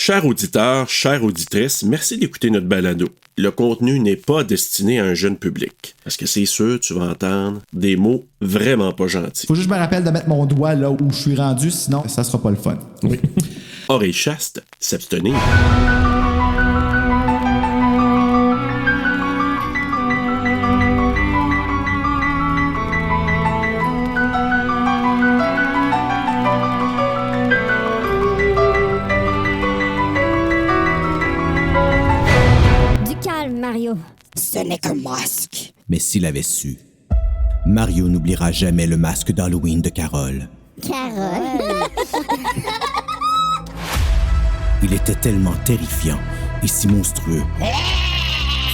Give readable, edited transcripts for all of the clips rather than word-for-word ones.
Chers auditeurs, chères auditrices, merci d'écouter notre balado. Le contenu n'est pas destiné à un jeune public. Parce que c'est sûr, tu vas entendre des mots vraiment pas gentils. Faut juste que je me rappelle de mettre mon doigt là où je suis rendu, sinon ça sera pas le fun. Oui. Oreilles chastes, s'abstenir. Mario. Ce n'est qu'un masque. Mais s'il avait su, Mario n'oubliera jamais le masque d'Halloween de Carole. Carole? Il était tellement terrifiant et si monstrueux.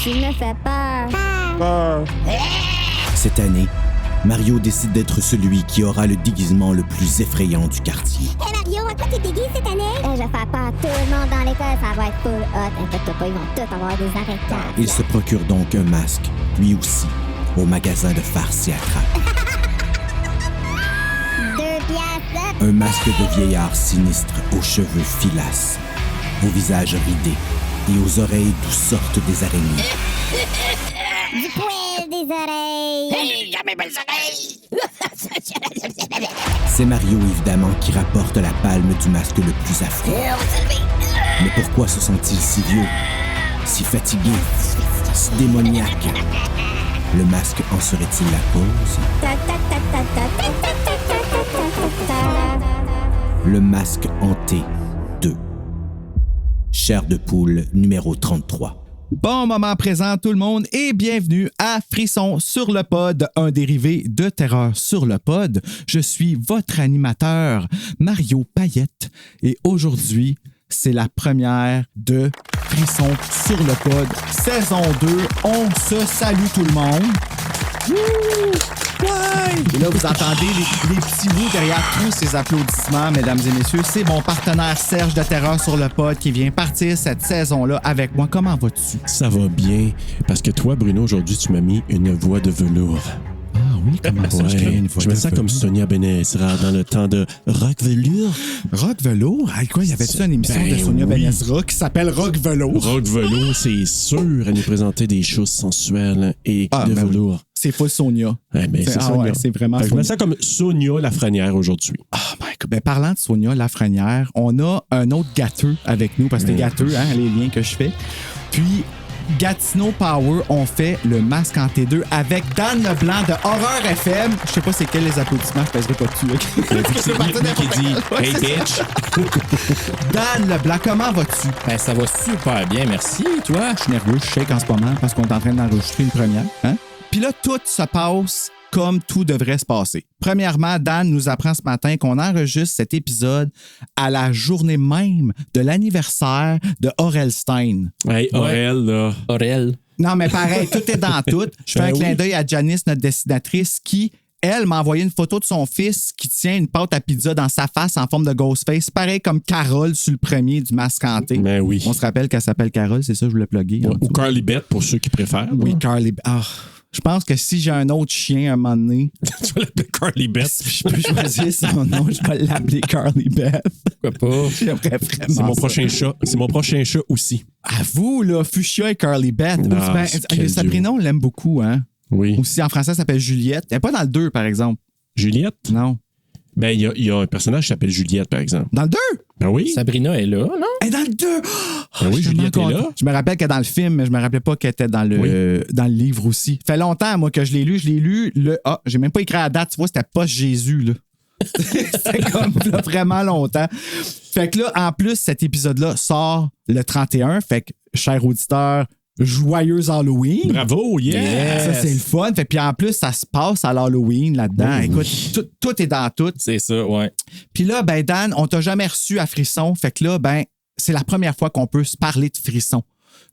Tu me fais peur. Cette année, Mario décide d'être celui qui aura le déguisement le plus effrayant du quartier. Hey Mario, à quoi tu déguises cette année? Je vais faire peur à tout le monde dans l'école, ça va être full hot. Inquiète-toi pas, ils vont tous avoir des arrêtages. Il se procure donc un masque, lui aussi, au magasin de farce et attrape. 2 piastres. Un masque de vieillard sinistre aux cheveux filasses, au visage ridé et aux oreilles d'où sortent des araignées. Du poil des oreilles. Hey, j'ai mes belles oreilles! C'est Mario, évidemment, qui rapporte la palme du masque le plus affreux. Mais pourquoi se sent-il si vieux, si fatigué, si démoniaque? Le masque en serait-il la cause? Le masque hanté 2. Chair de poule numéro 33. Bon moment présent tout le monde et bienvenue à Frisson sur le pod, un dérivé de Terreur sur le pod. Je suis votre animateur Mario Payette et aujourd'hui, c'est la première de Frisson sur le pod, saison 2. On se salue tout le monde. Ouais! Et là, vous entendez les petits bouts derrière tous ces applaudissements, mesdames et messieurs. C'est mon partenaire Serge de Terreur sur le pod qui vient partir cette saison-là avec moi. Comment vas-tu? Ça va bien, parce que toi, Bruno, aujourd'hui, tu m'as mis une voix de velours. Ah oui, comment ça? Je me sens comme Sonia Benezra dans le temps de Rock Velours. Rock Velours? Ah, quoi, y avait-tu une émission de Sonia Benezra qui s'appelle Rock Velours? Rock Velours, c'est sûr, elle nous présentait des choses sensuelles et de velours. C'est pas Sonia. Ouais, ben, c'est Sonia. Ouais, c'est vraiment Sonia. Sonia. Je me sens comme Sonia Lafrenière aujourd'hui. Oh my God. Ben, parlant de Sonia Lafrenière, on a un autre gâteux avec nous, parce que c'est gâteux, hein, les liens que je fais. Puis, Gatineau Power ont fait le masque en T2 avec Dan Leblanc de Horreur FM. Je sais pas c'est quels les applaudissements, je pèserai pas dessus. C'est lui qui dit « Hey bitch! » Dan Leblanc, comment vas-tu? Ben, ça va super bien, merci. Toi? Je suis nerveux, je shake en ce moment parce qu'on est en train d'enregistrer une première. Hein? Puis là, tout se passe comme tout devrait se passer. Premièrement, Dan nous apprend ce matin qu'on enregistre cet épisode à la journée même de l'anniversaire de Aurel Stein. Hey, Aurel, là. Aurel. Non, mais pareil, tout est dans tout. Je fais un clin d'œil à Janice, notre dessinatrice, qui, elle, m'a envoyé une photo de son fils qui tient une pâte à pizza dans sa face en forme de Ghostface, pareil comme Carole sur le premier du masque hanté. Ben oui. On se rappelle qu'elle s'appelle Carole, c'est ça, je voulais plugger. Ou Carly Beth, pour ceux qui préfèrent. Oui, Carly. Ah, je pense que si j'ai un autre chien à un moment donné, tu vas l'appeler Carly Beth. si je peux choisir son nom, je vais l'appeler Carly Beth. Pourquoi pas? J'aimerais vraiment C'est mon ça. prochain chat. C'est mon prochain chat aussi. À vous, là, Fuchsia et Carly Beth. Ah, quel Sabrina, on l'aime beaucoup, hein? Oui. Aussi, en français, ça s'appelle Juliette. Elle n'est pas dans le 2, par exemple. Juliette? Non. Ben, il y a un personnage qui s'appelle Juliette, par exemple. Dans le 2? Ben oui. Sabrina est là, non? Elle est dans le 2! Ben oui, Juliette est là. Je me rappelle qu'elle est dans le film, mais je me rappelais pas qu'elle était dans le livre aussi. Ça fait longtemps, moi, que je l'ai lu. Je l'ai lu. J'ai même pas écrit la date. Tu vois, c'était post-Jésus, là. C'était comme là, vraiment longtemps. Fait que là, en plus, cet épisode-là sort le 31. Fait que, cher auditeur, joyeux Halloween. Bravo, yes! Ça, c'est le fun. Fait puis en plus, ça se passe à l'Halloween là-dedans. Oui. Écoute, tout est dans tout. C'est ça, ouais. Puis là, ben Dan, on t'a jamais reçu à Frisson. Fait que là, ben, c'est la première fois qu'on peut se parler de frissons.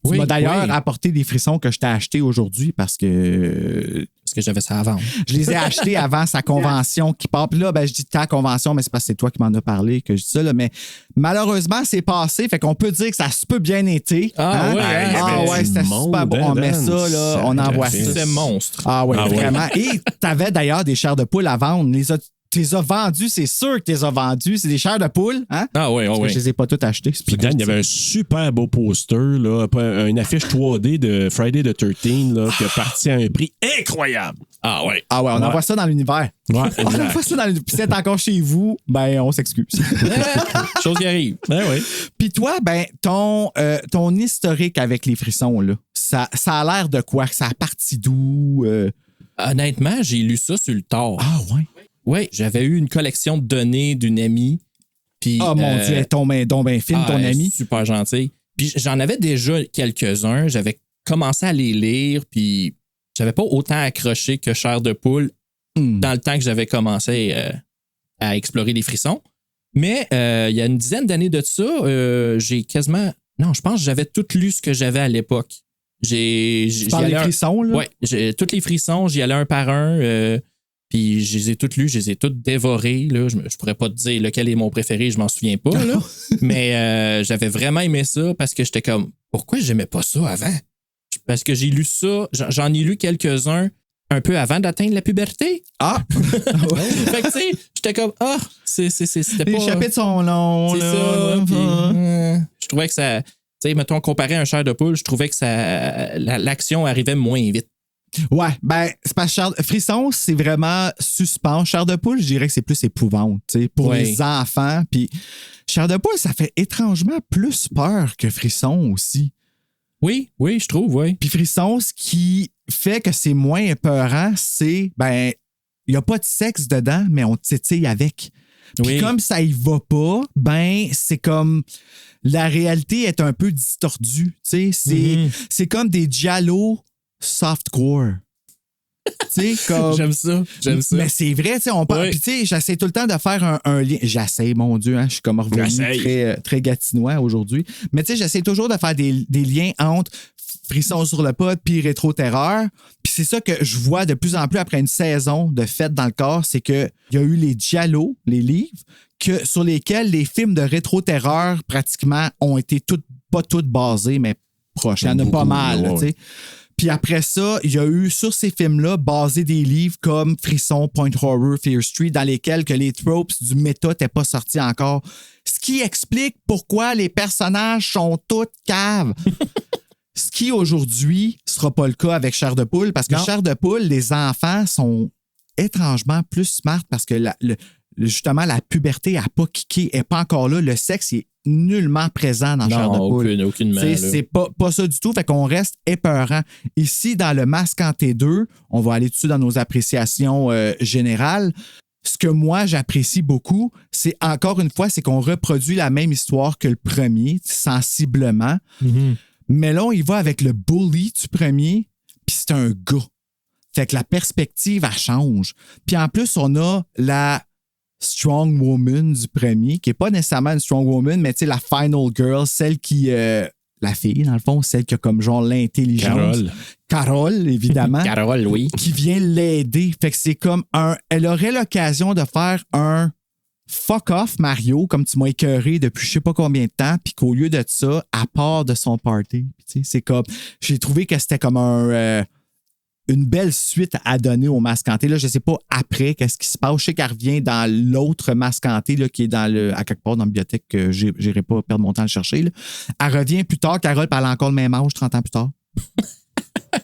Tu m'as d'ailleurs apporté des frissons que je t'ai achetés aujourd'hui parce que j'avais ça avant. je les ai achetés avant sa convention qui part. Puis là, ben, je dis ta convention, mais c'est parce que c'est toi qui m'en as parlé que je dis ça. Là. Mais malheureusement, c'est passé. Fait qu'on peut dire que ça a super bien été. Ah hein? ouais, Ah ouais, c'était super bon. On met ça, là, on envoie ça. C'est monstre. Ah ouais, vraiment. Et t'avais d'ailleurs des chairs de poule à vendre. t'es as vendus, c'est sûr que t'es as vendus. C'est des chairs de poule, hein? Ah oui, Parce que je les ai pas toutes achetées. c'est Puis pour ça Dan, que il y je avait un super beau poster, là, une affiche 3D de Friday the 13 là, qui a parti à un prix incroyable. Ah ouais. Ah ouais, on envoie ça dans l'univers. Ouais, On exact. envoie ça dans l'univers. Puis si c'est encore chez vous, ben on s'excuse. Chose qui arrive. Ouais. Puis toi, ben ton historique avec les frissons, là, ça a l'air de quoi? Ça a parti d'où? Honnêtement, j'ai lu ça sur le tard. Ah ouais? Oui, j'avais eu une collection de données d'une amie. Puis, Ah mon Dieu, elle tombe donc ben fine, ton elle est ami. super gentil. Puis j'en avais déjà quelques-uns. J'avais commencé à les lire, puis j'avais pas autant accroché que Chair de poule dans le temps que j'avais commencé à explorer les frissons. Mais il y a une dizaine d'années de ça, j'ai quasiment... Non, je pense que j'avais tout lu ce que j'avais à l'époque. Tu parles des frissons, là? Oui, tous les frissons, j'y allais un par un. Puis je les ai toutes lus, je les ai toutes dévorés. Là. Je pourrais pas te dire lequel est mon préféré, je m'en souviens pas. Là. Mais j'avais vraiment aimé ça parce que j'étais comme, pourquoi j'aimais pas ça avant? Parce que j'ai lu ça, j'en ai lu quelques-uns un peu avant d'atteindre la puberté. Ah! Fait que tu sais, j'étais comme, c'était pas... Les chapitres sont longs, C'est là. ça. Puis, je trouvais que ça... Tu sais, mettons, comparé à un Chair de poule, je trouvais que l'action arrivait moins vite. Ouais, ben, c'est parce que frisson, c'est vraiment suspense. Chair de poule, je dirais que c'est plus épouvante, tu sais, pour les enfants. Puis, chair de poule, ça fait étrangement plus peur que frisson aussi. Oui, je trouve, oui. Puis frisson, ce qui fait que c'est moins épeurant, c'est, ben, il n'y a pas de sexe dedans, mais on titille avec. Puis comme ça y va pas, ben, c'est comme la réalité est un peu distordue. Tu sais, c'est comme des giallo softcore. Tu sais, comme. J'aime ça. Mais c'est vrai, tu sais, on parle. Puis, tu sais, j'essaie tout le temps de faire un lien. J'essaie, mon Dieu, hein, je suis comme revenu très, très gatinois aujourd'hui. Mais, tu sais, j'essaie toujours de faire des liens entre Frisson sur le pod puis Rétro-Terreur. Puis, c'est ça que je vois de plus en plus après une saison de Fête dans le corps, c'est qu'il y a eu les giallo, les livres, sur lesquels les films de Rétro-Terreur, pratiquement, ont été pas toutes basés, mais proches. Il y en a pas mal, tu sais. Puis après ça, il y a eu sur ces films-là basés des livres comme Frisson, Point Horror, Fear Street, dans lesquels que les tropes du méta n'étaient pas sortis encore. Ce qui explique pourquoi les personnages sont tous caves. Ce qui aujourd'hui sera pas le cas avec Chair de poule, parce que Chair de poule, les enfants sont étrangement plus smart parce que justement la puberté n'a pas kické, n'est pas encore là. Le sexe est nullement présent dans Chair de poule. Aucunement. C'est pas ça du tout. Fait qu'on reste épeurant. Ici, dans le Masque en T2, on va aller dessus dans nos appréciations générales. Ce que moi, j'apprécie beaucoup, c'est encore une fois, c'est qu'on reproduit la même histoire que le premier, sensiblement. Mm-hmm. Mais là, on y va avec le bully du premier, puis c'est un gars. Fait que la perspective, elle change. Puis en plus, on a la strong woman du premier, qui n'est pas nécessairement une strong woman, mais tu sais, la final girl, celle qui... la fille, dans le fond, celle qui a comme genre l'intelligence. Carole, évidemment. Carole, oui. Qui vient l'aider. Fait que c'est comme elle aurait l'occasion de faire un fuck off Mario, comme tu m'as écœuré depuis je sais pas combien de temps, puis qu'au lieu de ça, elle part de son party. Tu sais, c'est comme... J'ai trouvé que c'était comme une belle suite à donner au Masque hanté. Là, je ne sais pas après qu'est-ce qui se passe. Je sais qu'elle revient dans l'autre Masque hanté là, qui est à quelque part dans la bibliothèque que je n'irai pas perdre mon temps à le chercher. Là. Elle revient plus tard. Carole, elle a encore le même âge, 30 ans plus tard.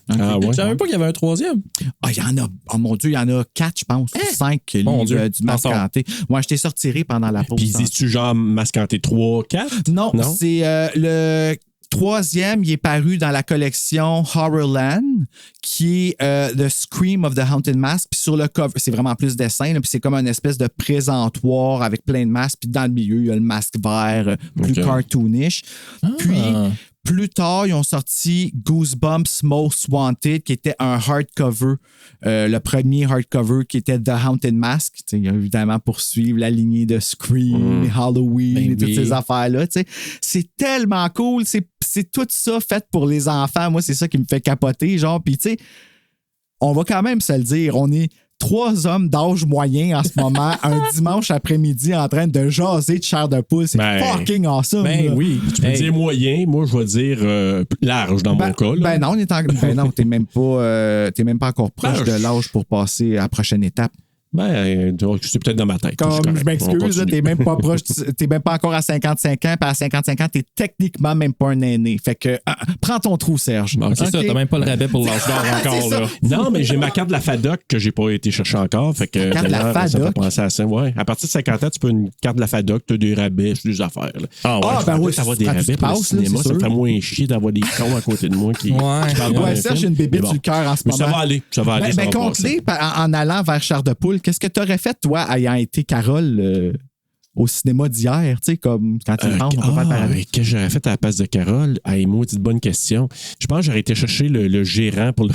Okay. Ah ouais, je savais même pas qu'il y avait un troisième. Ah, il y en a. Oh mon Dieu, il y en a 4, je pense. 5 livres du Masque hanté. Moi, je t'ai sorti pendant la pause. Puis, c'est-tu genre Masque hanté 3, 4? Non? C'est le troisième, il est paru dans la collection Horrorland, qui est The Scream of the Haunted Mask. Puis sur le cover, c'est vraiment plus dessin, puis c'est comme une espèce de présentoir avec plein de masques. Puis dans le milieu, il y a le masque vert, plus cartoonish. Puis plus tard, ils ont sorti Goosebumps Most Wanted, qui était un hardcover, le premier hardcover qui était The Haunted Mask. T'sais, évidemment, poursuivre la lignée de Scream, Halloween et toutes ces affaires-là. T'sais. C'est tellement cool. C'est tout ça fait pour les enfants. Moi, c'est ça qui me fait capoter. Genre, puis tu sais, on va quand même se le dire, on est 3 hommes d'âge moyen en ce moment, un dimanche après-midi en train de jaser de chair de poule. C'est fucking awesome. Ben oui, tu peux dire moyen, moi je vais dire large dans mon cas. Là. Non, t'es même pas encore proche de l'âge pour passer à la prochaine étape. C'est peut-être dans ma tête. Comme, je On m'excuse, continue. t'es même pas proche, t'es même pas encore à 55 ans, puis à 55 ans, t'es techniquement même pas un aîné. Fait que, prends ton trou, Serge. Bon, c'est ça, OK? t'as même pas le rabais pour l'âge d'or encore, ça. là. Non, mais j'ai ma carte de la FADOC que j'ai pas été chercher encore. Fait que, La carte de la d'ailleurs, ça FADOC? fait penser à ça. Ouais. À partir de 50 ans, tu peux une carte de la FADOC, tu as des rabais sur des affaires. Là. Oui, d'avoir des rabais pour le cinéma, ça me fait moins chier d'avoir des cons à côté de moi qui parlent pas Ouais, d'un Serge, j'ai film. une bébête Mais sur le cœur en ce Mais moment. ça va aller. Ça va aller. ça va compte-les passer. en allant vers Chair de Poule. Qu'est-ce que tu aurais fait, toi, ayant été Carole au cinéma d'hier? Tu sais, comme quand tu penses, on peut faire pareil. Qu'est-ce que j'aurais fait à la place de Carole? Hey, maudite bonne question. Je pense que j'aurais été chercher le gérant pour le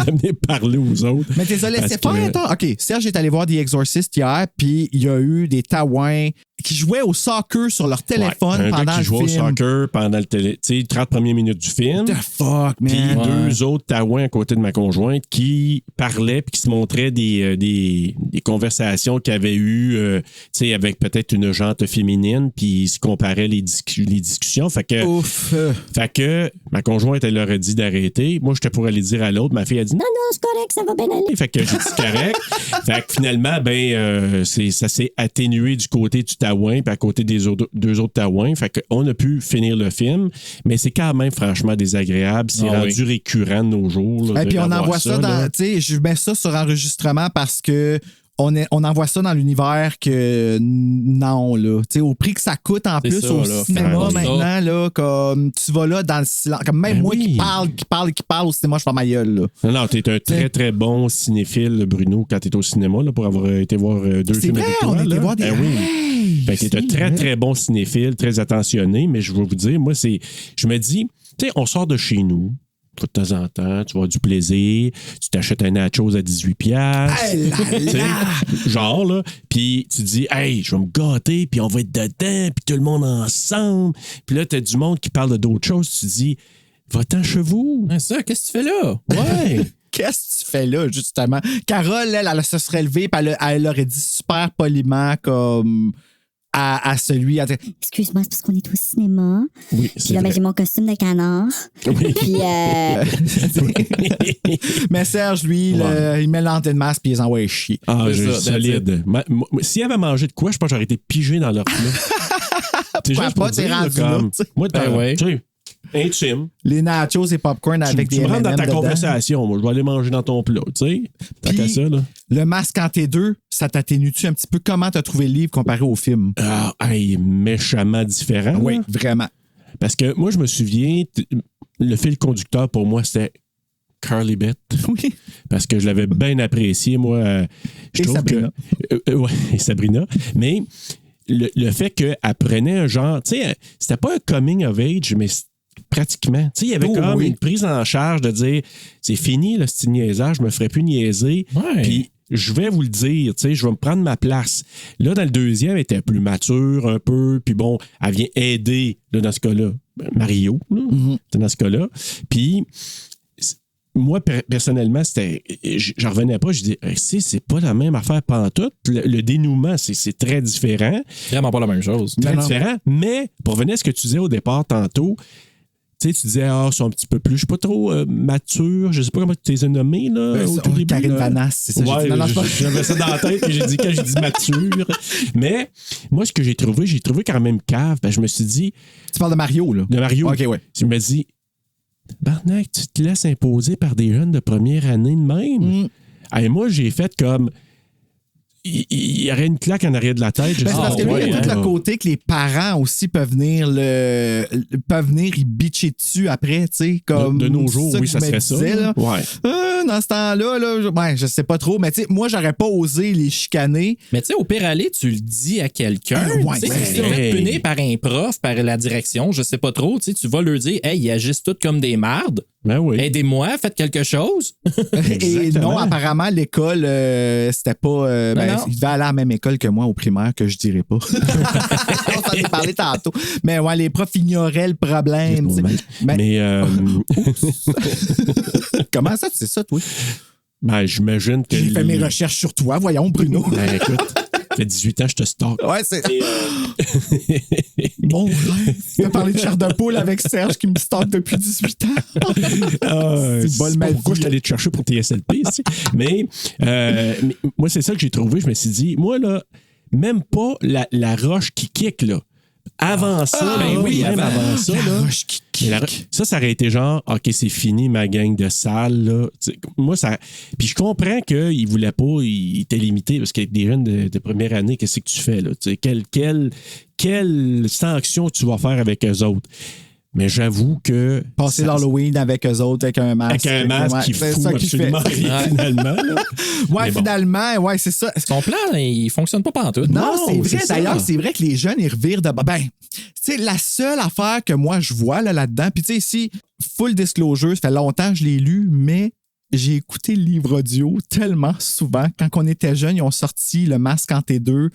d'amener parler aux autres. Mais t'es laissé Parce faire, que- attends. OK, Serge est allé voir The Exorcist hier, puis il y a eu des Taouins qui jouaient au soccer sur leur téléphone Ouais, un pendant gars qui le jouait film. au soccer pendant le 30 premières minutes du film. What the fuck, Puis man? deux autres taouins à côté de ma conjointe qui parlaient puis qui se montraient des conversations qu'ils avaient eues avec peut-être une jante féminine, puis ils se comparaient les discussions. Fait que, Ouf. fait que ma conjointe, elle leur a dit d'arrêter. Moi, j'étais pour aller dire à l'autre. Ma fille a dit non, Non, c'est correct, ça va bien aller. fait que j'ai dit correct. Fait que finalement, ça s'est atténué du côté du taouin puis à côté des deux autres taouins. Fait qu'on a pu finir le film, mais c'est quand même franchement désagréable. C'est rendu récurrent de nos jours. Et puis on d'avoir envoie ça là. dans. Tu sais, je mets ça sur enregistrement parce que. On envoie ça dans l'univers que non, là. Tu sais, au prix que ça coûte en C'est plus ça, au là, cinéma faire maintenant, ça. là, comme tu vas là dans le silence. Comme même Ben moi oui. qui parle au cinéma, je fais ma gueule, là. Non, t'es un très, très bon cinéphile, Bruno, quand t'es au cinéma, là, pour avoir été voir deux C'est films vrai, avec toi. on a été là. voir des. Ben oui. Hey, Fait que t'es un c'est très, vrai. très bon cinéphile, très attentionné, mais je vais vous dire, moi, je me dis, tu sais, on sort de chez nous, de temps en temps, tu vas avoir du plaisir, tu t'achètes un nachos à 18$. Hey là Tu sais, là! genre, là, puis tu dis, hey, je vais me gâter, puis on va être dedans, puis tout le monde ensemble. Puis là, t'as du monde qui parle d'autres choses, tu dis, va-t'en chez vous. C'est ça, qu'est-ce que tu fais là? Ouais. Qu'est-ce que tu fais là, justement? Carole, elle se serait levée, puis elle aurait dit super poliment, comme à celui. Excuse-moi, c'est parce qu'on est au cinéma. Oui, Puis c'est là, ben, vrai. j'ai mon costume de canard. Oui. Puis, Mais Serge, lui, il met l'antenne de masque, puis il les envoie chier. Ah, C'est je ça, solide. S'il avait mangé de quoi, je pense que j'aurais été pigé dans leur plat. C'est Pourquoi juste pour pas, t'es dire, là, rendu là, comme, tu sais. moi, Ben ouais. tu sais, intime. Les nachos et popcorn avec Tu des me rentres dans M&M ta dedans. conversation. Moi, je vais aller manger dans ton plat, tu sais. Tant Puis- qu'à ça, là. Le masque en T2, ça t'atténue-tu un petit peu? Comment t'as trouvé le livre comparé au film? Ah, hey, méchamment différent. Oui, là. vraiment. Parce que moi, je me souviens, le fil conducteur pour moi, c'était Carly Beth. Oui. Parce que je l'avais bien apprécié, moi. Je Et trouve Sabrina. que. Ouais, et Sabrina. Mais le fait qu'elle prenait un genre. Tu sais, c'était pas un coming of age, mais pratiquement. Tu sais, il y avait Oh, comme oui. une prise en charge de dire c'est fini, le style niaisage, je me ferai plus niaiser. Ouais. Puis je vais vous le dire, tu sais, je vais me prendre ma place. Là, dans le deuxième, elle était plus mature un peu, puis bon, elle vient aider, là, dans ce cas-là, Mario, là, dans ce cas-là. Puis moi, personnellement, j'en revenais pas. Je dis, c'est pas la même affaire pantoute. Le dénouement, c'est très différent. Vraiment pas la même chose. Très non. différent. Mais, pour revenir à ce que tu disais au départ tantôt, tu sais, tu disais, ils sont un petit peu plus, je suis pas trop mature. Je sais pas comment tu les as nommés, là, au tout début. Karine là. Vanasse, c'est ça. Ouais, j'ai dit. Non, c'est pas- j'avais ça dans la tête et j'ai dit mature. Mais, moi, ce que j'ai trouvé quand même cave. Ben, je me suis dit, Tu parles de Mario, là. de Mario, OK, ouais. je me dis, Barnac, tu te laisses imposer par des jeunes de première année de même. Et moi, j'ai fait comme. Il y aurait une claque en arrière de la tête. Je Ben, c'est dis, parce que lui, il y a tout le côté que les parents aussi peuvent venir y bitcher dessus après, tu sais, comme. De nos jours, c'est oui, que ça je me serait ça. disais, là. Ouais. Dans ce temps-là, je sais pas trop, mais tu sais, moi, j'aurais pas osé les chicaner. Mais tu sais, au pire aller, tu le dis à quelqu'un. Ouais, Tu sais, ben, si tu es hey. puni par un prof, par la direction, je sais pas trop, tu sais, tu vas leur dire, hey, ils agissent tous comme des mardes. Ben oui. Aidez-moi, faites quelque chose. Et Exactement. non, apparemment, l'école, c'était pas. non. Il devait aller à la même école que moi au primaire, que je dirais pas. On s'en est parlé tantôt. Mais ouais, les profs ignoraient le problème. tu sais. Ben, Mais comment ça, tu sais ça, toi? ben, j'imagine que. J'ai fait mes recherches sur toi, voyons, Bruno. Ben, écoute, ça fait 18 ans, je te stocke. Ouais, c'est. Mon rêve. Tu as parlé de chair de poule avec Serge qui me stalk depuis 18 ans. C'est bol ma pourquoi vie. je suis allé te chercher pour TSLP. mais moi, c'est ça que j'ai trouvé. Je me suis dit, moi, là, même pas la roche qui kick, là. Avant ça, avant ça, la là, roche qui kick. ça aurait été genre, OK, c'est fini ma gang de salles, là. T'sais, moi, ça. Puis je comprends qu'il voulait pas, il était limité, parce qu'avec des jeunes de première année, qu'est-ce que tu fais, là? Quelle sanction tu vas faire avec eux autres? Mais j'avoue que. Passer l'Halloween avec eux autres, avec un masque. Avec un masque qui c'est fout ça qu'il absolument fait. rien, finalement. Là. Ouais, Mais bon. finalement, ouais, c'est ça. Son plan, il fonctionne pas pantoute. Non, c'est vrai. c'est ça. D'ailleurs, c'est vrai que les jeunes, ils revirent de. Ben, c'est la seule affaire que moi, je vois là-dedans. Puis, tu sais, ici, full disclosure, ça fait longtemps que je l'ai lu, mais j'ai écouté le livre audio tellement souvent. Quand on était jeunes, ils ont sorti Le Masque en T2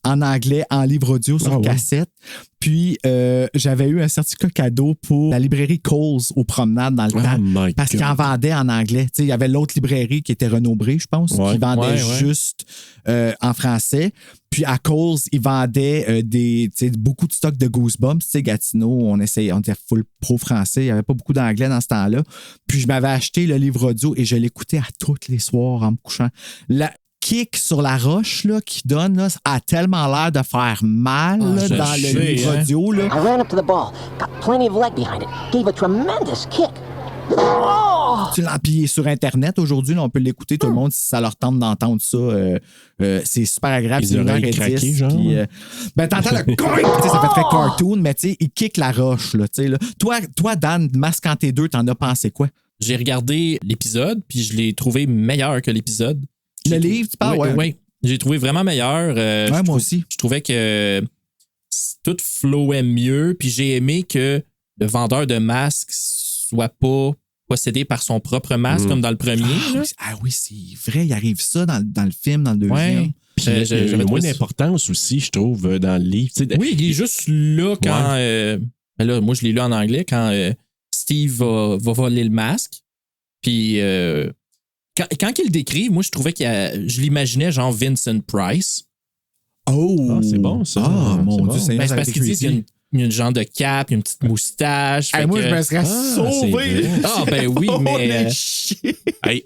en anglais, en livre audio sur cassette. Puis, j'avais eu un certificat cadeau pour la librairie Coles aux promenades dans le temps. Parce qu'ils en vendaient en anglais. Tu sais, il y avait l'autre librairie qui était Renaud-Bré, je pense, qui vendait juste en français. Puis à Coles, ils vendaient beaucoup de stocks de Goosebumps. Tu sais, Gatineau, on était full pro-français. Il n'y avait pas beaucoup d'anglais dans ce temps-là. Puis je m'avais acheté le livre audio et je l'écoutais à tous les soirs en me couchant. La kick sur la roche là, qui donne là, a tellement l'air de faire mal là, dans le livre audio. Là. I ran up to the ball, got plenty of leg behind it, gave a tremendous kick. Tu l'as appuyé sur Internet aujourd'hui, là, on peut l'écouter tout le monde si ça leur tente d'entendre ça. C'est super agréable. C'est une heure et 10. Ben, t'entends le coin! Ça fait très cartoon, mais tu sais, il kick la roche. Là, là. Toi, Dan, Masque en T2, t'en as pensé quoi? J'ai regardé l'épisode, puis je l'ai trouvé meilleur que l'épisode. Le livre, tu parles? Oui. J'ai trouvé vraiment meilleur. Moi aussi. Je trouvais que tout flowait mieux, puis j'ai aimé que le vendeur de masques soit pas possédé par son propre masque, comme dans le premier. Oui, c'est vrai, il arrive ça dans le film, dans le deuxième. Puis il y a moins d'importance aussi, je trouve, dans le livre. Oui, il est juste là quand... là, moi, je l'ai lu en anglais, quand Steve va voler le masque. Puis... Quand il le décrit, moi, je trouvais je l'imaginais genre Vincent Price. Oh! C'est bon, ça. Mon Dieu, c'est parce qu'il dit qu'il y a une genre de cape, une petite moustache. Moi, je me serais sauvé! Ben oui, mais...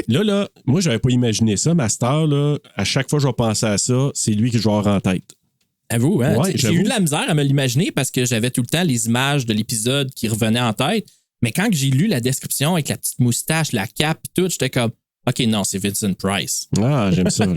Là, moi, j'avais pas imaginé ça. Ma star, là, à chaque fois que je vais penser à ça, c'est lui que je vais avoir en tête. Avoue, hein? Ouais, j'ai eu de la misère à me l'imaginer parce que j'avais tout le temps les images de l'épisode qui revenaient en tête. Mais quand j'ai lu la description avec la petite moustache, la cape et tout, j'étais comme... OK, non, c'est Vincent Price. Ah, j'aime ça.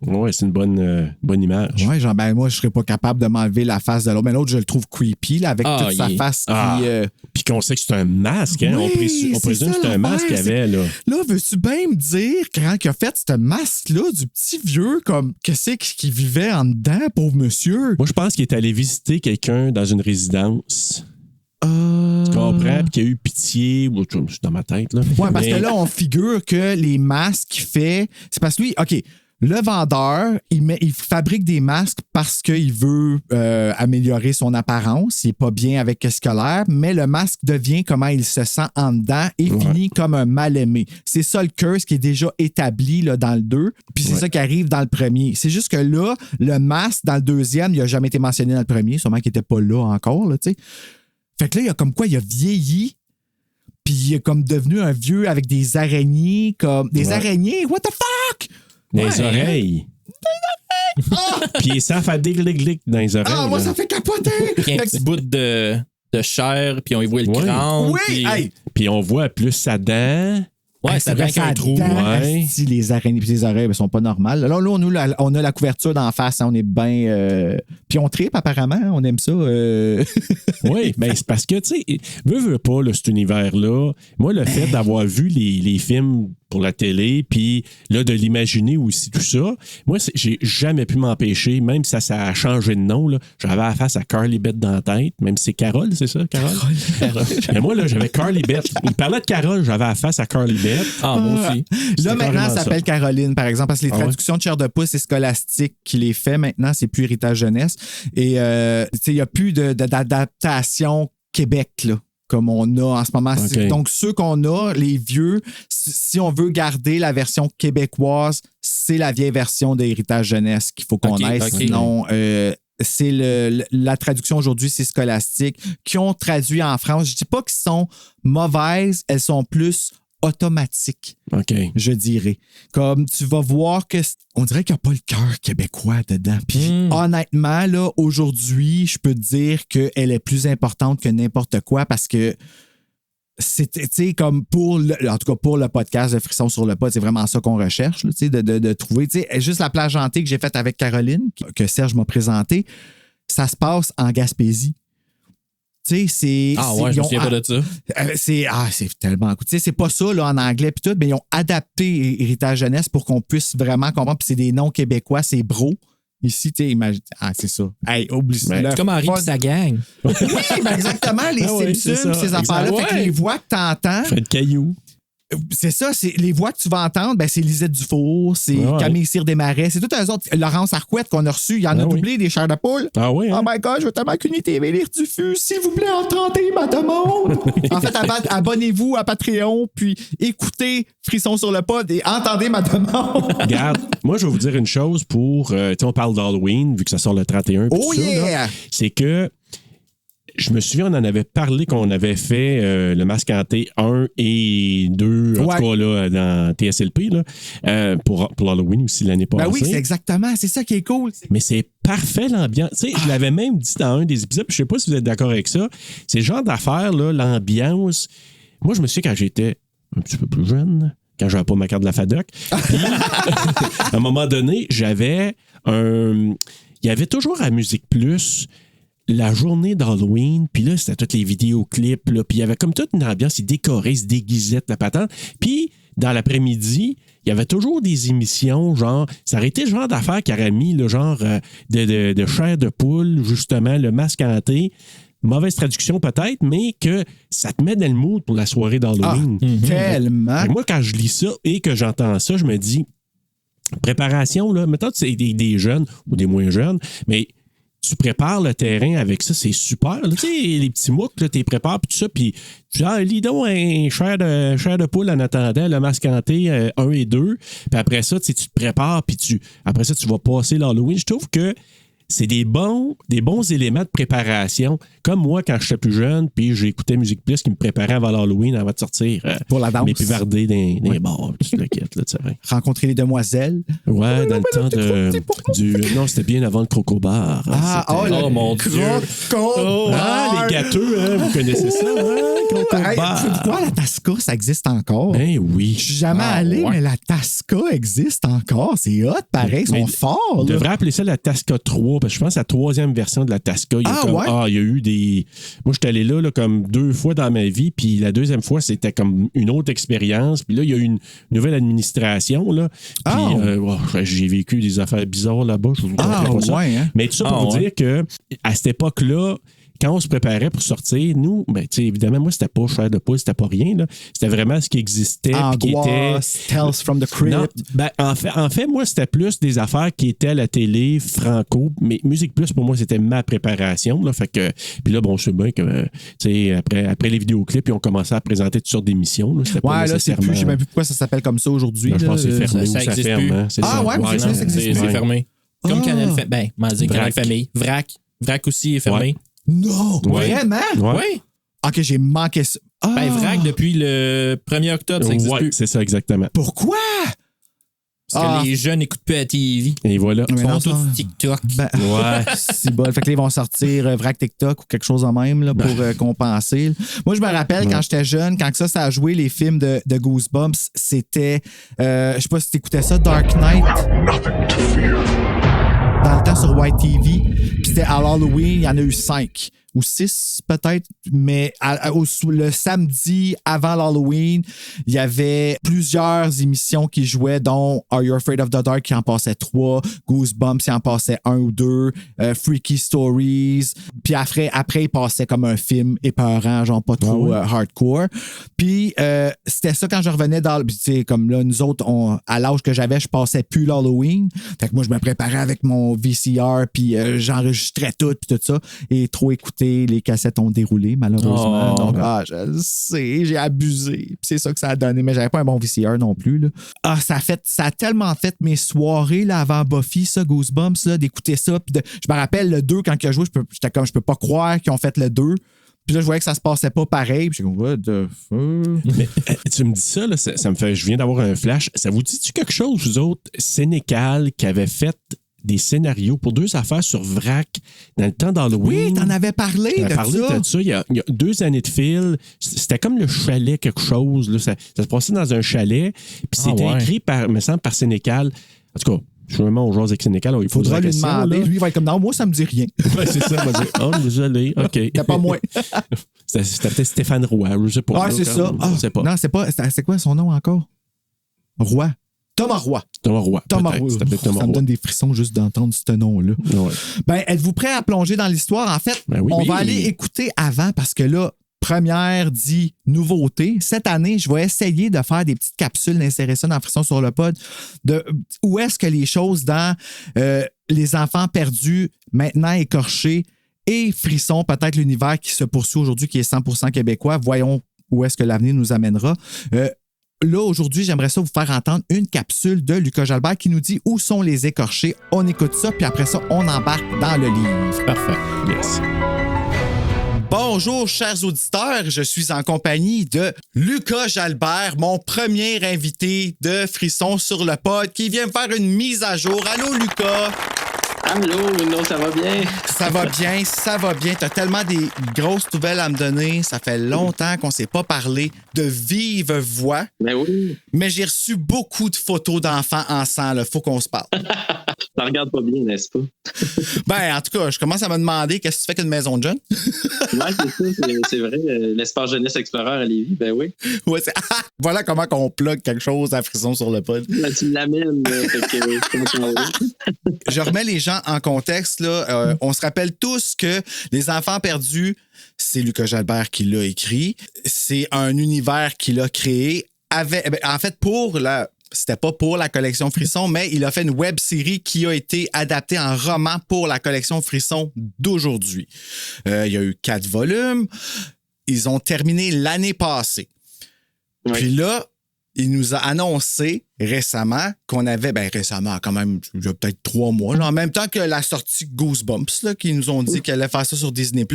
Ouais, c'est une bonne image. Ouais, genre, moi, je serais pas capable de m'enlever la face de l'autre. Mais l'autre, je le trouve creepy, là, avec toute sa face qui... Puis qu'on sait que c'est un masque, hein? Oui, on présume que c'est un masque qu'il avait, là. Là, veux-tu bien me dire, quand il a fait ce masque-là, du petit vieux, comme, qu'est-ce qui vivait en dedans, pauvre monsieur? Moi, je pense qu'il est allé visiter quelqu'un dans une résidence. Tu comprends? Puis qu'il a eu pitié. Je suis dans ma tête, là. Ouais, parce que là, on figure que les masques qu'il fait, c'est parce que lui, OK, le vendeur, il fabrique des masques parce qu'il veut améliorer son apparence. Il n'est pas bien avec ce qu'il a l'air, mais le masque devient comment il se sent en dedans et finit comme un mal-aimé. C'est ça le curse qui est déjà établi là, dans le 2, puis c'est ça qui arrive dans le premier. C'est juste que là, le masque, dans le deuxième, il n'a jamais été mentionné dans le premier, sûrement qu'il n'était pas là encore, là, tu sais. Fait que là, il a comme quoi, il a vieilli, puis il est comme devenu un vieux avec des araignées, comme... Des araignées? What the fuck? Des oreilles. Puis il s'en fait déglic dans les oreilles. Ah, moi, ça fait capoter! Puis un petit bout de chair, puis on y voit le crâne. Oui! Puis... Puis on voit plus sa dent. Ouais, ça vient qu'un trou. Si les araignées et les oreilles ne sont pas normales. Là, on a la couverture d'en face. Hein, on est bien... Puis on tripe, apparemment. On aime ça. Oui, ben c'est parce que, tu sais, veux pas, là, cet univers-là. Moi, le fait d'avoir vu les films pour la télé, puis là, de l'imaginer aussi, tout ça, moi, j'ai jamais pu m'empêcher, même si ça a changé de nom, là, j'avais la face à Carly Beth dans la tête, même si c'est Carole, c'est ça, Carole? Mais moi, là, j'avais Carly Beth. Il parlait de Carole, j'avais la face à Carly Beth. Ah, moi aussi. Là, maintenant, ça s'appelle Caroline, par exemple, parce que les traductions de Chair de Pouce, c'est Scholastique qui les fait maintenant, c'est plus Héritage Jeunesse. Et, tu sais, il n'y a plus d'adaptation Québec, là, comme on a en ce moment. Okay. Donc, ceux qu'on a, les vieux, si on veut garder la version québécoise, c'est la vieille version d'Héritage Jeunesse qu'il faut qu'on ait. Sinon, c'est la traduction aujourd'hui, c'est Scholastic, qui ont traduit en France. Je dis pas qu'elles sont mauvaises, elles sont plus automatiques, OK. je dirais. Comme tu vas voir que on dirait qu'il n'y a pas le cœur québécois dedans. Puis honnêtement, là, aujourd'hui, je peux te dire qu'elle est plus importante que n'importe quoi parce que c'était, tu sais, comme en tout cas pour le podcast de Frisson sur le pod, c'est vraiment ça qu'on recherche, tu sais, de trouver. Tu sais, juste la plage hantée que j'ai faite avec Caroline, que Serge m'a présenté, ça se passe en Gaspésie. Tu sais, c'est. Ah ouais, je me souviens pas de ça. C'est tellement cool. Tu sais, c'est pas ça là, en anglais, puis tout, mais ils ont adapté Héritage Jeunesse pour qu'on puisse vraiment comprendre. Puis c'est des noms québécois, c'est Bro. Ici, tu sais, imagine. Ah, c'est ça. Hey, oublie ça. C'est comme Henri et sa gang. Oui, ben exactement, les Simpsons, ces affaires-là. Fait que les voix que t'entends. Fred Caillou. C'est ça, c'est les voix que tu vas entendre, ben c'est Lisette Dufour, c'est Camille Cyr-Desmarais, c'est tout eux autres. Laurence Arquette qu'on a reçu, il y en a doublé des chairs de poule. Ah oui, hein? Oh my God, je veux tellement qu'une TV lire du fût, s'il vous plaît, entendez ma demande. En fait, abonnez-vous à Patreon, puis écoutez Frisson sur le pod et entendez ma demande. Regarde, moi, je vais vous dire une chose pour... tu sais, on parle d'Halloween, vu que ça sort le 31. Oh ça, yeah! là, c'est que... Je me souviens, on en avait parlé qu'on avait fait le Masque Hanté 1 et 2, en tout cas là, dans TSLP, là, pour Halloween aussi l'année passée. Ben oui, c'est exactement, c'est ça qui est cool. Mais c'est parfait l'ambiance. Tu sais, je l'avais même dit dans un des épisodes, puis je sais pas si vous êtes d'accord avec ça. C'est le genre d'affaire, là, l'ambiance. Moi, je me souviens quand j'étais un petit peu plus jeune, quand j'avais pas ma carte de la FADOC. Puis, à un moment donné, j'avais un... Il y avait toujours à Musique Plus la journée d'Halloween, puis là, c'était tous les vidéoclips, là, puis il y avait comme toute une ambiance, ils décoraient, ils se déguisaient, la patente. Puis, dans l'après-midi, il y avait toujours des émissions, genre, ça aurait été le genre d'affaires qui aurait mis le genre de chair de poule, justement, le Masque Hanté. Mauvaise traduction peut-être, mais que ça te met dans le mood pour la soirée d'Halloween. Tellement. Et moi, quand je lis ça et que j'entends ça, je me dis, préparation, là, mettons que c'est des jeunes ou des moins jeunes, mais tu prépares le terrain avec ça, c'est super. Tu sais, les petits mouks, tu les prépares, puis tout ça, puis tu dis, lis donc un chair de poule en attendant, le Masque Hanté 1 et 2, puis après ça, tu te prépares, puis après ça, tu vas passer l'Halloween. Je trouve que c'est des bons éléments de préparation. Comme moi, quand j'étais plus jeune, puis j'écoutais Musique Plus qui me préparait avant l'Halloween, avant de sortir pour la danse. Mes pivardés dans les bars, tout le kit, là, tu sais. Rencontrer les demoiselles. Ouais, dans le temps du... Non, c'était bien avant le Croco Bar. Oh mon Dieu. Croco Bar. Les gâteux, hein, vous connaissez ça, hein? Croco Bar. Tu sais quoi, la Tasca, ça existe encore? Ben oui. Je suis jamais allé, mais la Tasca existe encore. C'est hot, pareil, ils sont forts. On devrait appeler ça la Tasca 3, parce que je pense que la troisième version de la Tasca, il y a eu des... Moi, je suis allé là comme 2 fois dans ma vie, puis la deuxième fois, c'était comme une autre expérience. Puis là, il y a eu une nouvelle administration, là. Puis j'ai vécu des affaires bizarres là-bas. Je vous pas ça. Hein? Mais tout ça pour vous dire que à cette époque-là, quand on se préparait pour sortir, nous, ben, tu sais, évidemment, moi, c'était pas chair de poule, c'était pas rien, là. C'était vraiment ce qui existait. Angoisse, Tales from the Crypt. Non, ben, en fait, moi, c'était plus des affaires qui étaient à la télé, franco. Mais Musique Plus, pour moi, c'était ma préparation, là. Fait que, puis là, bon, je sais bien que, tu sais, après les vidéoclips, ils ont commencé à présenter toutes sortes d'émissions, là. C'était pas nécessairement... là, c'est plus, je sais même plus pourquoi ça s'appelle comme ça aujourd'hui. Je pense que c'est fermé ça ou ça existe ferme, plus. hein. C'est fermé. Comme Canal Famille. Canal Famille. Vrac aussi est fermé. Non! Ouais. Vraiment? Oui. OK, j'ai manqué ça. Ben, Vrac, depuis le 1er octobre, ça n'existe plus. C'est ça, exactement. Pourquoi? Parce que les jeunes n'écoutent plus à TV. Et voilà. Ils font tous TikTok. Ouais. C'est bon. Fait que là, ils vont sortir Vrac TikTok ou quelque chose de même là, pour compenser. Moi, je me rappelle quand j'étais jeune, quand ça a joué les films de Goosebumps, c'était, je sais pas si t'écoutais ça, Dark Knight. Dans le temps sur White TV. Puis c'était à Halloween, il y en a eu 5 ou 6 peut-être, mais le samedi avant l'Halloween, il y avait plusieurs émissions qui jouaient, dont Are You Afraid of the Dark qui en passait 3, Goosebumps qui en passait 1 ou 2, Freaky Stories, puis après il passait comme un film épeurant, genre pas trop hardcore. Puis c'était ça quand je revenais dans... Tu sais, comme là, nous autres, à l'âge que j'avais, je passais plus l'Halloween. Fait que moi, je me préparais avec mon VCR, puis j'enregistrais tout, puis tout ça, et trop écouter écouté, les cassettes ont déroulé, malheureusement. Oh. Donc, je le sais, j'ai abusé. Puis c'est ça que ça a donné, mais j'avais pas un bon VCR non plus. Là. Ça a tellement fait mes soirées là, avant Buffy, ça, Goosebumps, là, d'écouter ça. Puis je me rappelle le 2, quand il a joué, j'étais comme, je peux pas croire qu'ils ont fait le 2. Puis là, je voyais que ça se passait pas pareil. Puis je suis comme, what the fuck? Mais tu me dis ça, là, ça me fait. Je viens d'avoir un flash. Ça vous dit-tu quelque chose, vous autres, Sénécal, qui avait fait des scénarios pour 2 affaires sur Vrac dans le temps d'Halloween? Oui, t'en avais parlé de ça. Il y a 2 années de fil. C'était comme le chalet quelque chose. Là. Ça se passait dans un chalet. Puis c'était écrit, me semble, par Sénécal. En tout cas, je suis vraiment au joueur avec Sénécal. Il faudra lui demander. Là. Lui, il va être comme, non, moi, ça me dit rien. Ouais, c'est ça. Il va dire, oh, désolé. OK. Il n'y a pas moins. C'était peut-être Stéphane Roy. Je sais pas. Ah, c'est ça. Je sais pas. Non, c'est quoi son nom encore? Roy. Thomas Roy. Thomas Roy. Ça me donne des frissons juste d'entendre ce nom-là. Ouais. Ben, êtes-vous prêts à plonger dans l'histoire? En fait, on va aller écouter avant parce que là, première dit nouveauté. Cette année, je vais essayer de faire des petites capsules, d'insérer ça dans Frisson sur le pod, de où est-ce que les choses dans Les enfants perdus, maintenant écorchés, et Frisson, peut-être l'univers qui se poursuit aujourd'hui, qui est 100% québécois. Voyons où est-ce que l'avenir nous amènera. Là, aujourd'hui, j'aimerais ça vous faire entendre une capsule de Lucas Jalbert qui nous dit où sont les écorchés. On écoute ça, puis après ça, on embarque dans le livre. Parfait. Yes. Bonjour, chers auditeurs. Je suis en compagnie de Lucas Jalbert, mon premier invité de Frisson sur le pod, qui vient me faire une mise à jour. Allô, Lucas? Allô, Bruno, ça va bien? Ça va bien, ça va bien. T'as tellement des grosses nouvelles à me donner. Ça fait longtemps qu'on ne s'est pas parlé de vive voix. Ben oui. Mais j'ai reçu beaucoup de photos d'enfants ensemble. Faut qu'on se parle. Ça regarde pas bien, n'est-ce pas? Ben, en tout cas, je commence à me demander qu'est-ce que tu fais qu'une maison de jeunes? Ouais, c'est ça, c'est vrai. L'espace Jeunesse Explorer à Lévis, ben oui. Ouais, voilà comment on plug quelque chose à Frisson sur le pod. Là, tu l'amènes. Je remets les gens en contexte. Là. On se rappelle tous que Les Enfants perdus, c'est Lucas Jalbert qui l'a écrit. C'est un univers qu'il a créé. En fait, c'était pas pour la collection Frisson, mais il a fait une web-série qui a été adaptée en roman pour la collection Frisson d'aujourd'hui. Il y a eu 4 volumes. Ils ont terminé l'année passée. Oui. Puis là, il nous a annoncé récemment qu'on avait, récemment, quand même, il y a peut-être 3 mois, là, en même temps que la sortie Goosebumps, là, qui nous ont dit qu'elle allait faire ça sur Disney+,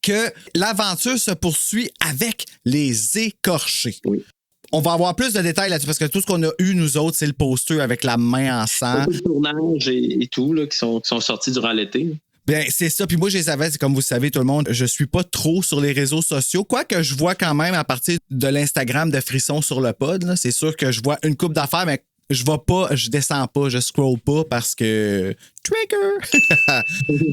que l'aventure se poursuit avec les écorchés. Oui. On va avoir plus de détails là-dessus parce que tout ce qu'on a eu, nous autres, c'est le poster avec la main en sang. Le tournage et tout là, qui sont sortis durant l'été. Bien, c'est ça. Puis moi, je les avais, comme vous savez, tout le monde, je suis pas trop sur les réseaux sociaux. Quoique je vois quand même à partir de l'Instagram de Frisson sur le pod, là, c'est sûr que je vois une couple d'affaires, mais je descends pas, je scroll pas parce que... Trigger!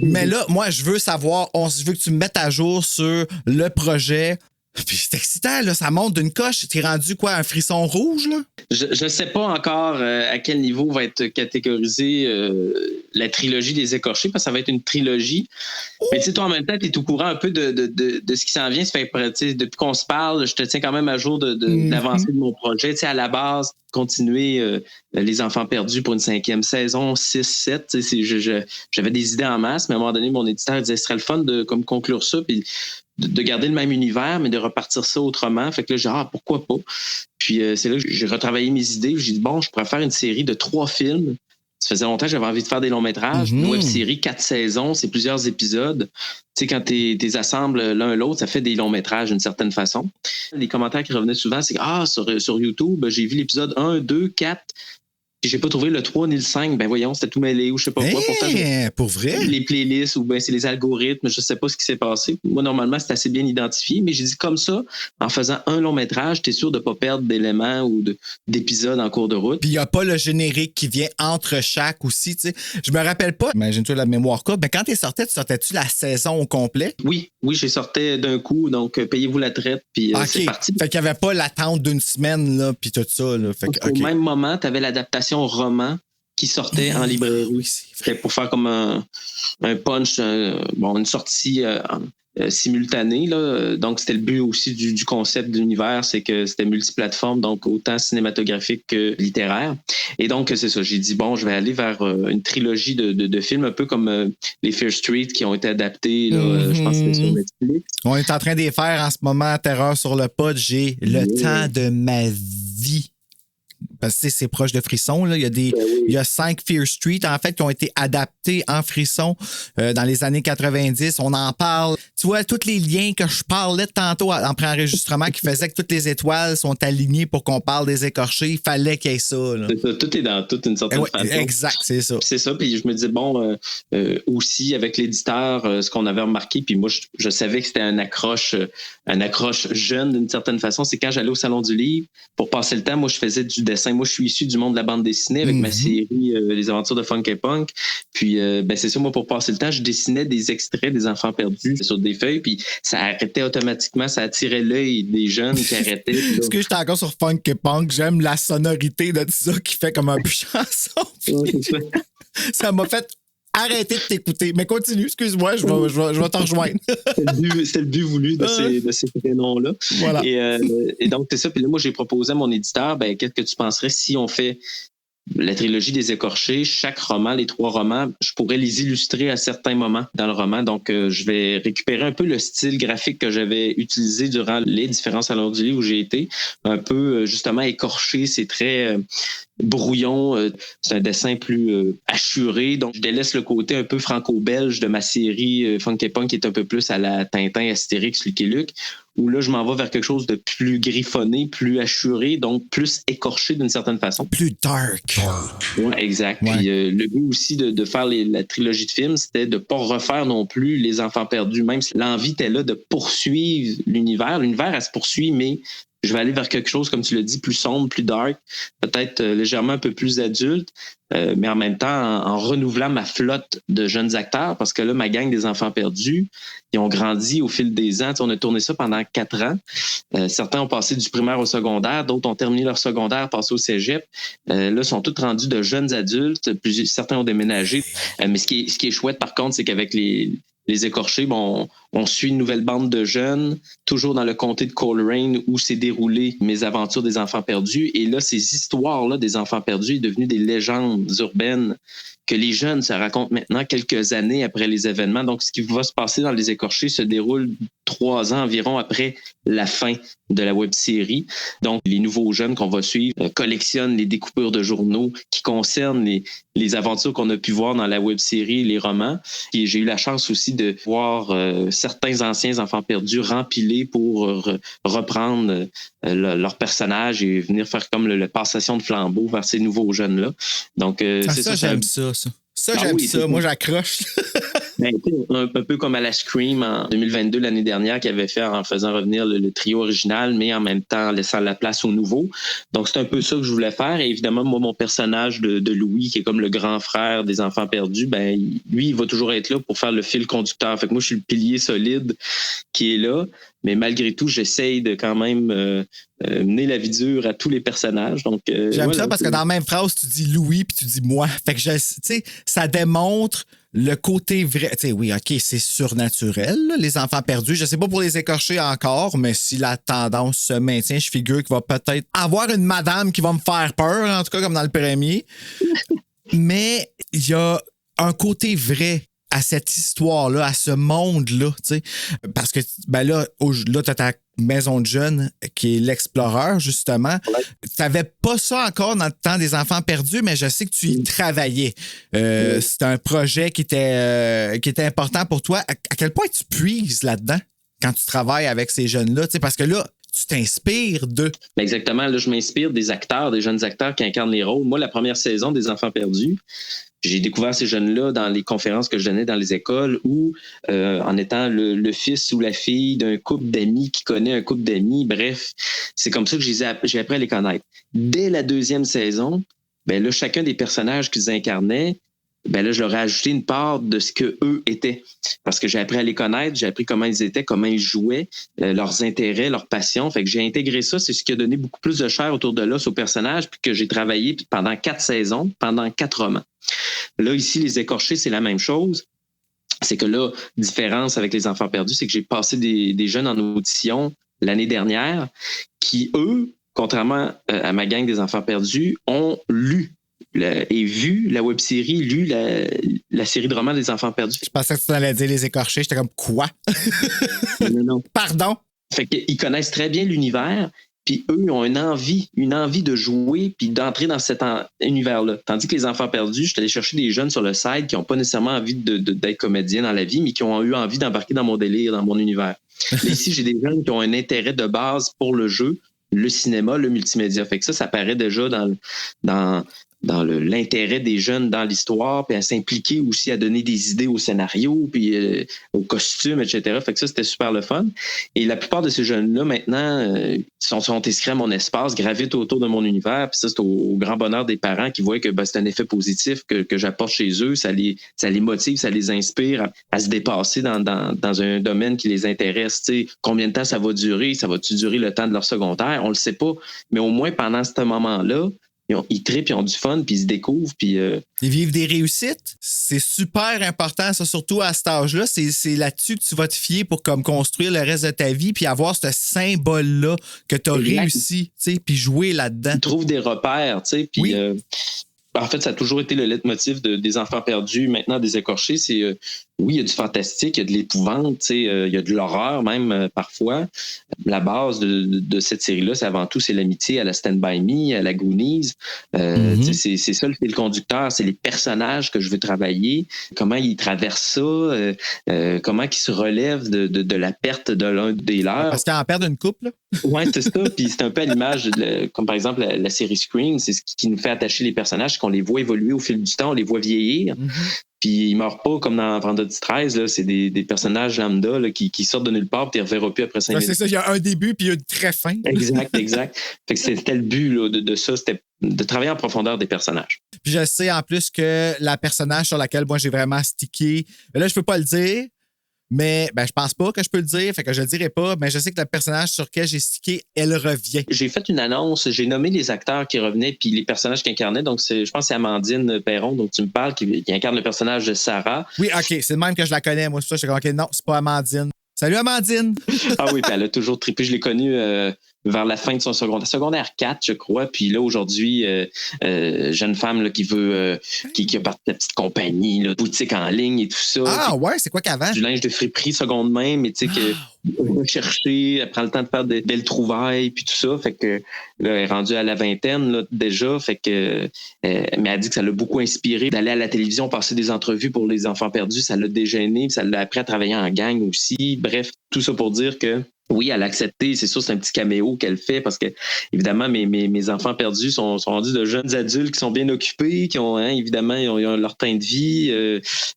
Mais là, moi, je veux savoir, je veux que tu me mettes à jour sur le projet. Puis c'est excitant, là, ça monte d'une coche. T'es rendu quoi, un frisson rouge, là? Je ne sais pas encore à quel niveau va être catégorisée la trilogie des écorchés, parce que ça va être une trilogie. Ouh. Mais tu sais, toi, en même temps, tu es au courant un peu de ce qui s'en vient. Ça fait, depuis qu'on se parle, je te tiens quand même à jour de l'avancée de mon projet. Tu sais, à la base, continuer Les Enfants perdus pour une 5e saison, 6, 7. J'avais des idées en masse, mais à un moment donné, mon éditeur disait ce serait le fun de comme conclure ça, puis de garder le même univers, mais de repartir ça autrement. Fait que là, j'ai dit, pourquoi pas? Puis c'est là que j'ai retravaillé mes idées. J'ai dit, je pourrais faire une série de 3 films. Ça faisait longtemps que j'avais envie de faire des longs métrages. Une web-série, 4 saisons, c'est plusieurs épisodes. Tu sais, quand tu les assembles l'un à l'autre, ça fait des longs métrages d'une certaine façon. Les commentaires qui revenaient souvent, c'est sur YouTube, j'ai vu l'épisode 1, 2, 4. Puis j'ai pas trouvé le 3 ni le 5. Ben voyons, c'était tout mêlé ou je sais pas quoi. Pourtant, pour vrai? Les playlists ou c'est les algorithmes, je sais pas ce qui s'est passé. Moi, normalement, c'est assez bien identifié, mais j'ai dit comme ça, en faisant un long métrage, t'es sûr de pas perdre d'éléments ou d'épisodes en cours de route. Puis il y a pas le générique qui vient entre chaque aussi, tu sais. Je me rappelle pas, imagine-toi la mémoire courte, mais quand tu sortais-tu la saison au complet? Oui, j'ai sorti d'un coup, donc payez-vous la traite, puis c'est parti. Fait qu'il y avait pas l'attente d'une semaine, là, puis tout ça, là. Fait que, Au même moment, t'avais l'adaptation roman qui sortait en librairie. Oui, pour faire comme un punch, une sortie simultanée. Là. Donc, c'était le but aussi du concept de l'univers, c'est que c'était multiplateforme, donc autant cinématographique que littéraire. Et donc, c'est ça. J'ai dit, bon, je vais aller vers une trilogie de films, un peu comme les Fear Street qui ont été adaptés, là, je pense que c'était sur Netflix. On est en train de les faire en ce moment, Terreur sur le pod. J'ai le temps de ma vie. Parce que c'est proche de Frisson. Là. Il y a 5 Fear Street, en fait, qui ont été adaptés en Frisson dans les années 90. On en parle. Tu vois, tous les liens que je parlais tantôt en préenregistrement qui faisaient que toutes les étoiles sont alignées pour qu'on parle des écorchés, il fallait qu'il y ait ça. Là. C'est ça. Tout est dans toute une certaine façon. Exact, c'est ça. C'est ça. Puis je me disais, bon, aussi avec l'éditeur, ce qu'on avait remarqué, puis moi, je savais que c'était un accroche jeune d'une certaine façon, c'est quand j'allais au Salon du Livre, pour passer le temps, moi, je faisais du dessin. Moi, je suis issu du monde de la bande dessinée avec ma série Les Aventures de Funky Punk. Puis, c'est ça, moi, pour passer le temps, je dessinais des extraits des Enfants perdus sur des feuilles, puis ça arrêtait automatiquement, ça attirait l'œil des jeunes qui arrêtaient. Est-ce que j'étais encore sur Funky Punk? J'aime la sonorité de ça qui fait comme un peu chanson. Ça m'a fait arrêter de t'écouter. Mais continue, excuse-moi, je vais t'en rejoindre. C'était le but voulu de ces prénoms-là. Voilà. Et donc, c'est ça. Puis là, moi, j'ai proposé à mon éditeur, qu'est-ce que tu penserais si on fait la trilogie des écorchés, chaque roman, les 3 romans, je pourrais les illustrer à certains moments dans le roman. Donc, je vais récupérer un peu le style graphique que j'avais utilisé durant les différents salons du livre où j'ai été. Un peu, justement, écorché. C'est très brouillon. C'est un dessin plus hachuré. Donc, je délaisse le côté un peu franco-belge de ma série Funky Punk qui est un peu plus à la Tintin, Astérix, Lucky Luke. Où là, je m'en vais vers quelque chose de plus griffonné, plus hachuré, donc plus écorché d'une certaine façon. Plus dark. Oui, exact. Ouais. Puis le but aussi de faire la trilogie de films, c'était de ne pas refaire non plus Les Enfants perdus, même si l'envie était là de poursuivre l'univers. L'univers, elle se poursuit, mais je vais aller vers quelque chose, comme tu l'as dit, plus sombre, plus dark, peut-être légèrement un peu plus adulte, mais en même temps en renouvelant ma flotte de jeunes acteurs, parce que là, ma gang des Enfants perdus, ils ont grandi au fil des ans. Tu sais, on a tourné ça pendant 4 ans. Certains ont passé du primaire au secondaire, d'autres ont terminé leur secondaire, passé au cégep. Là, ils sont tous rendus de jeunes adultes. Certains ont déménagé. Mais ce qui est chouette, par contre, c'est qu'avec les écorchés, on suit une nouvelle bande de jeunes, toujours dans le comté de Coleraine où s'est déroulé mes aventures des Enfants perdus. Et là, ces histoires-là des Enfants perdus sont devenues des légendes urbaines que les jeunes se racontent maintenant quelques années après les événements. Donc, ce qui va se passer dans les écorchés se déroule 3 ans environ après la fin de la web-série. Donc, les nouveaux jeunes qu'on va suivre collectionnent les découpures de journaux qui concernent les aventures qu'on a pu voir dans la web-série, les romans. Et j'ai eu la chance aussi de voir certains anciens Enfants perdus rempilés pour reprendre leurs personnages et venir faire comme la passation de flambeau vers ces nouveaux jeunes-là. Donc, c'est ça. J'aime ça. Ça, j'aime ça. Moi, j'accroche. Un peu comme à la Scream en 2022, l'année dernière, qui avait fait en faisant revenir le trio original, mais en même temps en laissant la place aux nouveaux. Donc, c'est un peu ça que je voulais faire. Et évidemment, moi, mon personnage de Louis, qui est comme le grand frère des Enfants perdus, lui, il va toujours être là pour faire le fil conducteur. Fait que moi, je suis le pilier solide qui est là. Mais malgré tout, j'essaye de quand même mener la vie dure à tous les personnages. Donc, j'aime ça parce que dans la même phrase, tu dis Louis puis tu dis moi. Fait que ça démontre le côté vrai. Tu sais, oui, OK, c'est surnaturel, là, les Enfants perdus. Je sais pas pour les écorchés encore, mais si la tendance se maintient, je figure qu'il va peut-être avoir une madame qui va me faire peur, en tout cas comme dans le premier. Mais il y a un côté vrai à cette histoire-là, à ce monde-là, tu sais. Parce que, là, t'as ta maison de jeunes qui est l'Explorer, justement. Ouais. T'avais pas ça encore dans le temps des Enfants perdus, mais je sais que tu y travaillais. C'était un projet qui était important pour toi. À quel point tu puises là-dedans quand tu travailles avec ces jeunes-là, tu sais, parce que là, tu t'inspires d'eux. Exactement. Là, je m'inspire des acteurs, des jeunes acteurs qui incarnent les rôles. Moi, la première saison des Enfants perdus, j'ai découvert ces jeunes-là dans les conférences que je donnais dans les écoles ou en étant le fils ou la fille d'un couple d'amis qui connaît un couple d'amis. Bref, c'est comme ça que j'ai appris à les connaître. Dès la 2e saison, là, chacun des personnages qu'ils incarnaient, là, je leur ai ajouté une part de ce qu'eux étaient. Parce que j'ai appris à les connaître, j'ai appris comment ils étaient, comment ils jouaient, leurs intérêts, leurs passions. Fait que j'ai intégré ça. C'est ce qui a donné beaucoup plus de chair autour de l'os aux personnages, puis que j'ai travaillé pendant 4 saisons, pendant 4 romans. Là, ici, les écorchés, c'est la même chose. c'est que là, différence avec les enfants perdus, c'est que j'ai passé des jeunes en audition l'année dernière qui, eux, contrairement à ma gang des enfants perdus, ont lu et vu la web-série, lu la série de romans des enfants perdus. Je pensais que tu allais dire les écorchés. J'étais comme, quoi? Non. Pardon? Fait qu'ils connaissent très bien l'univers, puis eux ont une envie de jouer puis d'entrer dans cet univers-là. Tandis que les enfants perdus, je suis allé chercher des jeunes sur le site qui n'ont pas nécessairement envie d'être comédiens dans la vie, mais qui ont eu envie d'embarquer dans mon délire, dans mon univers. Mais ici, j'ai des jeunes qui ont un intérêt de base pour le jeu, le cinéma, le multimédia. Fait que ça paraît déjà dans l'intérêt des jeunes dans l'histoire, puis à s'impliquer aussi, à donner des idées au scénario, puis aux costumes, etc. Fait que ça, c'était super le fun. Et la plupart de ces jeunes-là, maintenant, sont inscrits à mon espace, gravitent autour de mon univers, puis ça, c'est au grand bonheur des parents qui voient que c'est un effet positif que j'apporte chez eux. Ça les motive, ça les inspire à se dépasser dans un domaine qui les intéresse. T'sais, combien de temps ça va durer? Ça va-tu durer le temps de leur secondaire? On le sait pas. Mais au moins, pendant ce moment-là, ils trippent, ils ont du fun, puis ils se découvrent. Puis, Ils vivent des réussites. C'est super important, ça, surtout à cet âge-là. C'est là-dessus que tu vas te fier pour comme construire le reste de ta vie, puis avoir ce symbole-là que tu as réussi, puis jouer là-dedans. Ils trouvent des repères, puis... Oui. En fait, ça a toujours été le leitmotiv des enfants perdus, maintenant des écorchés. C'est oui, il y a du fantastique, il y a de l'épouvante, il y a de l'horreur même parfois. La base de cette série-là, c'est avant tout c'est l'amitié à la Stand By Me, à la Goonies. C'est ça le fil conducteur, c'est les personnages que je veux travailler, comment ils traversent ça, comment ils se relèvent de la perte de l'un des leurs. Parce qu'ils en perdent une couple, là. Oui, c'est ça. Puis c'est un peu à l'image, comme par exemple la série Scream, c'est ce qui nous fait attacher les personnages, qu'on les voit évoluer au fil du temps, on les voit vieillir. Puis ils meurent pas comme dans Vendredi 13, là. C'est des personnages lambda là, qui sortent de nulle part et tu les reverras plus après 5 minutes. C'est ça, il y a un début puis il y a une très fin. Exact. Fait que c'était le but là, de ça, c'était de travailler en profondeur des personnages. Puis je sais en plus que la personnage sur laquelle moi j'ai vraiment stické, là je peux pas le dire, mais je pense pas que je peux le dire, fait que je le dirai pas, mais je sais que le personnage sur lequel j'ai stické, elle revient. J'ai fait une annonce, j'ai nommé les acteurs qui revenaient puis les personnages qui incarnaient, donc je pense que c'est Amandine Perron, donc tu me parles, qui incarne le personnage de Sarah. Oui, OK, c'est le même que je la connais, moi, c'est ça, je suis comme, OK, non, c'est pas Amandine. Salut Amandine! Ah oui, puis elle a toujours trippé, je l'ai connue vers la fin de son secondaire 4, je crois. Puis là, aujourd'hui, jeune femme là, qui a parti de la petite compagnie, là, boutique en ligne et tout ça. Ah ouais, c'est quoi qu'avant? Du linge de friperie seconde main, mais tu sais que on va chercher, elle prend le temps de faire des belles trouvailles puis tout ça. Fait que là, elle est rendue à la vingtaine là, déjà. Fait que mais elle a dit que ça l'a beaucoup inspiré d'aller à la télévision, passer des entrevues pour les enfants perdus. Ça l'a dégêné, puis ça l'a appris à travailler en gang aussi. Bref, tout ça pour dire que oui, elle a accepté. C'est sûr, c'est un petit caméo qu'elle fait parce que, évidemment, mes enfants perdus sont rendus de jeunes adultes qui sont bien occupés, qui ont, évidemment, ils ont leur train de vie.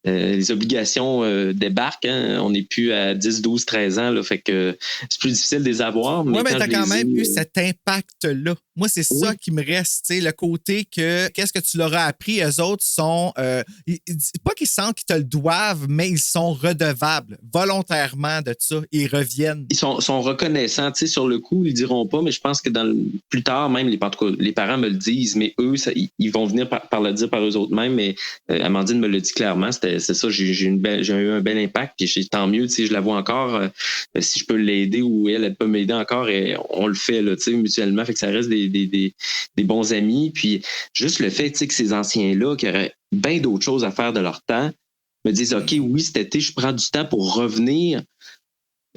Les obligations débarquent. On n'est plus à 10, 12, 13 ans. Là, fait que c'est plus difficile de les avoir. Oui, mais tu as quand même eu cet impact-là. Moi, c'est ça qui me reste. Le côté que qu'est-ce que tu leur as appris, eux autres sont... pas qu'ils sentent qu'ils te le doivent, mais ils sont redevables volontairement de ça. Ils reviennent. Ils sont reconnaissants. Tu sais, sur le coup, ils diront pas, mais je pense que plus tard, même, en tout cas, les parents me le disent, mais eux, ils vont venir par le dire par eux autres mêmes. Mais Amandine me le dit clairement. C'est ça, j'ai eu un bel impact. Puis tant mieux, tu sais, je la vois encore. Si je peux l'aider ou elle peut m'aider encore, et on le fait là, tu sais, mutuellement. Fait que ça reste des bons amis. Puis juste le fait, tu sais, que ces anciens-là, qui auraient bien d'autres choses à faire de leur temps, me disent, OK, oui, cet été, je prends du temps pour revenir.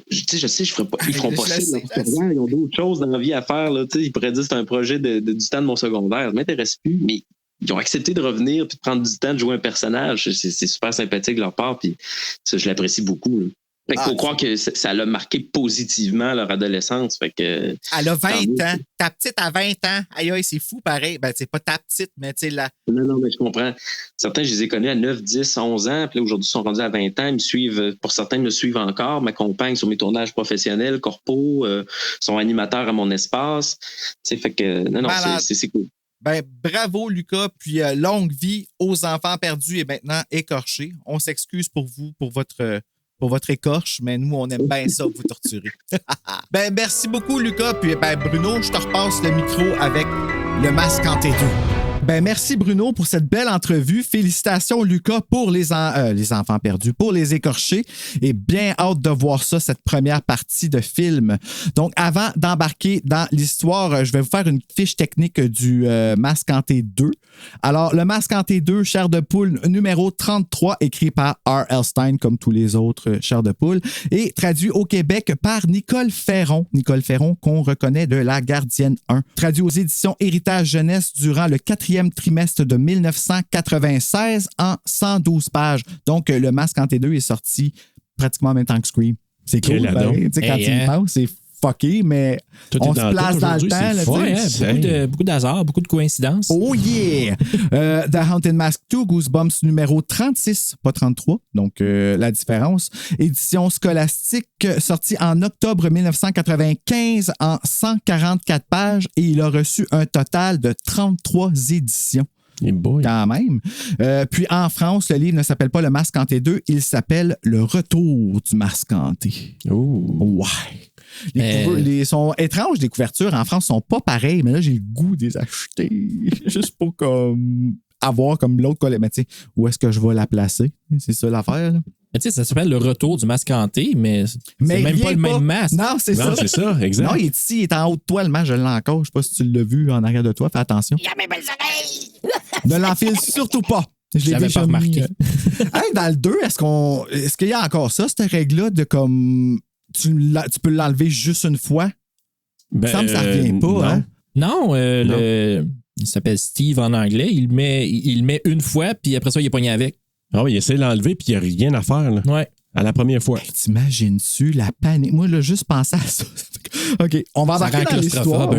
Je sais, je ferai pas, ils feront pas ça. Ils ont d'autres choses dans la vie à faire. Là, ils pourraient dire que c'est un projet du temps de mon secondaire. Ça ne m'intéresse plus, mais ils ont accepté de revenir et de prendre du temps de jouer un personnage. C'est super sympathique de leur part. Puis ça, je l'apprécie beaucoup. Là. Fait qu'il faut croire que ça l'a marqué positivement leur adolescence. Fait que, elle a 20 ans. Ta petite a 20 ans. Aïe, aïe, c'est fou, pareil. C'est pas ta petite, mais tu sais, là. Non, mais je comprends. Certains, je les ai connus à 9, 10, 11 ans. Puis là, aujourd'hui, ils sont rendus à 20 ans. Ils me suivent. Pour certains, ils me suivent encore. M'accompagnent sur mes tournages professionnels, corpo, sont animateurs à mon espace. Tu sais, fait que, non, c'est cool. Bravo, Lucas. Puis longue vie aux enfants perdus et maintenant écorchés. On s'excuse pour vous, pour votre écorche, mais nous, on aime bien ça, vous torturer. Merci beaucoup, Lucas. Puis Bruno, je te repasse le micro avec le masque en T2. Ben merci Bruno pour cette belle entrevue. Félicitations Lucas pour les enfants perdus, pour les écorchés. Et bien hâte de voir ça, cette première partie de film. Donc avant d'embarquer dans l'histoire, je vais vous faire une fiche technique du Masque Hanté 2. Alors le Masque Hanté 2, Chair de poule numéro 33, écrit par R.L. Stine comme tous les autres Chairs de poule, et traduit au Québec par Nicole Ferron. Nicole Ferron qu'on reconnaît de La Gardienne 1. Traduit aux éditions Héritage Jeunesse durant le 4e trimestre de 1996 en 112 pages. Donc, le Masque Hanté 2 est sorti pratiquement en même temps que Scream. C'est cool. Quand tu y penses, c'est fucké, mais tout on se place dans le temps. Beaucoup d'hasard, beaucoup de coïncidences. Oh yeah! The Haunted Mask 2, Goosebumps numéro 36, pas 33, donc la différence. Édition scolastique, sortie en octobre 1995 en 144 pages et il a reçu un total de 33 éditions. Quand même. Puis en France, le livre ne s'appelle pas Le Masque Hanté 2, il s'appelle Le Retour du Masque Hanté. Oh. Ouais. Les sont étranges, les couvertures en France sont pas pareilles, mais là, j'ai le goût de les acheter. Juste pour comme avoir comme l'autre collègue. Mais tu sais, où est-ce que je vais la placer? C'est ça l'affaire, là. Tu sais, ça s'appelle Le Retour du Masque Hanté, mais c'est même pas le même masque. Non, c'est ça. Non, c'est ça, exact. Non, il est ici, il est en haut de toi, le masque, je l'ai encore. Je sais pas si tu l'as vu en arrière de toi, fais attention. Il y a mes belles oreilles! Ne l'enfile surtout pas. Je l'avais pas remarqué. Hey, dans le 2, est-ce qu'il y a encore ça, cette règle-là de comme tu peux l'enlever juste une fois? Il me semble que ça revient pas, non. hein? Non, il s'appelle Steve en anglais. Il le met une fois, puis après ça, il est pogné avec. Ah oui, il essaie de l'enlever, puis il n'y a rien à faire. Là. Ouais. À la première fois. Hey, t'imagines-tu la panique? Moi, là, juste penser à ça. OK, on va embarquer dans l'histoire. Ouais,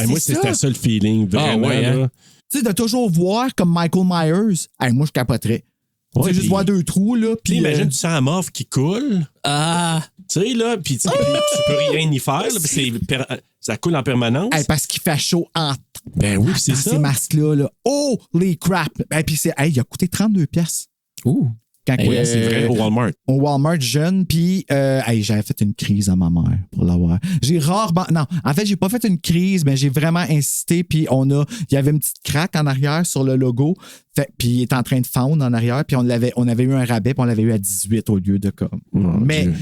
moi, c'est un seul feeling, vraiment. Hein? Tu sais, de toujours voir comme Michael Myers, hey, moi, je capoterais. Ouais, tu sais, juste voir 2 trous, là. Puis imagine du sang mauve qui coule. Ah! Tu sais, là, puis tu peux rien y faire. Là, ça coule en permanence. Hey, parce qu'il fait chaud en Ben oui, c'est ça. Ces masques-là, là. Holy crap! Et puis il a coûté 32$. Ouh! C'est vrai, au Walmart. Au Walmart jeune, puis j'avais fait une crise à ma mère pour l'avoir. J'ai rarement... Non, en fait, j'ai pas fait une crise, mais j'ai vraiment insisté, puis il y avait une petite craque en arrière sur le logo, puis il est en train de fondre en arrière, puis on avait eu un rabais, puis on l'avait eu à 18 au lieu de comme... Mais... Dieu.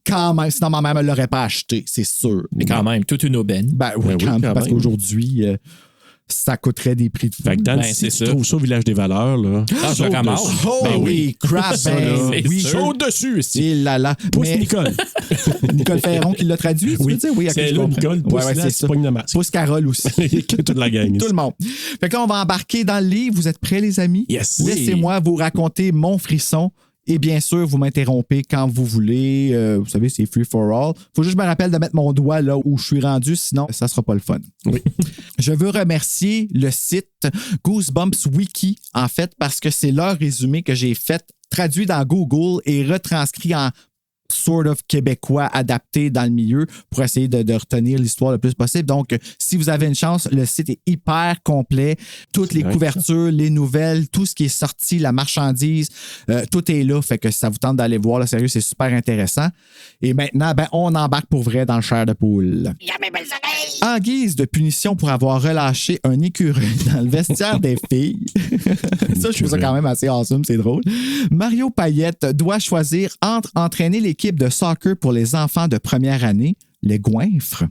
Quand même, sinon ma mère ne l'aurait pas acheté, c'est sûr. Mais quand même, toute une aubaine. Ben oui, quand même, parce qu'aujourd'hui, ça coûterait des prix de fou. Fait que dans si tu trouves ça au Village des Valeurs, là. Ah, je le ramasse. Holy crap, oui. Chaud dessus, et là là. Pousse Nicole. Nicole Ferron qui l'a traduit, tu veux dire? Oui, c'est là, Nicole. Ouais, c'est ça. Pousse Carole aussi. Toute la gang. Tout le monde. Fait que là, on va embarquer dans le livre. Vous êtes prêts, les amis? Yes. Laissez-moi vous raconter mon frisson. Et bien sûr, vous m'interrompez quand vous voulez. Vous savez, c'est free for all. Faut juste que je me rappelle de mettre mon doigt là où je suis rendu, sinon ça sera pas le fun. Oui. Je veux remercier le site Goosebumps Wiki, en fait, parce que c'est leur résumé que j'ai fait, traduit dans Google et retranscrit en sort of québécois adapté dans le milieu pour essayer de retenir l'histoire le plus possible. Donc, si vous avez une chance, le site est hyper complet. Toutes les couvertures, les nouvelles, tout ce qui est sorti, la marchandise, tout est là. Fait que si ça vous tente d'aller voir, là, sérieux, c'est super intéressant. Et maintenant, on embarque pour vrai dans le chair de poule. Il y a mes belles oreilles! En guise de punition pour avoir relâché un écureuil dans le vestiaire des filles, ça, je trouve ça quand même assez awesome, c'est drôle. Mario Payette doit choisir entre entraîner l'équipe de soccer pour les enfants de première année, les goinfres,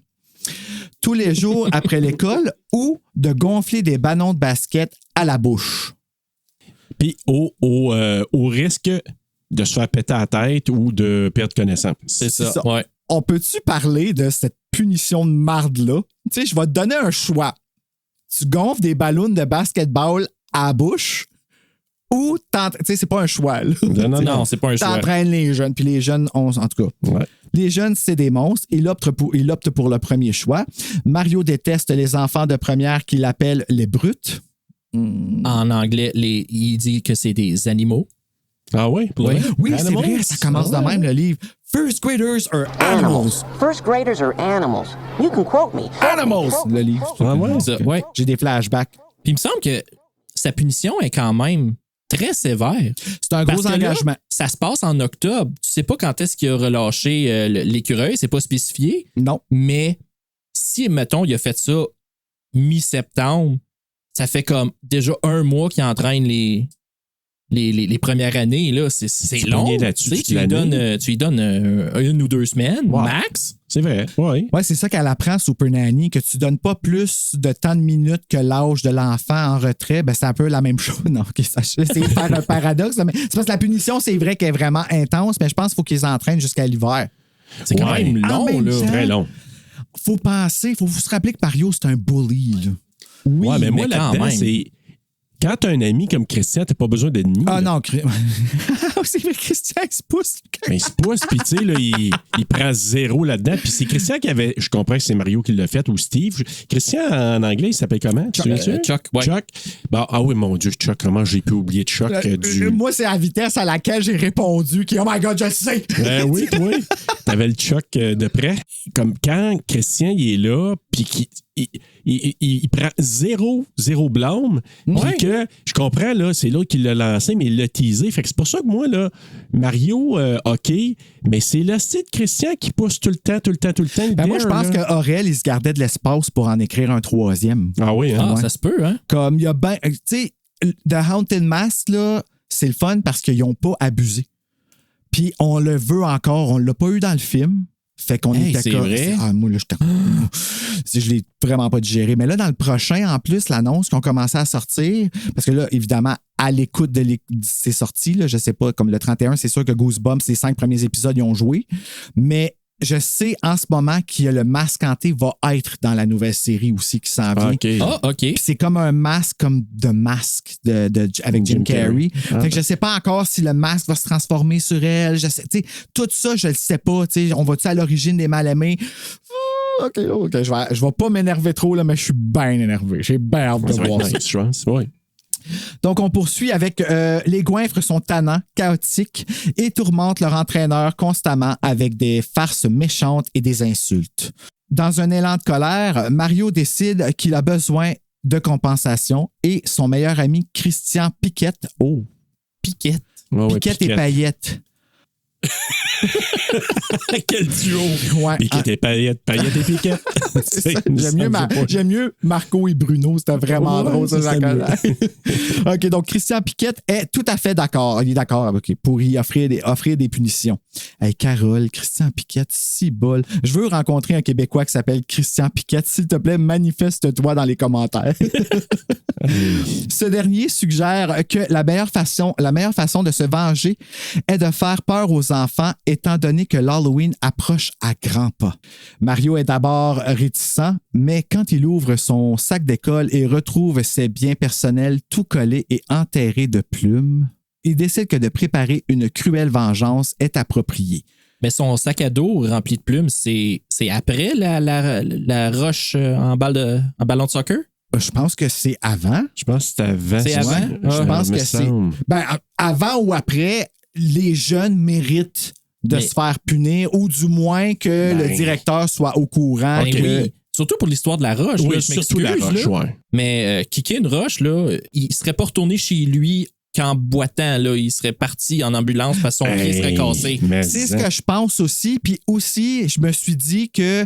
tous les jours après l'école ou de gonfler des ballons de basket à la bouche. Puis au risque de se faire péter la tête ou de perdre connaissance. C'est ça. Ouais. On peut-tu parler de cette punition de marde-là? Tu sais, je vais te donner un choix. Tu gonfles des ballons de basketball à la bouche ou tu sais, c'est pas un choix. Là. Non, c'est pas un choix. T'entraînes les jeunes, puis les jeunes, en tout cas, les jeunes, c'est des monstres. Il opte pour le premier choix. Mario déteste les enfants de première qu'il appelle les brutes. En anglais, il dit que c'est des animaux. Ah oui? Oui, c'est vrai, ça commence de même le livre. First graders are animals. First graders are animals. You can quote me. Animals! Le livre. Ah ouais? Ça, ouais. J'ai des flashbacks. Puis il me semble que sa punition est quand même très sévère. C'est un gros engagement. Là, ça se passe en octobre. Tu sais pas quand est-ce qu'il a relâché l'écureuil, c'est pas spécifié. Non. Mais si, mettons, il a fait ça mi-septembre, ça fait comme déjà 1 mois qu'il entraîne les premières années. Là. C'est long. Tu lui donnes 1 ou 2 semaines, max. C'est vrai, oui. Ouais, c'est ça qu'elle apprend, Super Nanny, que tu donnes pas plus de temps de minutes que l'âge de l'enfant en retrait. Ben, c'est un peu la même chose. Non, c'est faire un paradoxe. Mais c'est parce que la punition, c'est vrai qu'elle est vraiment intense, mais je pense qu'il faut qu'ils entraînent jusqu'à l'hiver. C'est quand même long, là. C'est très long. Faut vous se rappeler que Mario, c'est un bully, là. Oui, ouais, mais moi, quand là-dedans, même. c'est... Quand t'as un ami comme Christian, t'as pas besoin d'ennemis. Ah là. non, c'est vrai, Christian, il se pousse. Ben, il se pousse, puis tu sais, là, il prend 0 là-dedans. Puis c'est Christian qui avait... Je comprends que c'est Mario qui l'a fait, ou Steve. Christian, en anglais, il s'appelle comment? Chuck, ouais. Chuck. Bon, ah oui, mon Dieu, Chuck, comment j'ai pu oublier Chuck Moi, c'est la vitesse à laquelle j'ai répondu qui, oh my God, je le sais! Ben oui, toi. T'avais le Chuck de près. Comme quand Christian, il est là, puis il prend zéro blâme. Puis que, je comprends, là, c'est l'autre qui l'a lancé, mais il l'a teasé. Fait que c'est pour ça que moi, là, Mario, OK, mais c'est le style de Christian qui pousse tout le temps. Ben moi, je pense qu'Aurel, il se gardait de l'espace pour en écrire un 3e. Ah oui, hein? Ça se peut, hein? Comme il y a ben. Tu sais, The Haunted Mask, là, c'est le fun parce qu'ils n'ont pas abusé. Puis on le veut encore. On l'a pas eu dans le film. Fait qu'on était c'est comme. vrai? Ah, moi, là, je l'ai vraiment pas digéré. Mais là, dans le prochain, en plus, l'annonce qui ont commencé à sortir, parce que là, évidemment, à l'écoute de ces sorties, là, je sais pas, comme le 31, c'est sûr que Goosebumps, les 5 premiers épisodes, ils ont joué. Mais je sais en ce moment que le masque hanté va être dans la nouvelle série aussi qui s'en vient. OK. Ah, OK. Puis c'est comme un masque comme de masque avec Jim Carrey. Fait que je sais pas encore si le masque va se transformer sur elle. Je sais, tout ça, je le sais pas. On va-tu à l'origine des mal-aimés? OK. Je vais pas m'énerver trop, là, mais je suis bien énervé. J'ai bien hâte de voir ça. Je pense, oui. Donc, on poursuit avec les goinfres sont tannants, chaotiques et tourmentent leur entraîneur constamment avec des farces méchantes et des insultes. Dans un élan de colère, Mario décide qu'il a besoin de compensation et son meilleur ami Christian Piquette. Oh! Piquette. Piquette et Paillette. Quel duo! Ouais. Piquette et Paillette, Paillette et Piquette. J'aime mieux Marco et Bruno, c'était vraiment drôle, ça, OK, donc Christian Piquette est tout à fait d'accord. Il est d'accord pour y offrir des punitions. Hey, Carole, Christian Piquette, si bol. Je veux rencontrer un Québécois qui s'appelle Christian Piquette. S'il te plaît, manifeste-toi dans les commentaires. Ce dernier suggère que la meilleure façon de se venger est de faire peur aux enfants, étant donné que l'Halloween approche à grands pas. Mario est d'abord réticent, mais quand il ouvre son sac d'école et retrouve ses biens personnels tout collés et enterrés de plumes, il décide que de préparer une cruelle vengeance est approprié. Mais son sac à dos rempli de plumes, c'est après la roche en ballon de soccer? Je pense que c'est avant. Je pense que c'est avant. C'est avant? Je pense que c'est... Ben, avant ou après, les jeunes méritent de se faire punir ou du moins que le directeur soit au courant. Oui. Surtout pour l'histoire de la roche. Oui, là, surtout la roche, ouais. Mais kicker une roche, là, il serait pas retourné chez lui qu'en boitant, là, il serait parti en ambulance parce que son pied serait cassé. C'est ce que je pense aussi. Puis aussi, je me suis dit que,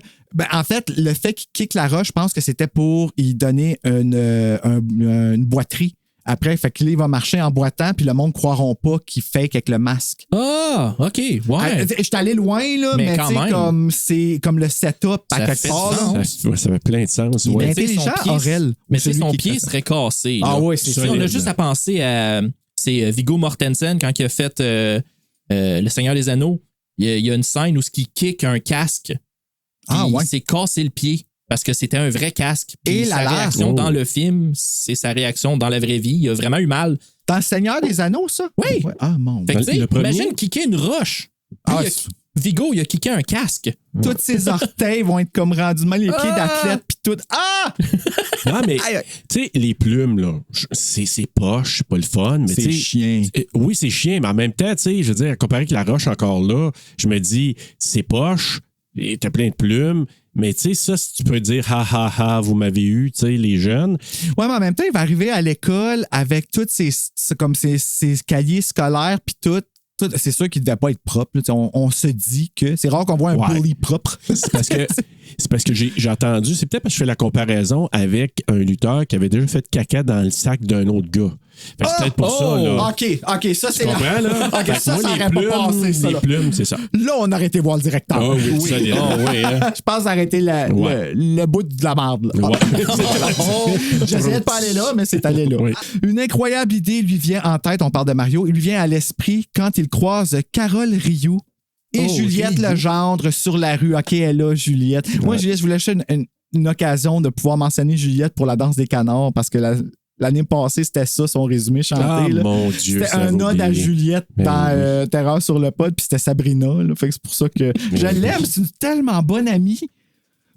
en fait, le fait qu'il kick la roche, je pense que c'était pour y donner une boiterie. Après, fait que là, il va marcher en boitant, puis le monde ne croiront pas qu'il fake avec le masque. Ah, OK, ouais. Je suis allé loin, là, mais tu sais, c'est comme le setup à quelque part. Ça fait plein de sens. Il est intelligent, Aurel. Mais son pied serait cassé. Ah oui, c'est ça. On a juste à penser à Viggo Mortensen quand il a fait Le Seigneur des Anneaux. Il y a une scène où il kick un casque. Il s'est cassé le pied. Parce que c'était un vrai casque. Et sa réaction dans le film, c'est sa réaction dans la vraie vie. Il a vraiment eu mal. Dans Le Seigneur des Anneaux, ça? Oui. Ouais. Ah, mon Fait que, imagine kicker une roche. Vigo, il a kické un casque. Tous ses orteils vont être comme rendus mal, les pieds d'athlète, puis tout. Ah! Non, mais, tu sais, les plumes, là, c'est poche, c'est pas le fun. Mais c'est chien. Oui, c'est chien, mais en même temps, tu sais, je veux dire, comparé avec la roche encore là, je me dis, c'est poche, t'as plein de plumes. Mais tu sais, ça, si tu peux dire « ha ha ha, vous m'avez eu », tu sais, les jeunes. Ouais, mais en même temps, il va arriver à l'école avec tous ses cahiers scolaires puis tout, Ça, c'est sûr qu'il ne devait pas être propre. Là. On se dit que c'est rare qu'on voit un bully propre. C'est parce que j'ai entendu, c'est peut-être parce que je fais la comparaison avec un lutteur qui avait déjà fait caca dans le sac d'un autre gars. Fait que c'est peut-être pour ça. Là. OK, ça, c'est Tu comprends, là? OK, Fait que ça moi, aurait les pas passé, ça. Les Là. plumes, c'est ça. Là, on aurait été voir le directeur. Ah oui, solide. Ah oui, hein? Je pense arrêter le bout de la marde. Là. Ouais. J'essayais de pas aller là, mais c'est allé là. Oui. Une incroyable idée lui vient en tête, on parle de Mario, il lui vient à l'esprit quand il croise Carole Rioux et Juliette Legendre sur la rue. OK, elle est là, Juliette. Moi, Juliette, je voulais acheter une occasion de pouvoir mentionner Juliette pour la danse des canards parce que l'année passée, c'était ça, son résumé chanté. Ah, là. mon Dieu. C'était un ode à Juliette dans oui. Terreur sur le pod, puis c'était Sabrina. Là. Fait que c'est pour ça que je l'aime. C'est une tellement bonne amie.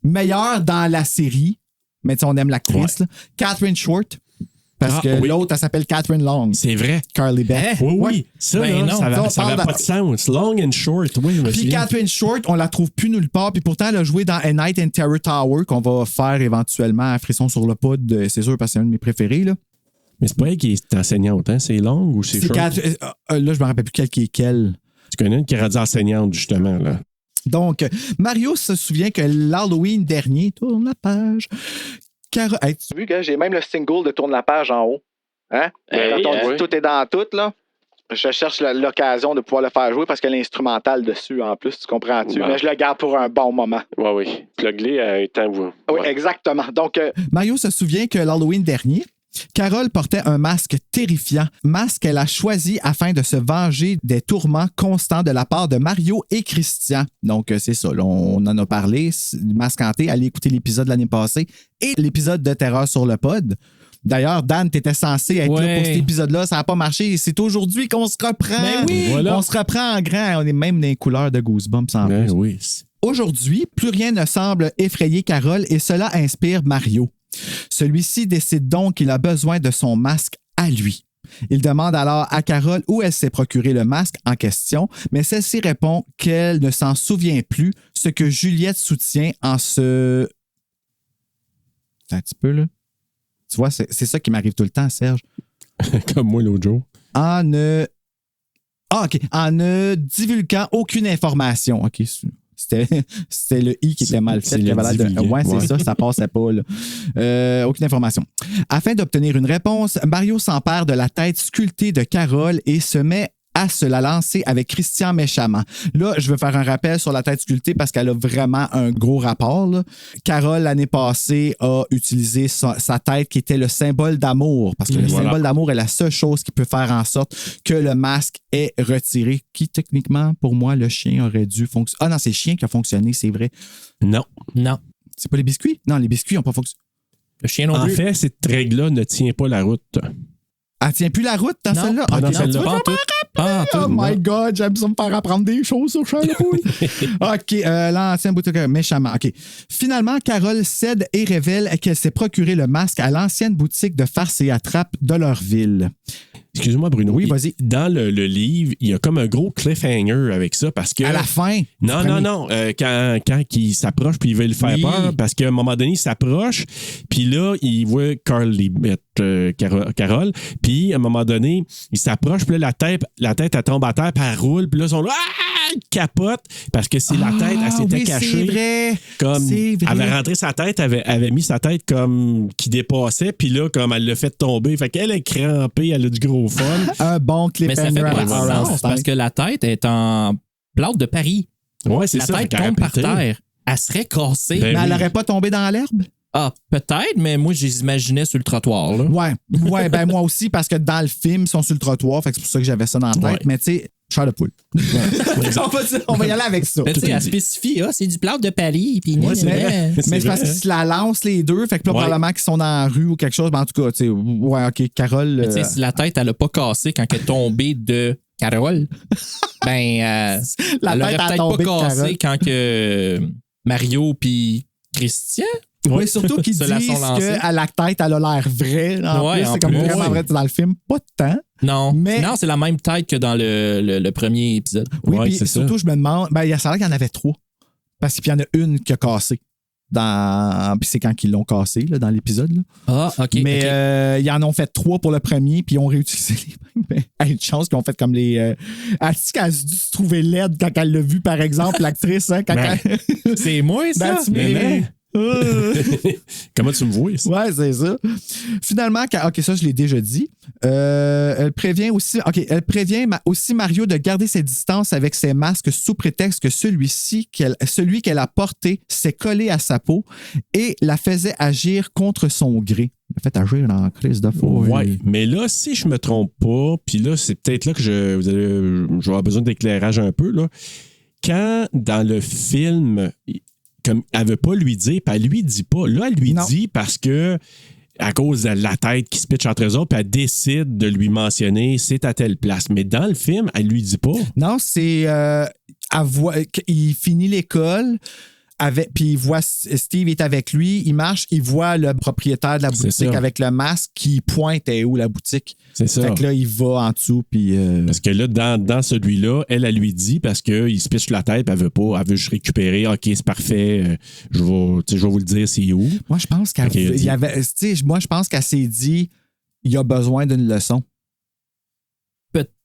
Meilleure dans la série. Mais tu sais, on aime l'actrice. là. Catherine Short. Parce que l'autre, elle s'appelle Catherine Long. C'est vrai. Carly Beth. Oui. Ça, Ben là, non. ça n'avait pas de sens. Long and short. Oui, je me Puis souviens. Catherine Short, on la trouve plus nulle part. Puis pourtant, elle a joué dans A Night in Terror Tower, qu'on va faire éventuellement à Frisson sur le pod. C'est sûr, parce que c'est un de mes préférés. Là, Mais c'est pas elle qui est enseignante, hein? C'est long ou c'est short? là je me rappelle plus quelle qui est quelle. Tu connais une qui est rendue enseignante, justement, là. Donc, Mario se souvient que l'Halloween dernier, tourne la page. Hey, tu as vu que j'ai même le single de Tourne la page en haut. Hein? Quand on dit tout est dans tout, là, je cherche l'occasion de pouvoir le faire jouer parce qu'il y a l'instrumental dessus en plus, tu comprends-tu? Ouais. Mais je le garde pour un bon moment. Oui. Plug-les à un temps. Oui, exactement. Donc, Mario se souvient que l'Halloween dernier, Carole portait un masque terrifiant, masque qu'elle a choisi afin de se venger des tourments constants de la part de Mario et Christian. Donc, c'est ça, là, on en a parlé, masque hanté, allez écouter l'épisode de l'année passée et l'épisode de Terreur sur le pod. D'ailleurs, Dan, t'étais censé être là pour cet épisode-là, ça n'a pas marché et c'est aujourd'hui qu'on se reprend. Ben oui. On se reprend en grand, on est même dans les couleurs de Goosebumps en plus. Oui. Aujourd'hui, plus rien ne semble effrayer Carole et cela inspire Mario. Celui-ci décide donc qu'il a besoin de son masque à lui. Il demande alors à Carole où elle s'est procuré le masque en question, mais celle-ci répond qu'elle ne s'en souvient plus, ce que Juliette soutient en se... Un petit peu, là. Tu vois, c'est ça qui m'arrive tout le temps, Serge. Comme moi l'autre jour. En ne divulguant aucune information. OK, c'était le I qui était mal fait. Ouais, c'est ça passait pas. Là. Aucune information. Afin d'obtenir une réponse, Mario s'empare de la tête sculptée de Carole et se met à se la lancer avec Christian méchamment. Là, je veux faire un rappel sur la tête sculptée parce qu'elle a vraiment un gros rapport. Là. Carole, l'année passée, a utilisé sa tête qui était le symbole d'amour parce que le symbole d'amour est la seule chose qui peut faire en sorte que le masque est retiré, qui techniquement, pour moi, le chien aurait dû fonctionner. Ah non, c'est le chien qui a fonctionné, c'est vrai. Non. C'est pas les biscuits? Non, les biscuits n'ont pas fonctionné. Le chien non plus. En fait, cette règle-là ne tient pas la route. Elle tient plus la route dans celle-là? Pas dans celle-là. Pas en tout. Oh my God, j'aime ça me faire apprendre des choses sur Charles-Pouille. OK, l'ancien boutique méchamment. OK. Finalement, Carole cède et révèle qu'elle s'est procuré le masque à l'ancienne boutique de farce et attrape de leur ville. Excuse-moi, Bruno. Oui, vas-y. Dans le livre, il y a comme un gros cliffhanger avec ça parce que. À la fin. Non. Quand il s'approche puis il veut le faire peur, parce qu'à un moment donné, il s'approche, puis là, il voit Carole, puis à un moment donné, il s'approche, puis là, la tête, elle tombe à terre, puis elle roule, puis là, ils sont là, elle capote, parce que c'est la tête, elle s'était cachée. C'est vrai. Comme, c'est vrai. elle avait rentré sa tête, avait mis sa tête comme qui dépassait, puis là, comme elle l'a fait tomber. Fait qu'elle est crampée, elle a du gros fun. Un bon Mais ça fait pas de sens parce que la tête est en plâtre de Paris. Ouais, c'est la ça. tête tombe par terre. Elle serait cassée. Mais elle n'aurait pas tombé dans l'herbe? Ah, peut-être, mais moi, je les imaginais sur le trottoir. Là. Ouais, ben moi aussi, parce que dans le film, ils sont sur le trottoir, fait que c'est pour ça que j'avais ça dans la tête. Ouais. Mais tu sais, chair de poule. on va y aller avec ça. Mais tu sais, elle spécifie, c'est du plâtre de Paris. Puis Mais c'est parce que si la lance les deux, fait que là, probablement qu'ils sont dans la rue ou quelque chose, ben en tout cas, tu sais, ouais, OK, Carole. Mais tu sais, si la tête, elle a pas cassé quand elle est tombée de Carole, ben, elle aurait peut-être pas cassé quand que Mario puis Christian. Oui, surtout qu'ils disent que à la tête, elle a l'air vraie. En plus, c'est comme vraiment vrai dans le film. Pas de temps. Non, c'est la même tête que dans le premier épisode. Oui, puis surtout, je me demande, ça a l'air qu'il y en avait 3. Parce qu'il y en a une qui a cassé. Puis c'est quand ils l'ont cassé là, dans l'épisode. Là. Ah, OK. Mais ils en ont fait 3 pour le premier, puis ils ont réutilisé les mêmes. Une chance qu'ils ont fait comme les. Elle dit qu'elle a dû se trouver laide quand elle l'a vu, par exemple, l'actrice. Hein, c'est moi, ça. Comment tu me vois? Ça? Ouais, c'est ça. Finalement, OK, ça, je l'ai déjà dit. Elle prévient aussi Mario de garder ses distances avec ses masques sous prétexte que celui qu'elle a porté s'est collé à sa peau et la faisait agir contre son gré. Elle a fait agir dans la crise de fou. Oui, mais là, si je me trompe pas, puis là, c'est peut-être là que je vais avoir besoin d'éclairage un peu, là. Quand, dans le film, comme elle veut pas lui dire, puis elle lui dit pas. Là, elle lui dit parce que à cause de la tête qui se pitche entre eux autres, puis elle décide de lui mentionner c'est à telle place. Mais dans le film, elle lui dit pas. Non, c'est il finit l'école. Puis il voit Steve est avec lui, il marche, il voit le propriétaire de la boutique avec le masque qui pointe où la boutique. C'est ça. Fait que là, il va en dessous. Puis parce que là, dans celui-là, elle lui dit parce qu'il se pitche la tête, elle veut pas, elle veut juste récupérer. OK, c'est parfait, je vais vous le dire, c'est où. Moi, je pense qu'elle je pense qu'elle s'est dit il y a besoin d'une leçon.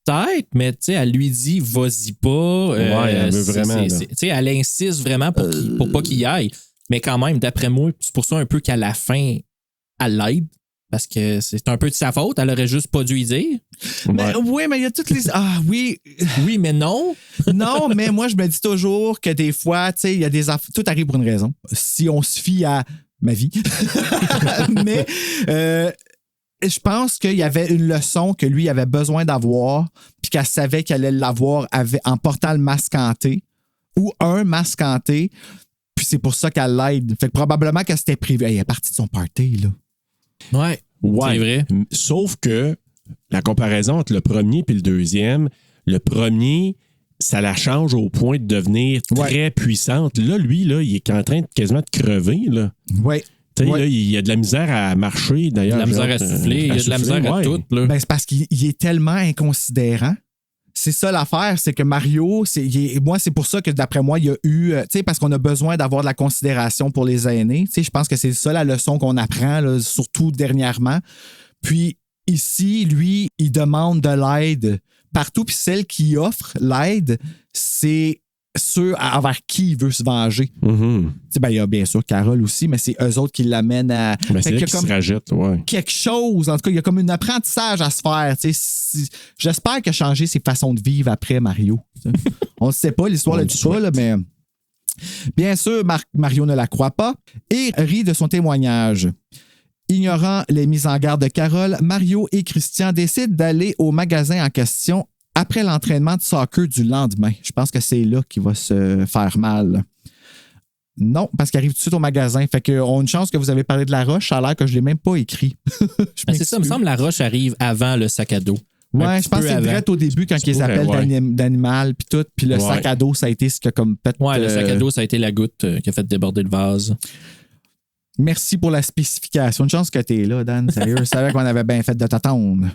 Peut-être, mais tu sais, elle lui dit vas-y pas. Elle veut vraiment. Tu sais, elle insiste vraiment pour pas qu'il y aille. Mais quand même, d'après moi, c'est pour ça un peu qu'à la fin, elle l'aide. Parce que c'est un peu de sa faute. Elle aurait juste pas dû y dire. Mais, oui, mais il y a toutes les. Ah oui. Oui, mais non. Non, mais moi, je me dis toujours que des fois, tu sais, il y a des tout arrive pour une raison. Si on se fie à ma vie. Mais. Je pense qu'il y avait une leçon que lui avait besoin d'avoir, puis qu'elle savait qu'elle allait l'avoir en portant le masque hanté ou un masque hanté, puis c'est pour ça qu'elle l'aide. Fait que probablement qu'elle s'était privée. Elle est partie de son party, là. Ouais, c'est vrai. Sauf que la comparaison entre le premier et le deuxième, le premier, ça la change au point de devenir très puissante. Là, lui, là, il est en train de quasiment de crever, là. Oui. Là, il y a de la misère à marcher, d'ailleurs. Il y a de la misère à souffler, il y a de la misère à tout. Là. Ben, c'est parce qu'il est tellement inconsidérant. C'est ça l'affaire, c'est que Mario, moi, c'est pour ça que d'après moi, il y a eu, parce qu'on a besoin d'avoir de la considération pour les aînés. Je pense que c'est ça la leçon qu'on apprend, là, surtout dernièrement. Puis ici, lui, il demande de l'aide partout, puis celle qui offre l'aide, c'est ceux envers qui il veut se venger. Mm-hmm. Ben, il y a bien sûr Carole aussi, mais c'est eux autres qui l'amènent à. Ben, c'est là qu'ils se rajoutent, quelque chose. En tout cas, il y a comme un apprentissage à se faire. J'espère qu'il a changé ses façons de vivre après Mario. On ne sait pas, l'histoire ne le dit pas, là, mais. Bien sûr, Mario ne la croit pas et rit de son témoignage. Ignorant les mises en garde de Carole, Mario et Christian décident d'aller au magasin en question après l'entraînement de soccer du lendemain. Je pense que c'est là qu'il va se faire mal. Non, parce qu'il arrive tout de suite au magasin. Fait qu'on a une chance que vous avez parlé de la roche. Ça a l'air que je ne l'ai même pas écrit. C'est ça, il me semble que la roche arrive avant le sac à dos. Ouais, je pense que c'est direct au début quand ils appellent d'animal puis tout. Puis le sac à dos, ça a été ce que comme peut-être. Ouais, le sac à dos, ça a été la goutte qui a fait déborder le vase. Merci pour la spécification. Une chance que tu es là, Dan. Sérieux, je savais qu'on avait bien fait de t'attendre.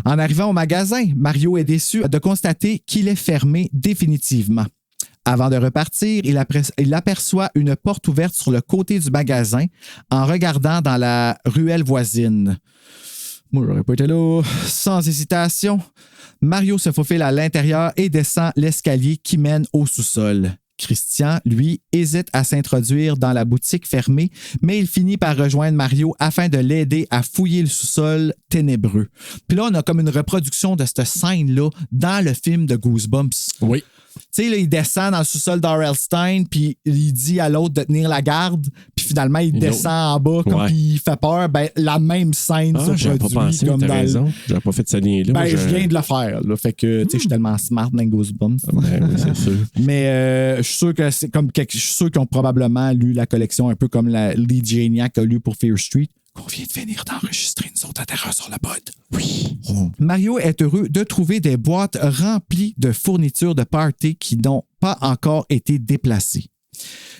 En arrivant au magasin, Mario est déçu de constater qu'il est fermé définitivement. Avant de repartir, il aperçoit une porte ouverte sur le côté du magasin en regardant dans la ruelle voisine. Moi, j'aurais pas été là. Sans hésitation, Mario se faufile à l'intérieur et descend l'escalier qui mène au sous-sol. Christian, lui, hésite à s'introduire dans la boutique fermée, mais il finit par rejoindre Mario afin de l'aider à fouiller le sous-sol ténébreux. Puis là, on a comme une reproduction de cette scène-là dans le film de Goosebumps. Oui. Tu sais, là, il descend dans le sous-sol d'R.L. Stein, puis il dit à l'autre de tenir la garde, puis finalement, il descend en bas comme il fait peur. Ben, la même scène se j'avais produit. Pas pensé, comme t'as dans raison. J'avais pas fait ce lien-là. Ben, je viens de le faire. Là, fait que, tu sais, je suis tellement smart dans Goosebumps. Ben, oui, c'est sûr. Mais je suis sûr que c'est comme je suis sûr qu'ils ont probablement lu la collection un peu comme Lee Janiak a lu pour Fear Street. Qu'on vient de venir d'enregistrer une autre Terreur sur le pod. Oui. Oh. Mario est heureux de trouver des boîtes remplies de fournitures de party qui n'ont pas encore été déplacées.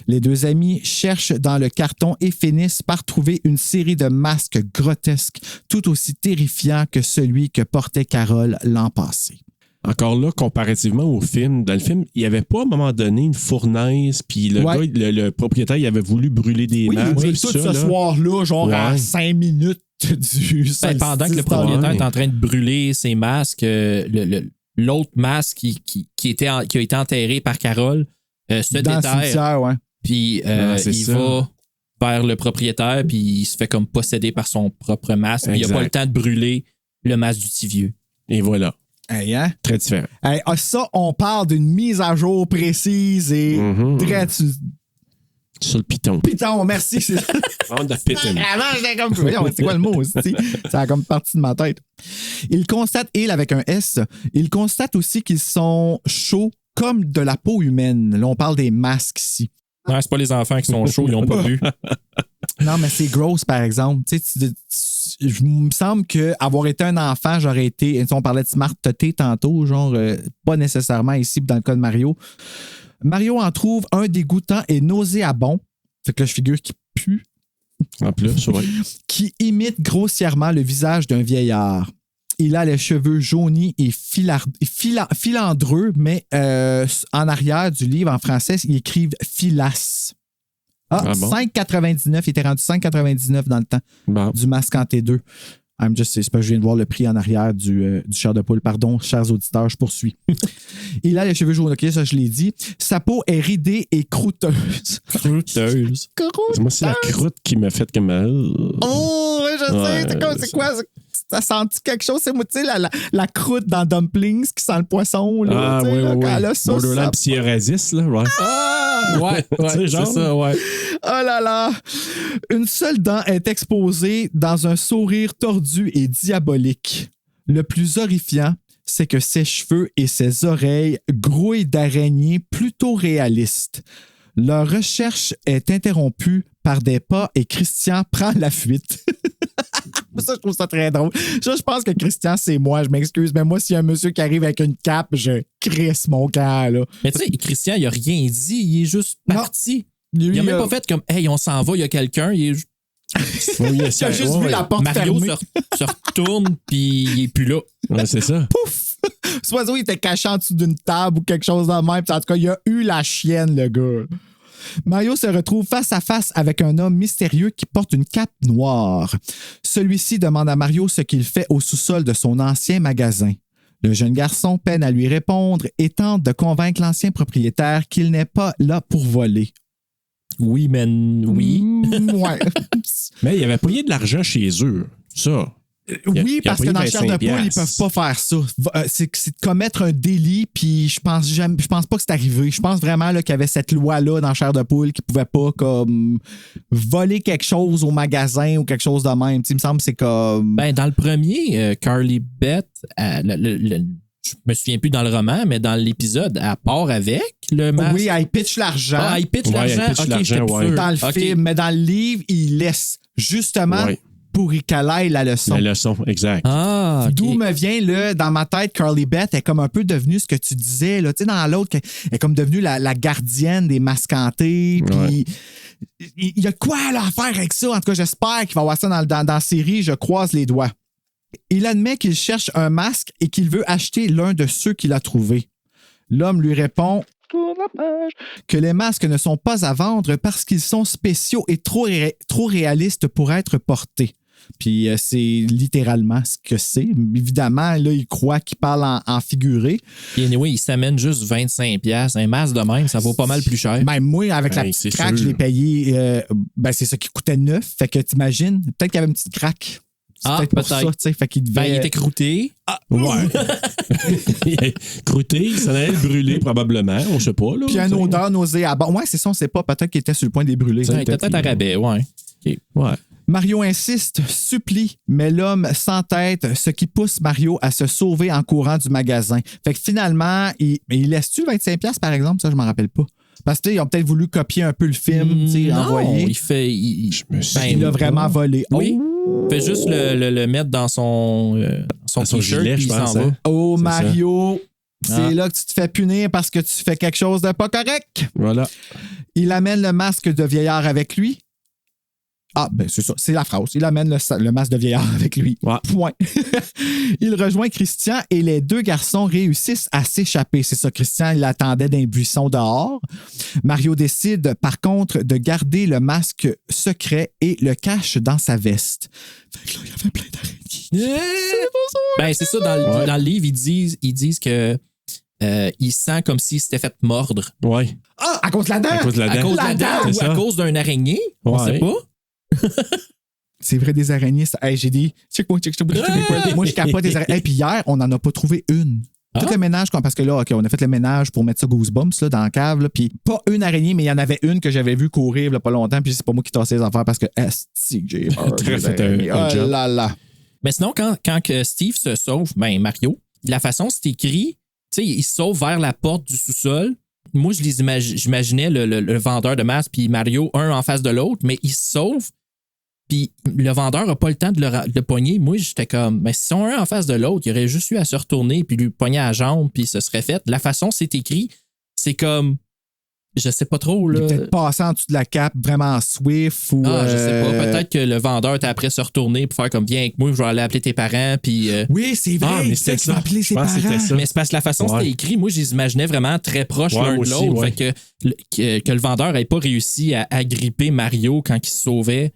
Les deux amis cherchent dans le carton et finissent par trouver une série de masques grotesques, tout aussi terrifiants que celui que portait Carole l'an passé. encore là, comparativement au film, dans le film, il n'y avait pas à un moment donné une fournaise, puis le Ouais. gars, le propriétaire, il avait voulu brûler des Oui, il masques. brûle puis tout ça, ce là. soir-là, genre à Ouais. 5 minutes du Ben, pendant que le propriétaire est en train de brûler ses masques, l'autre masque qui a été enterré par Carole se dans le déterre. cimetière, ouais. Puis c'est il ça. va vers le propriétaire, puis il se fait comme posséder par son propre masque. Puis il n'a pas Exact. le temps de brûler le masque du petit vieux. Et voilà. Hey, hein? Très différent. Hey, ça, on parle d'une mise à jour précise et très Sur le piton. Python, merci. C'est On the piton. Vraiment, j'étais comme. Voyons, c'est quoi le mot aussi? Ça a comme parti de ma tête. Il constate, il avec un S, il constate aussi qu'ils sont chauds comme de la peau humaine. Là, on parle des masques ici. Non, c'est pas les enfants qui sont chauds, ils n'ont pas bu. Non, mais c'est gross, par exemple. Tu sais, il me semble qu'avoir été un enfant, j'aurais été. On parlait de smart T tantôt, genre, pas nécessairement ici dans le cas de Mario. Mario en trouve un dégoûtant et nauséabond. Fait que là, je figure qu'il pue. En plus, oui. Qui imite grossièrement le visage d'un vieillard. Il a les cheveux jaunis et filandreux, mais en arrière du livre, en français, ils écrivent filasse. Ah bon? 5,99. Il était rendu 5,99 dans le temps du masque en T2. C'est pas que je viens de voir le prix en arrière du chair de poule. Pardon, chers auditeurs, je poursuis. Il a les cheveux jaunes, OK, ça je l'ai dit. Sa peau est ridée et croûteuse. Croûteuse. Moi, c'est la croûte qui m'a fait comme... Oh, oui, je sais. C'est quoi? Ça senti quelque chose? C'est moi, tu sais, la croûte dans Dumplings qui sent le poisson. Là, oui, là, oui. quand elle a ça, Borderland Psoriasis, là, ouais. Ouais, c'est ça, ouais. Oh là là! Une seule dent est exposée dans un sourire tordu et diabolique. Le plus horrifiant, c'est que ses cheveux et ses oreilles grouillent d'araignées plutôt réalistes. Leur recherche est interrompue par des pas et Christian prend la fuite. Ça, je trouve ça très drôle. Je pense que Christian, c'est moi, je m'excuse, mais moi, s'il y a un monsieur qui arrive avec une cape, je crisse mon camp, là. Mais tu sais, Christian, il a rien dit, il est juste parti. Lui, il a même pas fait comme, hey, on s'en va, il y a quelqu'un. Il est... Oui, il a juste vu la porte Mario fermée. se retourne, puis il est plus là. Ouais, c'est ça. Pouf! Ce oiseau, il était caché en dessous d'une table ou quelque chose de même. En tout cas, il a eu la chienne, le gars. Mario se retrouve face à face avec un homme mystérieux qui porte une cape noire. Celui-ci demande à Mario ce qu'il fait au sous-sol de son ancien magasin. Le jeune garçon peine à lui répondre et tente de convaincre l'ancien propriétaire qu'il n'est pas là pour voler. Oui, mais oui. Ouais. Mais il avait payé de l'argent chez eux. Ça. Oui, parce que dans le chair de poule, ils $25. peuvent pas faire ça. C'est de commettre un délit, puis je pense pas que c'est arrivé. Je pense vraiment là, qu'il y avait cette loi-là dans le chair de poule qui pouvait pas comme voler quelque chose au magasin ou quelque chose de même. Tu sais, il me semble que c'est comme... Ben, dans le premier, Carly Beth, je me souviens plus dans le roman, mais dans l'épisode, elle part avec le masque. Oui, elle pitch l'argent. Ah, elle pitch Ouais, l'argent. elle pitch Ok, l'argent, j'étais plus ouais. sûr. Dans le Ok. film, mais dans le livre, il laisse justement Ouais. pour qu'elle aille la leçon. La leçon, exact. Ah, ok. D'où me vient, là, dans ma tête, Carly Beth est comme un peu devenue ce que tu disais. Là. Tu sais, dans l'autre, elle est comme devenue la gardienne des mascantés. Puis il y a quoi là, à faire avec ça? En tout cas, j'espère qu'il va y avoir ça dans la série. Je croise les doigts. Il admet qu'il cherche un masque et qu'il veut acheter l'un de ceux qu'il a trouvé. L'homme lui répond que les masques ne sont pas à vendre parce qu'ils sont spéciaux et trop réalistes pour être portés. Puis c'est littéralement ce que c'est. Évidemment, là, il croit qu'il parle en figuré. Et anyway, il s'amène juste 25$. Un masque de même, ça vaut pas mal plus cher. Même moi, avec la Ben, petite c'est craque, sûr. je l'ai payé. C'est ça qui coûtait 9. Fait que t'imagines, peut-être qu'il y avait une petite craque. C'est Ah, peut-être pour peut-être. ça, tu sais. Fait qu'il devait... Ben, il était croûté. Ouais. Croûté, il s'en allait le brûler probablement. On sait pas. Là, Puis une odeur nauséabonde. Ouais, c'est ça, on sait pas. Peut-être qu'il était sur le point des brûlés. Il était peut-être à rabais, ouais. Ok. Ouais. Mario insiste, supplie, mais l'homme s'entête, ce qui pousse Mario à se sauver en courant du magasin. Fait que finalement, il laisse-tu 25$ par exemple? Ça, je m'en rappelle pas. Parce que ils ont peut-être voulu copier un peu le film, tu sais, Non, envoyer. il fait. Il l'a vraiment volé. Oui. Il fait juste le mettre dans son Dans son t-shirt gilet, puis je il pense, s'en va. hein. Oh, C'est Mario, c'est Ah. là que tu te fais punir parce que tu fais quelque chose de pas correct. Voilà. Il amène le masque de vieillard avec lui. Ah, ben c'est ça, c'est la phrase. Il amène le masque de vieillard avec lui. Ouais. Point. Il rejoint Christian et les deux garçons réussissent à s'échapper. C'est ça, Christian, il attendait d'un buisson dehors. Mario décide, par contre, de garder le masque secret et le cache dans sa veste. Fait que là, il y avait plein d'araignées. Ben, c'est ça, dans le livre, ils disent que il sent comme s'il s'était fait mordre. Ouais. Ah, à cause de la dent! À cause de la À cause de la dent c'est ou ça. à cause d'un araignée, on Ouais. sait pas. C'est vrai, des araignées. Hey, j'ai dit, check-moi. Moi, je capote des araignées. Et puis hier, on n'en a pas trouvé une. Tout le ménage, parce que là, OK, on a fait le ménage pour mettre ça Goosebumps là, dans la cave. Là, puis pas une araignée, mais il y en avait une que j'avais vue courir là, pas longtemps. Puis c'est pas moi qui tassais les affaires parce que esti que j'ai peur. Très des fait araignées. un Oh job. là là. Mais sinon, quand que Steve se sauve, ben Mario, la façon c'est écrit, tu sais, il se sauve vers la porte du sous-sol. Moi, j'imaginais le vendeur de masques puis Mario, un en face de l'autre, mais il se sauve. Puis le vendeur n'a pas le temps de le pogner. Moi, j'étais comme, mais si on a un en face de l'autre, il aurait juste eu à se retourner puis lui pogner à la jambe puis ce serait fait. La façon c'est écrit, c'est comme, je sais pas trop. Il Là. est peut-être passé en dessous de la cape vraiment swift ou. Ah, je sais pas. Peut-être que le vendeur t'a après se retourner pour faire comme, viens avec moi, je vais aller appeler tes parents. Puis. Oui, c'est vrai. Ah, mais c'est c'était tu vas ça. appeler Je ses pense que c'était parents. ça. Mais c'est parce que la façon Ouais. c'était écrit, moi, je les imaginais vraiment très proches Ouais, l'un de moi aussi, l'autre. ouais. Fait que le vendeur n'ait pas réussi à agripper Mario quand il se sauvait.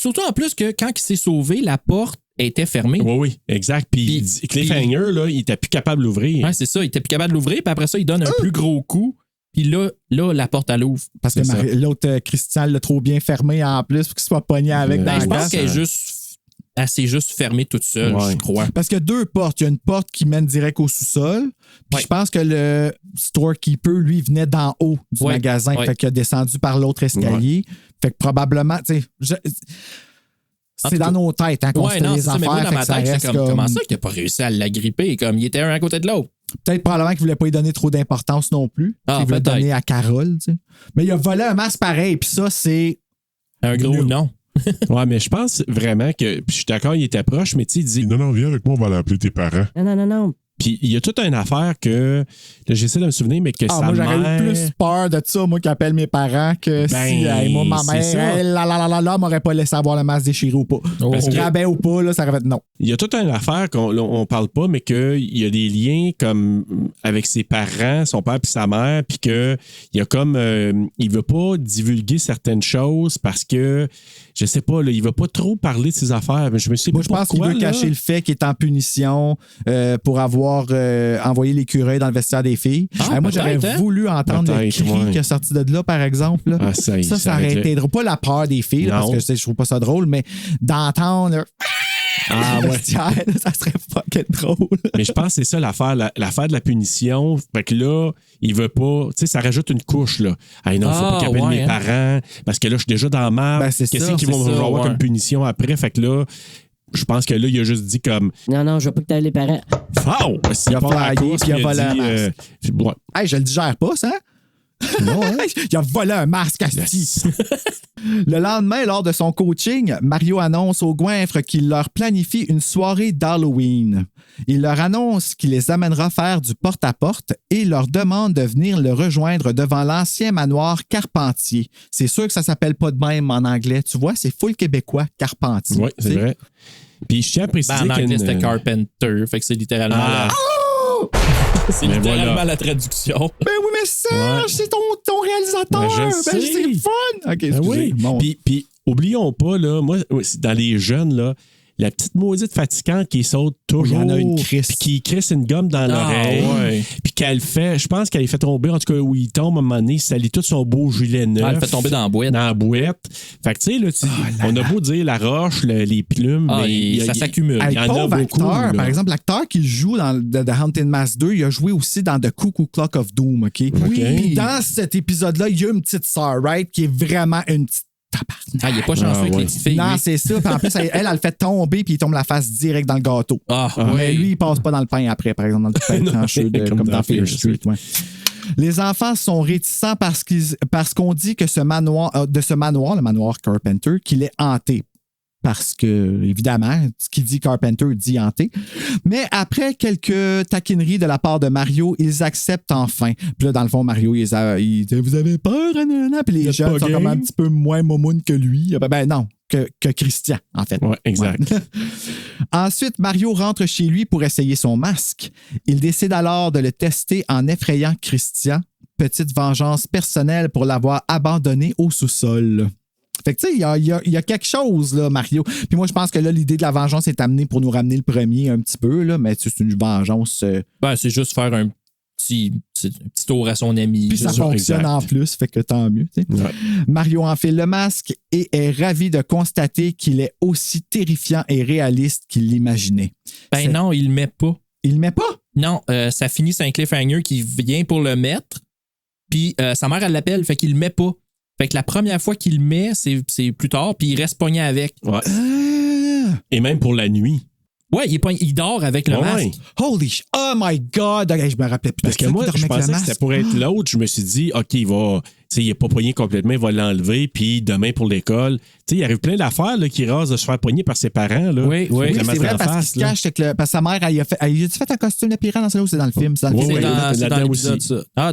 Surtout en plus que quand il s'est sauvé, la porte était fermée. Oui, exact. Puis Cliffhanger, là, il était plus capable d'ouvrir. Ouais, c'est ça. Il était plus capable de l'ouvrir, puis après ça, il donne un plus gros coup. Puis là, la porte, elle ouvre. Parce que C'est ça. l'autre, Christian, l'a trop bien fermé en plus pour qu'il soit pogné avec dans Ben, je la pense glace. qu'elle s'est juste fermée toute seule, Ouais. je crois. Parce qu'il y a deux portes. Il y a une porte qui mène direct au sous-sol. Puis Ouais. je pense que le storekeeper, lui, venait d'en haut du Ouais. magasin. Ouais. Fait qu'il a descendu par l'autre escalier. Fait que probablement, tu sais, En c'est tout dans cas. nos têtes hein, qu'on Ouais, se fait non, les c'est ça. Mais affaires. moi, dans fait ma que ça tête, reste j'étais comme, comment ça qu'il n'a pas réussi à l'agripper? Comme, il était un à côté de l'autre. Peut-être probablement qu'il ne voulait pas lui donner trop d'importance non plus. Ah, Il voulait peut-être. donner à Carole. Tu sais. Mais il a volé un masque pareil. Puis ça, c'est. Un gros non. Ouais, mais je pense vraiment que. Puis je suis d'accord, il était proche, mais tu sais, il dit. Non, viens avec moi, on va aller appeler tes parents. Non. Puis il y a toute une affaire que. Là, j'essaie de me souvenir, mais que Ah, sa moi, j'aurais mère. eu plus peur de ça, moi, qui appelle mes parents, que Ben, si moi, ma c'est mère, ça. elle m'aurait pas laissé avoir le masque déchiré ou pas. Parce que- Rabais ou pas, là, ça aurait fait non. Il y a toute une affaire qu'on parle pas, mais qu'il y a des liens comme avec ses parents, son père puis sa mère, puis que il y a comme il veut pas divulguer certaines choses parce que je sais pas, là, il veut pas trop parler de ses affaires. Mais je me suis dit Moi, je pense qu'il veut cacher le fait qu'il est en punition pour avoir envoyé l'écureuil dans le vestiaire des filles. Ah, Moi, j'aurais peut-être, hein? voulu entendre le Peut-être, cri ouais. qui est sorti de là, par exemple. Là. Ah, ça aurait aurait été drôle. Pas la peur des filles, là, Non. parce que je trouve pas ça drôle, mais d'entendre. Ah, ouais. vestiaire, là, ça serait fucking drôle. Mais je pense que c'est ça l'affaire, l'affaire de la punition. Fait que là, il veut pas. Tu sais, ça rajoute une couche, là. Ah non, faut Ah, pas qu'il appelle ouais, mes hein. parents. Parce que là, je suis déjà dans la merde. Ben, c'est Qu'est-ce ça, qu'ils vont c'est ça, avoir ouais. comme punition après? Fait que là, je pense que là, il a juste dit comme. Non, je veux pas que t'ailles les parents. Oh! S'il Il a part à la flyé, course, puis il a il volé un dit, ouais. Hey, je le digère pas, ça. Il a volé un masque, asti. Yes. Le lendemain, lors de son coaching, Mario annonce aux Goinfres qu'il leur planifie une soirée d'Halloween. Il leur annonce qu'il les amènera faire du porte-à-porte et leur demande de venir le rejoindre devant l'ancien manoir Carpentier. C'est sûr que ça s'appelle pas de même en anglais. Tu vois, c'est full québécois, Carpentier. Oui, c'est Tu sais? vrai. Puis je tiens à préciser Ben, en anglais, qu'il y a c'était une- Carpenter. Fait que c'est littéralement Ah. c'est Mais littéralement voilà. la traduction. Ben oui, mais Serge, Ouais. c'est ton réalisateur. Ben, je Ben, sais. c'est le fun. OK, Ben excusez. oui. Bon. Puis oublions pas, là, moi, dans les jeunes, là, la petite maudite fatigante qui saute toujours. Il y en a une crisse. Puis qui crisse une gomme dans Ah, l'oreille. ouais. Puis qu'elle fait, je pense qu'elle fait tomber, en tout cas, où il tombe à un moment donné, ça lit tout son beau gilet neuf. Ah, elle fait tomber dans la boîte. Dans la boîte. Fait que, tu sais, là, on a beau dire la roche, les plumes, Ah, mais ça s'accumule. il y en a pauvre beaucoup. acteur, là. par exemple, l'acteur qui joue dans The Haunted Mass 2, il a joué aussi dans The Cuckoo Clock of Doom, OK? Oui. Puis dans cet épisode-là, il y a une petite sœur, right, qui est vraiment une petite tabarnak. Ah, il est pas chanceux avec ouais. les petites filles. Non, lui. c'est ça. Puis en plus, elle le fait tomber, puis il tombe la face direct dans le gâteau. Ah, Mais ouais. lui, il passe pas dans le pain après, par exemple, dans le pain Non, tranché, comme comme dans dans Fear Fear Street. Ouais. Les enfants sont réticents parce qu'on dit que de ce manoir, le manoir Carpenter, qu'il est hanté. parce que, évidemment, ce qu'il dit Carpenter dit hanté. Mais après quelques taquineries de la part de Mario, ils acceptent enfin. Puis là, dans le fond, Mario, il dit « Vous avez peur? » Puis les jeunes sont comme un petit peu moins momounes que lui. Ben non, que Christian, en fait. Ouais, exact. Ouais. Ensuite, Mario rentre chez lui pour essayer son masque. Il décide alors de le tester en effrayant Christian. Petite vengeance personnelle pour l'avoir abandonné au sous-sol. Fait que tu sais, il y a quelque chose, là, Mario. Puis moi, je pense que là, l'idée de la vengeance est amenée pour nous ramener le premier un petit peu, là, mais c'est une vengeance. Ben, c'est juste faire un petit tour à son ami. Puis ça fonctionne exact. En plus, fait que tant mieux. Ouais. Mario enfile le masque et est ravi de constater qu'il est aussi terrifiant et réaliste qu'il l'imaginait. Ben non, il le met pas. Il le met pas? Non, ça finit sur un cliffhanger qui vient pour le mettre. Puis sa mère, elle l'appelle, fait qu'il le met pas. Fait que la première fois qu'il le met, c'est plus tard, puis il reste pogné avec. Ouais. Et même pour la nuit. Ouais, il dort avec le masque. Holy shit. Oh my God! Okay, je me rappelais plus. Parce que moi, je pensais que c'était pour être l'autre. Je me suis dit, OK, il n'est pas pogné complètement, il va l'enlever, puis demain pour l'école. Tu sais, il arrive plein d'affaires là, qui rasent de se faire pogner par ses parents. Là. Oui, c'est vrai, parce qu'il se cache avec parce que sa mère, elle a fait un costume de pirate dans ce là ou c'est dans le film? C'est dans le film. C'est dans l'épisode, ça. Ah,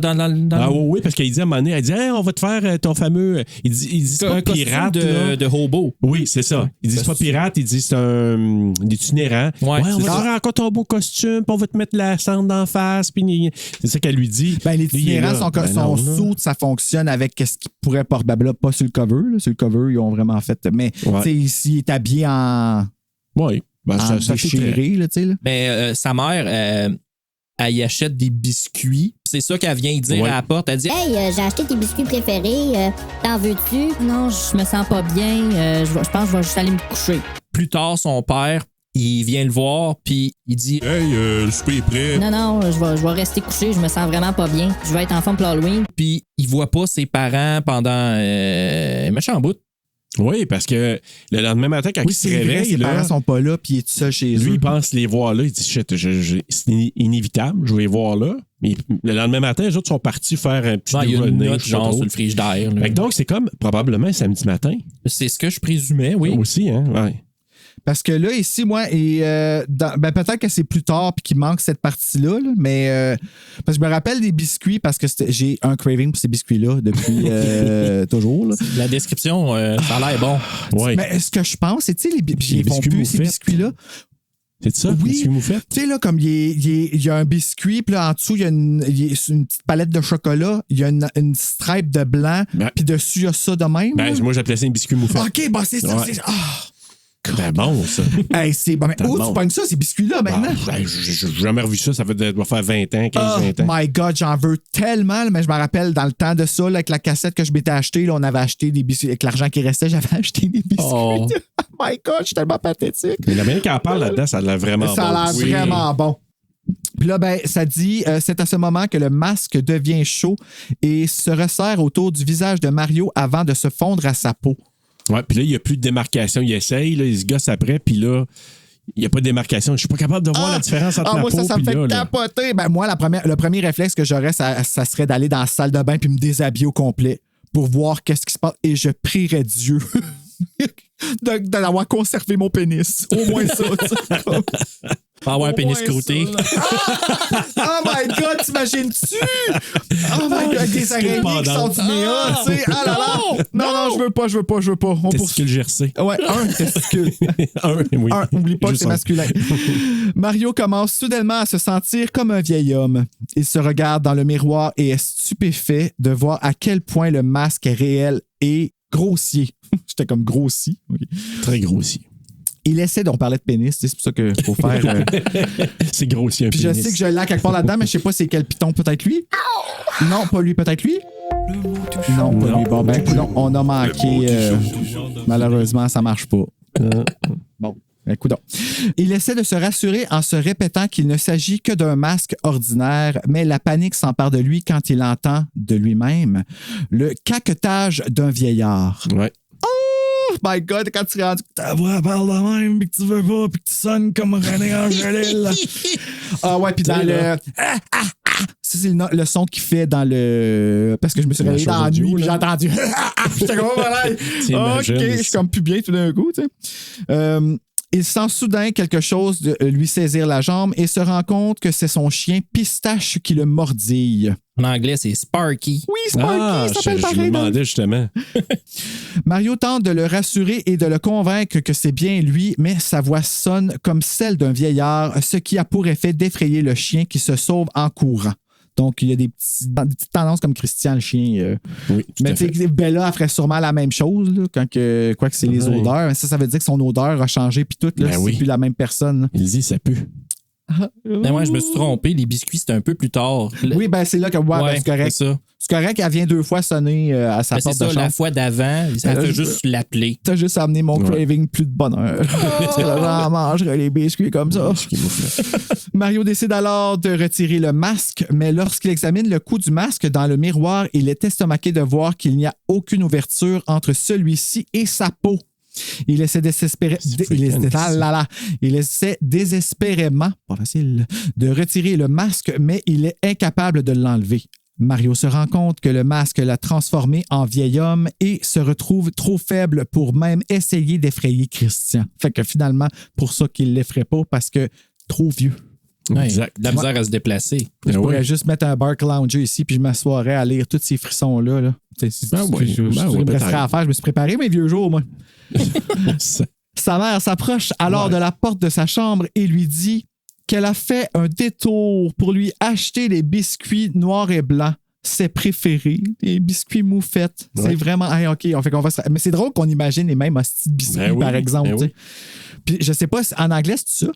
oui, parce qu'il dit à un moment donné, elle dit, hey, on va te faire ton fameux. Il dit c'est pas pirate. De hobo. Oui, c'est ça. Il dit, c'est pas pirate, il dit, c'est un itinérant. Ouais, on va te faire encore ton beau costume, puis on va te mettre la cendre d'en face. Puis c'est ça qu'elle lui dit. Ben, l'itinérant, son sou, ça fonctionne avec ce qu'il pourrait porter. Ben, pas sur le cover. Là. Sur le cover, ils ont vraiment fait. Mais s'il est habillé en. Oui. Ben, ça déchiré, là, tu sais. Mais sa mère, elle y achète des biscuits. C'est ça qu'elle vient dire à la porte. Elle dit Hey, j'ai acheté tes biscuits préférés. T'en veux-tu? Non, je me sens pas bien. Je pense que je vais juste aller me coucher. Plus tard, son père, il vient le voir, puis il dit Hey, le souper est prêt. Non, je vais rester couché, je me sens vraiment pas bien. Je vais être en forme pour l'Halloween. Puis il voit pas ses parents pendant un méchant bout. Oui, parce que le lendemain matin, quand il se réveille, ses parents sont pas là, puis il est tout seul chez eux. Lui, il pense les voir là. Il dit shit, c'est inévitable, je vais les voir là. Mais le lendemain matin, les autres sont partis faire un petit déjeuner. Il y a une note genre sur le frigidaire. Donc, c'est comme probablement samedi matin. C'est ce que je présumais, oui. Aussi, hein, ouais. Parce que là, ici, moi, peut-être que c'est plus tard puis qu'il manque cette partie-là, là, mais parce que je me rappelle des biscuits parce que j'ai un craving pour ces biscuits-là depuis toujours. Là. La description, ça a l'air bon. Ouais. Mais ce que je pense, c'est, tu sais, ils font plus ces biscuits-là. C'est ça, oui. Biscuits moufettes? Tu sais, là, comme il y a un biscuit, puis là, en dessous, il y a une petite palette de chocolat, il y a une stripe de blanc, puis dessus, il y a ça de même. Ben, moi, j'appelais ça un biscuit moufette. OK, ben, c'est ça. Ouais. C'est... Ben bon, ça. Hey, c'est bon. Mais où tu pognes ça, ces biscuits-là, maintenant? J'ai jamais revu ça. Ça doit faire 20 ans, 15-20 ans. Oh my God, j'en veux tellement. Mais je me rappelle, dans le temps de ça, là, avec la cassette que je m'étais achetée, là, on avait acheté des biscuits. Avec l'argent qui restait, j'avais acheté des biscuits. Oh my God, je suis tellement pathétique. Mais la manière qu'elle parle là-dedans, ça a l'air vraiment bon. Ça a l'air vraiment bon. Puis là, ben, ça dit, c'est à ce moment que le masque devient chaud et se resserre autour du visage de Mario avant de se fondre à sa peau. Ouais, puis là, il n'y a plus de démarcation. Il essaye, là, il se gosse après, puis là, il n'y a pas de démarcation. Je suis pas capable de voir la différence entre la moi, peau ça me fait capoter. Ben, moi, le premier réflexe que j'aurais, ça serait d'aller dans la salle de bain puis me déshabiller au complet pour voir qu'est-ce qui se passe. Et je prierais Dieu d'avoir conservé mon pénis. Au moins ça. Pas avoir un pénis croûté. Oh my God, t'imagines-tu? Oh my God, des araignées qui sont du néa, tu sais. Ah là là! Non, je veux pas. Testicule gercé. Ouais, un testicule. Oui. Oublie pas que c'est masculin. Mario commence soudainement à se sentir comme un vieil homme. Il se regarde dans le miroir et est stupéfait de voir à quel point le masque est réel et grossier. J'étais comme grossi. Okay. Très grossier. Il essaie, on parlait de pénis, c'est pour ça qu'il faut faire. C'est grossier un puis pénis. Je sais que je l'ai quelque part là-dedans, mais je sais pas c'est quel piton, peut-être lui. Non, pas lui, peut-être lui. Non, pas lui. Bon, ben, on a manqué. Malheureusement, ça marche pas. Bon. Écoute donc. Il essaie de se rassurer en se répétant qu'il ne s'agit que d'un masque ordinaire, mais la panique s'empare de lui quand il entend de lui-même le caquetage d'un vieillard. Ouais. Oh my God, quand tu rendu ta voix parle de même, puis que tu veux pas, puis que tu sonnes comme René Angélil. Ah ouais, puis dans le... Ça, c'est le son qu'il fait dans le... Parce que je me suis réveillé dans la nuit, puis j'ai entendu... J'étais comme, voilà. OK, je suis comme plus bien tout d'un coup, tu sais. Il sent soudain quelque chose de lui saisir la jambe et se rend compte que c'est son chien Pistache qui le mordille. En anglais, c'est Sparky. Oui, Sparky, ça s'appelle pareil. Je me demandais justement. Mario tente de le rassurer et de le convaincre que c'est bien lui, mais sa voix sonne comme celle d'un vieillard, ce qui a pour effet d'effrayer le chien qui se sauve en courant. Donc, il y a des petites tendances comme Christian, le chien. Oui, mais tu sais, Bella, elle ferait sûrement la même chose, là, quoi que c'est les odeurs. Ça veut dire que son odeur a changé, puis tout, là, c'est plus la même personne. Là. Il dit, ça pue. Ben moi, je me suis trompé. Les biscuits, c'était un peu plus tard. Oui, ben c'est là que c'est correct. C'est ça. C'est correct qu'elle vient 2 fois sonner à sa porte de chambre. La fois d'avant, ça fait juste l'appeler. T'as juste amené mon craving plus de bonheur. J'en mangerai les biscuits comme ça. Mario décide alors de retirer le masque, mais lorsqu'il examine le cou du masque dans le miroir, il est estomaqué de voir qu'il n'y a aucune ouverture entre celui-ci et sa peau. Il essaie désespérément, pas facile, de retirer le masque, mais il est incapable de l'enlever. Mario se rend compte que le masque l'a transformé en vieil homme et se retrouve trop faible pour même essayer d'effrayer Christian. Fait que finalement, pour ça qu'il ne l'effraie pas, parce que trop vieux. Ouais, exact. La misère à se déplacer. Je pourrais juste mettre un Bark Lounger ici puis je m'assoirais à lire tous ces frissons-là. Là. Je me resterais à faire. Je me suis préparé mes vieux jours, moi. Sa mère s'approche alors de la porte de sa chambre et lui dit qu'elle a fait un détour pour lui acheter les biscuits noirs et blancs. Ses préférés, les biscuits moufettes. Ouais. C'est vraiment... Hey, OK, on va se... Mais c'est drôle qu'on imagine les mêmes hosties de biscuits, par exemple. Puis je sais pas, en anglais, c'est ça?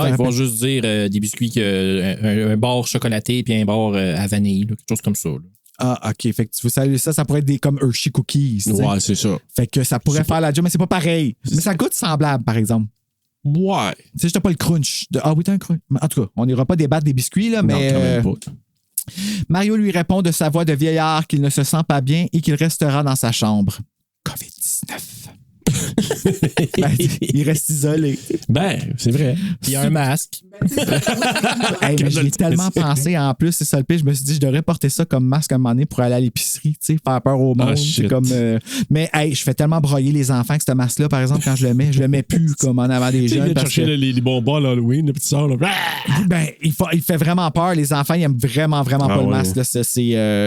Ils vont juste dire des biscuits, un bord chocolaté puis un bord à vanille, là, quelque chose comme ça. Là. Ah, OK. Fait que ça pourrait être des comme Hershey Cookies. Ouais, c'est ça. Fait que ça pourrait faire la job, mais c'est pas pareil. Mais ça goûte semblable, par exemple. Ouais. Tu sais, j'étais pas le crunch. Ah oui, t'as un crunch. En tout cas, on n'ira pas débattre des biscuits, là, mais... Non, quand même pas. Mario lui répond de sa voix de vieillard qu'il ne se sent pas bien et qu'il restera dans sa chambre. COVID-19. Il reste isolé. Ben, c'est vrai. Il y a un masque. Hey, mais je l'ai tellement pensé en plus, c'est ça le pire. Je me suis dit, je devrais porter ça comme masque à un moment donné pour aller à l'épicerie, tu sais, faire peur au monde. C'est comme, mais hey, je fais tellement broyer les enfants que ce masque-là, par exemple, quand je le mets plus comme en avant des jeunes. Parce chercher les bonbons à l'Halloween, le petit sort. Là. Ben, il fait vraiment peur. Les enfants, ils aiment vraiment pas le masque. Là.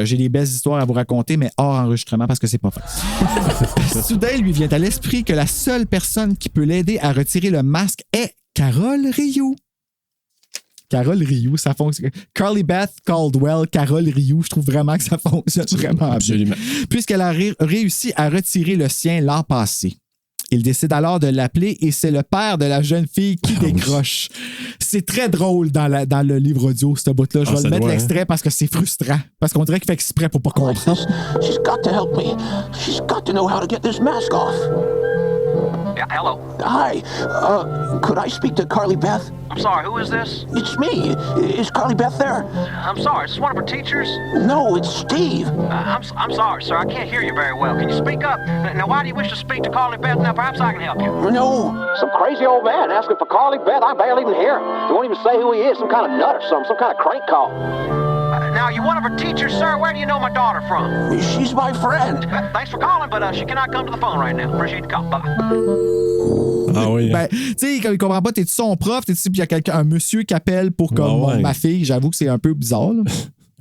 J'ai des belles histoires à vous raconter, mais hors enregistrement parce que c'est pas fait. Soudain, lui vient à l'esprit que la seule personne qui peut l'aider à retirer le masque est Carole Rioux. Carole Rioux, ça fonctionne. Carly Beth Caldwell, Carole Rioux, je trouve vraiment que ça fonctionne vraiment Absolument. bien. Puisqu'elle a réussi à retirer le sien l'an passé. Il décide alors de l'appeler et c'est le père de la jeune fille qui décroche. C'est très drôle dans le livre audio, ce bout-là. Je vais le mettre l'extrait parce que c'est frustrant. Parce qu'on dirait qu'il fait exprès pour pas comprendre. She's got to help me. She's got to know how to get this mask off. Yeah, hello. Hi. Could I speak to Carly Beth? I'm sorry, who is this? It's me. Is Carly Beth there? I'm sorry, is this one of her teachers? No, it's Steve. I'm sorry, sir. I can't hear you very well. Can you speak up? Now, why do you wish to speak to Carly Beth? Now, perhaps I can help you. No. Some crazy old man asking for Carly Beth. I barely even hear him. He won't even say who he is. Some kind of nut or something. Some kind of crank call. Now, you one of her teachers, sir? Where do you know my daughter from? She's my friend. Thanks for calling, but she cannot come to the phone right now. Appreciate the call. Bye. Ah oui. Ben, tu sais, quand il comprend pas, t'es-tu son prof, t'es-tu, puis il y a un monsieur qui appelle pour comme ma fille. J'avoue que c'est un peu bizarre. Là.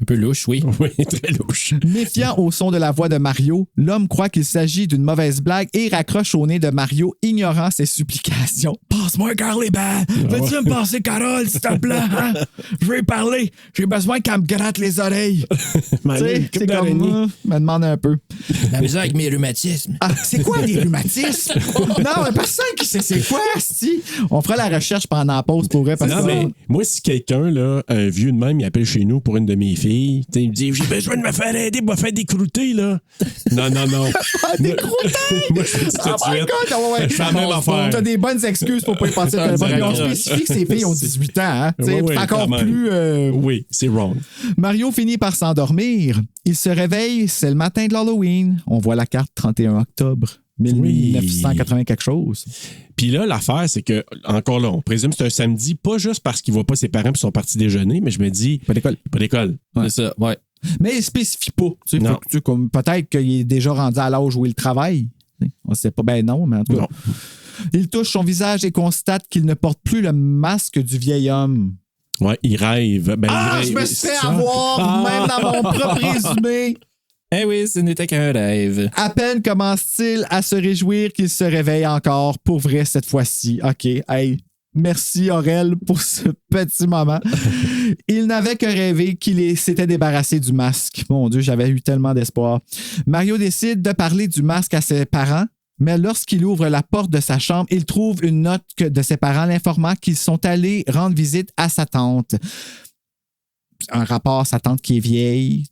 Un peu louche, oui. Oui, très louche. Méfiant au son de la voix de Mario, l'homme croit qu'il s'agit d'une mauvaise blague et raccroche au nez de Mario, ignorant ses supplications. Passe-moi Carly Beth! Veux-tu me passer Carole, s'il te plaît? Hein? Je veux y parler. J'ai besoin qu'elle me gratte les oreilles. C'est comme me demande un peu. La misère avec mes rhumatismes. Ah, c'est quoi des rhumatismes? Non, personne qui sait c'est quoi, c'ti. On fera la recherche pendant la pause pour vrai. Parce non, mais moi, si quelqu'un, là, un vieux de même, il appelle chez nous pour une de mes filles, il me dit, j'ai besoin de me faire aider pour me faire des croûtés, là. Non. Des croûtés? Moi, je te dis tout de suite. Je fais la même affaire. T'as des bonnes excuses pour pas y passer le téléphone. On spécifie que ces filles ont 18 ans. Hein? C'est encore plus... Oui, c'est wrong. Mario finit par s'endormir. Il se réveille, c'est le matin de l'Halloween. On voit la carte 31 octobre. 1980 quelque chose. Puis là, l'affaire, c'est que, encore là, on présume que c'est un samedi, pas juste parce qu'il ne voit pas ses parents et son parti déjeuner, mais je me dis. Pas d'école. Pas d'école. C'est ça, ouais. Mais il ne spécifie pas. Tu sais, Non. comme, peut-être qu'il est déjà rendu à l'âge où il travaille. On ne sait pas. Ben non, mais en tout cas. Non. Il touche son visage et constate qu'il ne porte plus le masque du vieil homme. Ouais, il rêve. Ben, il rêve. Je me suis fait avoir, même dans mon propre résumé. Eh oui, ce n'était qu'un rêve. À peine commence-t-il à se réjouir qu'il se réveille encore, pour vrai cette fois-ci. OK, hey, merci Aurel pour ce petit moment. Il n'avait que rêvé qu'il s'était débarrassé du masque. Mon Dieu, j'avais eu tellement d'espoir. Mario décide de parler du masque à ses parents, mais lorsqu'il ouvre la porte de sa chambre, il trouve une note de ses parents l'informant qu'ils sont allés rendre visite à sa tante. Un rapport, sa tante qui est vieille.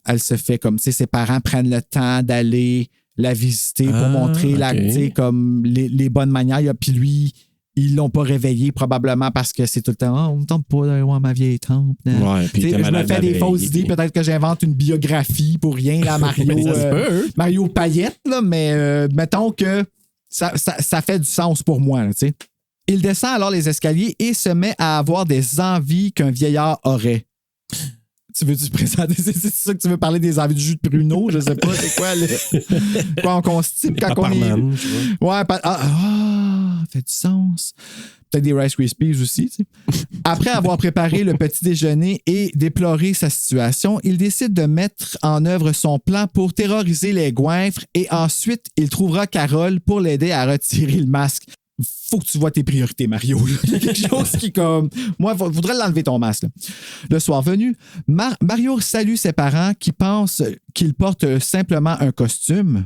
Elle se fait comme, tu sais, ses parents prennent le temps d'aller la visiter pour montrer comme les bonnes manières. Puis lui, ils l'ont pas réveillé probablement parce que c'est tout le temps, on me tente pas d'aller voir ma vieille tante. Ouais, puis je me fais des fausses idées. Peut-être que j'invente une biographie pour rien, là, Mario Payette, là, mais mettons que ça fait du sens pour moi, tu sais. Il descend alors les escaliers et se met à avoir des envies qu'un vieillard aurait. Tu veux-tu présenter? C'est ça que tu veux parler des envies du jus de pruneau? Je sais pas, c'est quoi quoi on constipe quand on est. Ouais, fait du sens. Peut-être des Rice Krispies aussi, tu sais. Après avoir préparé le petit déjeuner et déploré sa situation, il décide de mettre en œuvre son plan pour terroriser les goinfres et ensuite, il trouvera Carole pour l'aider à retirer le masque. Faut que tu vois tes priorités, Mario. Il y a quelque chose qui, comme. Moi, je voudrais l'enlever ton masque. Là. Le soir venu, Mario salue ses parents qui pensent qu'il porte simplement un costume.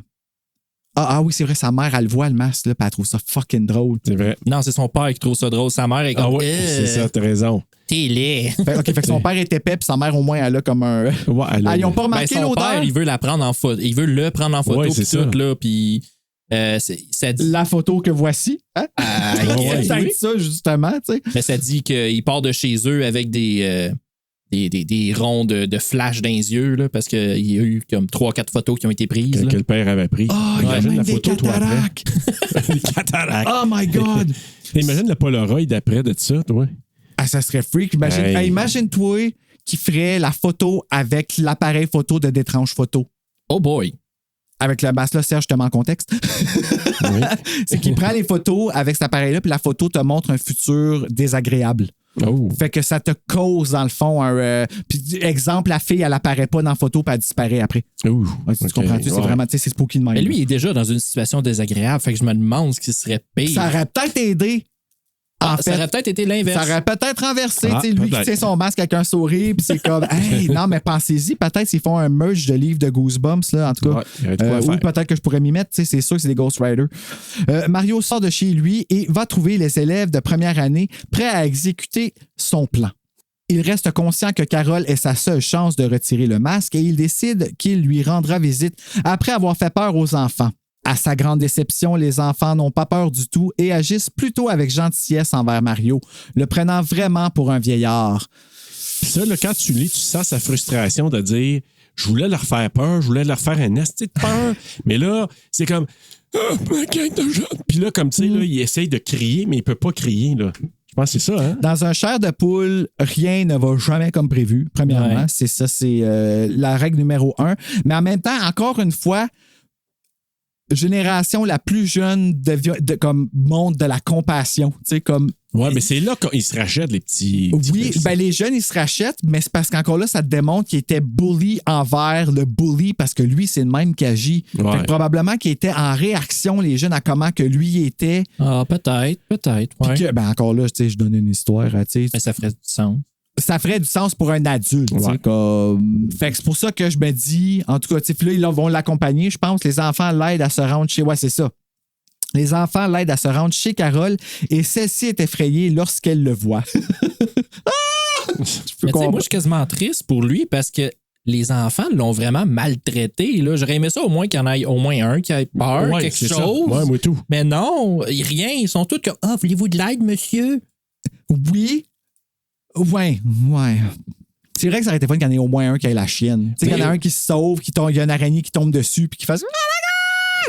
Ah oui, c'est vrai, sa mère, elle le voit, le masque, là, puis elle trouve ça fucking drôle. C'est vrai. Non, c'est son père qui trouve ça drôle. Sa mère est comme. Oui, c'est ça, t'as raison. T'es laid. Fait que son père est épais, puis sa mère, au moins, elle a comme un. Ouais, ils n'ont pas remarqué son l'odeur. père, il veut la prendre en photo. Il veut le prendre en photo, Ouais, puis c'est tout, ça. là, puis. Ça dit... La photo que voici. Hein? C'est peut-être ça, justement. Tu sais. Mais ça dit qu'il part de chez eux avec des ronds de flash dans les yeux, là, parce qu'il y a eu comme 3-4 photos qui ont été prises. Que le père avait pris. Il y a même la des photo, toi, après. cataractes. Des cataractes. Oh my God! Imagine le Polaroid d'après de ça, toi. Ah, ça serait freak. Imagine-toi qui ferait la photo avec l'appareil photo de Détrange Photo. Oh boy! Avec le masque là, Serge, je te mets en contexte. Oui. C'est qu'il prend les photos avec cet appareil-là, puis la photo te montre un futur désagréable. Oh. Fait que ça te cause, dans le fond, un. Puis, exemple, la fille, elle apparaît pas dans la photo, puis elle disparaît après. Ouh. Ouais, tu comprends-tu? C'est vraiment, tu sais, c'est spooky de même. Mais lui, il est déjà dans une situation désagréable, fait que je me demande ce qui serait pire. Ça aurait peut-être aidé. En fait, ça aurait peut-être été l'inverse. Ça aurait peut-être renversé, tu sais, lui peut-être. qui tient son masque avec un sourire, puis c'est comme, hey, non, mais pensez-y, peut-être s'ils font un merge de livres de Goosebumps, là, en tout cas. Ouais, il y aurait de quoi ou faire. peut-être que je pourrais m'y mettre, tu sais, c'est sûr que c'est des Ghost Rider. Mario sort de chez lui et va trouver les élèves de première année prêts à exécuter son plan. Il reste conscient que Carole est sa seule chance de retirer le masque et il décide qu'il lui rendra visite après avoir fait peur aux enfants. À sa grande déception, les enfants n'ont pas peur du tout et agissent plutôt avec gentillesse envers Mario, le prenant vraiment pour un vieillard. Puis ça, là, quand tu lis, tu sens sa frustration de dire je voulais leur faire peur, je voulais leur faire un asti de peur, mais là, c'est comme ma gang de jeunes. Puis là, comme tu sais, là, il essaye de crier, mais il peut pas crier, là. Je pense que c'est ça, hein? Dans un chair de poule, rien ne va jamais comme prévu, premièrement. Ouais. C'est ça, c'est la règle numéro 1. Mais en même temps, encore une fois, génération la plus jeune comme monde de la compassion. Tu sais, comme. Ouais, mais c'est là qu'ils se rachètent, les petits Oui, ben les jeunes, ils se rachètent, mais c'est parce qu'encore là, ça te démontre qu'il était bully envers le bully parce que lui, c'est le même qui agit. Ouais. Fait que probablement qu'il était en réaction, les jeunes, à comment que lui était. Ah, peut-être. Puis Ouais. que, ben encore là, tu sais, je donne une histoire, tu sais. Mais ça ferait du sens. Ça ferait du sens pour un adulte. tu sais, Ouais. Comme. Fait que c'est pour ça que je me dis, en tout cas, tu sais, là, ils vont l'accompagner, je pense. Les enfants l'aident à se rendre chez. Ouais, c'est ça. Les enfants l'aident à se rendre chez Carole et celle-ci est effrayée lorsqu'elle le voit. Mais tu sais, moi, je suis quasiment triste pour lui parce que les enfants l'ont vraiment maltraité. Là. J'aurais aimé ça au moins qu'il y en ait au moins un qui ait peur, Ouais, quelque c'est chose. ça. Ouais, moi tout. Mais non, rien. Ils sont tous comme ah, voulez-vous de l'aide, monsieur? Oui. Ouais. C'est vrai que ça aurait été fun qu'il y en ait au moins un qui ait la chienne. Tu sais, qu'il y en a un qui se sauve, il y a une araignée qui tombe dessus puis qui fasse.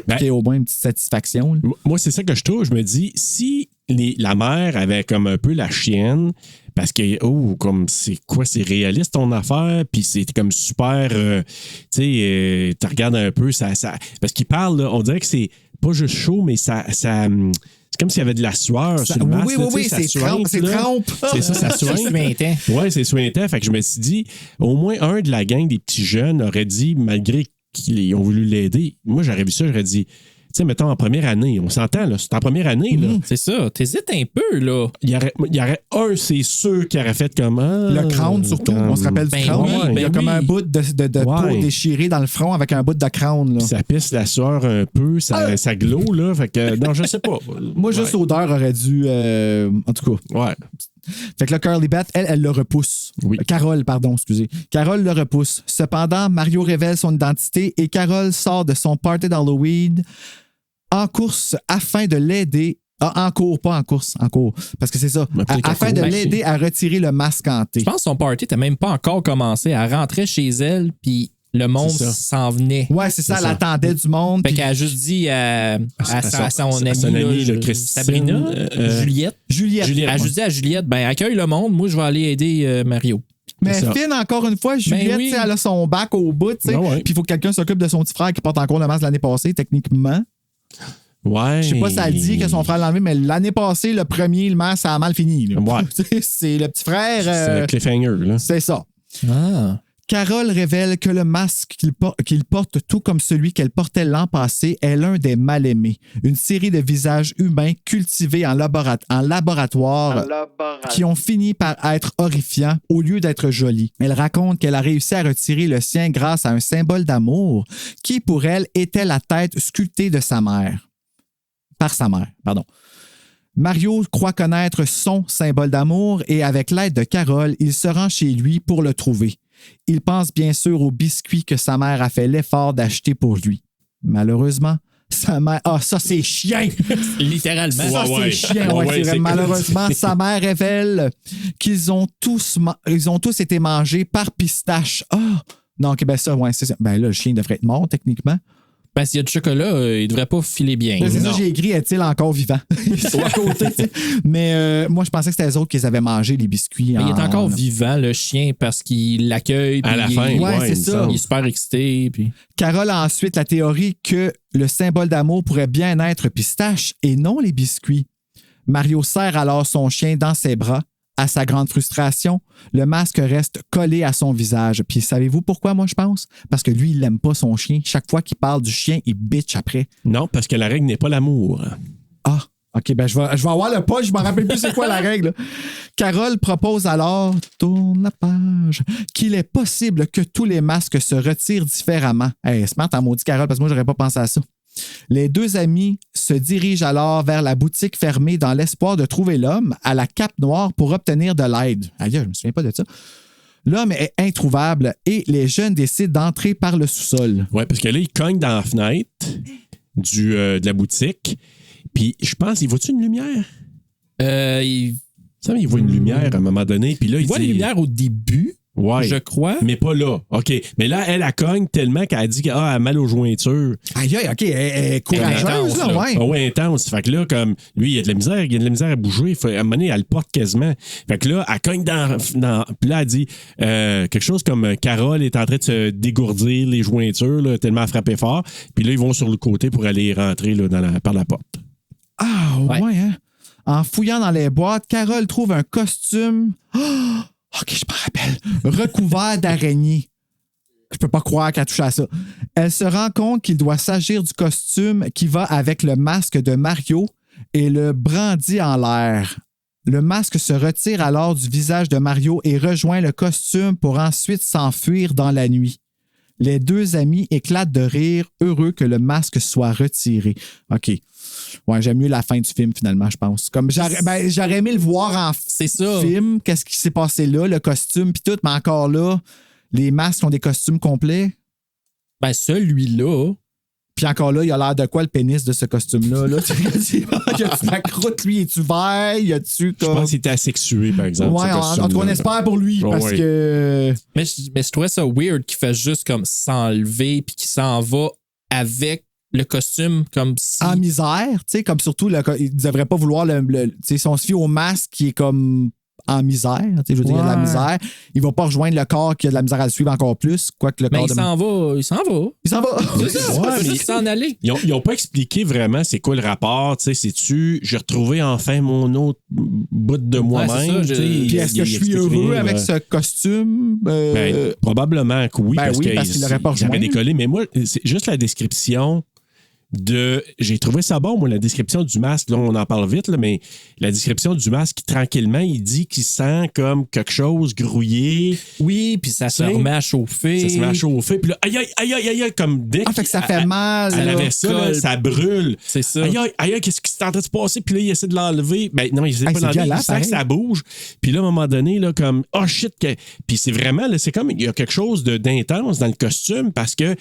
qu'il y ait au moins une petite satisfaction. Là. Moi, c'est ça que je trouve. Je me dis, si la mère avait comme un peu la chienne, parce que, comme c'est quoi, c'est réaliste ton affaire, puis c'est comme super, tu sais, tu regardes un peu, ça parce qu'il parle, là, on dirait que c'est pas juste chaud, mais ça c'est comme s'il y avait de la sueur sur le masque. Oui, c'est trempe. C'est ça, ça soigne. C'est suintant. Oui, c'est suintant. Fait que je me suis dit, au moins un de la gang des petits jeunes aurait dit, malgré qu'ils ont voulu l'aider, moi, j'aurais vu ça, j'aurais dit, tu sais, mettons en première année, on s'entend, là, c'est en première année. Là. C'est ça, t'hésites un peu, là. Il y aurait un, c'est sûr, qui aurait fait comment? Le crâne, surtout. On se rappelle du crâne. Oui, il y a comme un bout de peau déchirée dans le front avec un bout de crâne. Là. Ça pisse la sueur un peu, ça glow, là. Fait que, non, je sais pas. Moi, juste l'odeur aurait dû. En tout cas. Ouais. Fait que là, Curly Beth, elle le repousse. Oui. Carole, pardon, excusez. Carole le repousse. Cependant, Mario révèle son identité et Carole sort de son party d'Halloween en course afin de l'aider. En cours, pas en course, en cours. Parce que c'est ça. Afin de l'aider à retirer le masque hanté. Je pense que son party n'était même pas encore commencé. Elle rentrait chez elle, puis le monde s'en venait. Ouais, c'est ça. Elle attendait du monde. Fait qu'elle a juste dit à son amie, Sabrina, Juliette. Elle a juste dit à Juliette, ben accueille le monde, moi je vais aller aider Mario. Mais Finn, encore une fois, Juliette, elle a son bac au bout, tu sais. Puis il faut que quelqu'un s'occupe de son petit frère qui porte encore le masque l'année passée, techniquement. Ouais. Je sais pas si elle dit que son frère l'a enlevé, mais l'année passée, le premier, le masque, ça a mal fini. Là. Ouais. C'est le petit frère. C'est le cliffhanger, là. C'est ça. Ah. Carole révèle que le masque qu'il porte, tout comme celui qu'elle portait l'an passé, est l'un des mal-aimés. Une série de visages humains cultivés en laboratoire qui ont fini par être horrifiants au lieu d'être jolis. Elle raconte qu'elle a réussi à retirer le sien grâce à un symbole d'amour qui, pour elle, était la tête sculptée de sa mère. Par sa mère, pardon. Mario croit connaître son symbole d'amour et avec l'aide de Carole, il se rend chez lui pour le trouver. Il pense bien sûr aux biscuits que sa mère a fait l'effort d'acheter pour lui. Malheureusement, sa mère... Ah, ça, c'est chien! Littéralement. Ça, c'est chien. C'est vrai. Malheureusement, sa mère révèle qu'ils ont tous été mangés par Pistache. Ah! Non, OK, ben ça, c'est ça. Ben là, le chien devrait être mort, techniquement. Ben, s'il y a du chocolat, il devrait pas filer bien. C'est ça, j'ai écrit, est-il encore vivant? Ils sont à côté, tu sais. Mais moi, je pensais que c'était eux autres qui avaient mangé les biscuits. Mais il est encore vivant, le chien, parce qu'il l'accueille. À la fin, c'est ça. Il est super excité. Puis... Carole a ensuite la théorie que le symbole d'amour pourrait bien être Pistache et non les biscuits. Mario serre alors son chien dans ses bras. À sa grande frustration, le masque reste collé à son visage. Puis savez-vous pourquoi, moi, je pense? Parce que lui, il n'aime pas son chien. Chaque fois qu'il parle du chien, il bitch après. Non, parce que la règle n'est pas l'amour. Ah, OK, ben je vais avoir le punch, je m'en rappelle plus c'est quoi la règle. Carole propose alors, tourne la page, qu'il est possible que tous les masques se retirent différemment. Hey, smart, t'as maudit Carole, parce que moi, j'aurais pas pensé à ça. Les deux amis se dirigent alors vers la boutique fermée dans l'espoir de trouver l'homme à la cape noire pour obtenir de l'aide. Aïe, je me souviens pas de ça. L'homme est introuvable et les jeunes décident d'entrer par le sous-sol. Oui, parce que là, ils cognent dans la fenêtre de la boutique. Puis, je pense, il voit-tu une lumière? Il voit une lumière à un moment donné. Puis là, il voit une lumière au début. Ouais. Je crois. Mais pas là. OK. Mais là, elle cogne tellement qu'elle a dit qu'elle a mal aux jointures. Aïe, OK. Elle est courageuse, là, ouais. Ouais, intense. Fait que là, comme lui, il y a de la misère à bouger. À un moment donné, elle le porte quasiment. Fait que là, elle cogne dans puis là, elle dit quelque chose comme Carole est en train de se dégourdir les jointures, là, tellement elle frappait fort. Puis là, ils vont sur le côté pour aller rentrer là, par la porte. Ah, ouais, hein? En fouillant dans les boîtes, Carole trouve un costume. Oh! OK, je me rappelle. Recouvert d'araignées. Je peux pas croire qu'elle touche à ça. Elle se rend compte qu'il doit s'agir du costume qui va avec le masque de Mario et le brandit en l'air. Le masque se retire alors du visage de Mario et rejoint le costume pour ensuite s'enfuir dans la nuit. Les deux amis éclatent de rire, heureux que le masque soit retiré. OK. Ouais, j'aime mieux la fin du film, finalement, je pense. Comme j'aurais aimé le voir en film, qu'est-ce qui s'est passé là, le costume, puis tout, mais encore là, les masques ont des costumes complets. Ben, celui-là. Puis encore là, il a l'air de quoi le pénis de ce costume-là? Là? Y a-tu la croûte, lui? Es-tu vert? Y a-tu comme... Je pense qu'il était asexué, par exemple. Ouais, en tout cas, on espère pour lui, parce que... Mais je trouvais ça weird qu'il fasse juste comme s'enlever puis qu'il s'en va avec le costume comme si... En misère, tu sais, comme surtout, il ne devrait pas vouloir tu sais, si on se fie au masque qui est comme en misère, tu sais, je veux dire, il y a de la misère, il va pas rejoindre le corps qui a de la misère à le suivre encore plus, quoique le corps... il s'en va. Il s'en va! C'est ça, mais il s'en allait. Ils ont pas expliqué vraiment c'est quoi le rapport, tu sais, c'est-tu, j'ai retrouvé enfin mon autre bout de moi-même. c'est ça, Puis est-ce que je suis heureux avec ce costume? Ben, probablement que oui, parce qu'il l'aurait pas rejoint. j'aurais décollé, mais moi, c'est juste la description j'ai trouvé ça bon, moi, la description du masque. Là, on en parle vite, là, mais la description du masque, tranquillement, il dit qu'il sent comme quelque chose grouillé. Oui, puis ça se remet à chauffer. Ça se met à chauffer. Puis là, aïe, comme dès fait que ça fait mal. Elle avait ça, là, ça brûle. C'est ça. Aïe, qu'est-ce qui s'est en train de se passer? Puis là, il essaie de l'enlever. Ben non, il essaie pas de l'enlever. Il sent que ça bouge. Puis là, à un moment donné, là, comme, oh shit. Puis c'est vraiment, là, c'est comme, il y a quelque chose d'intense dans le costume parce que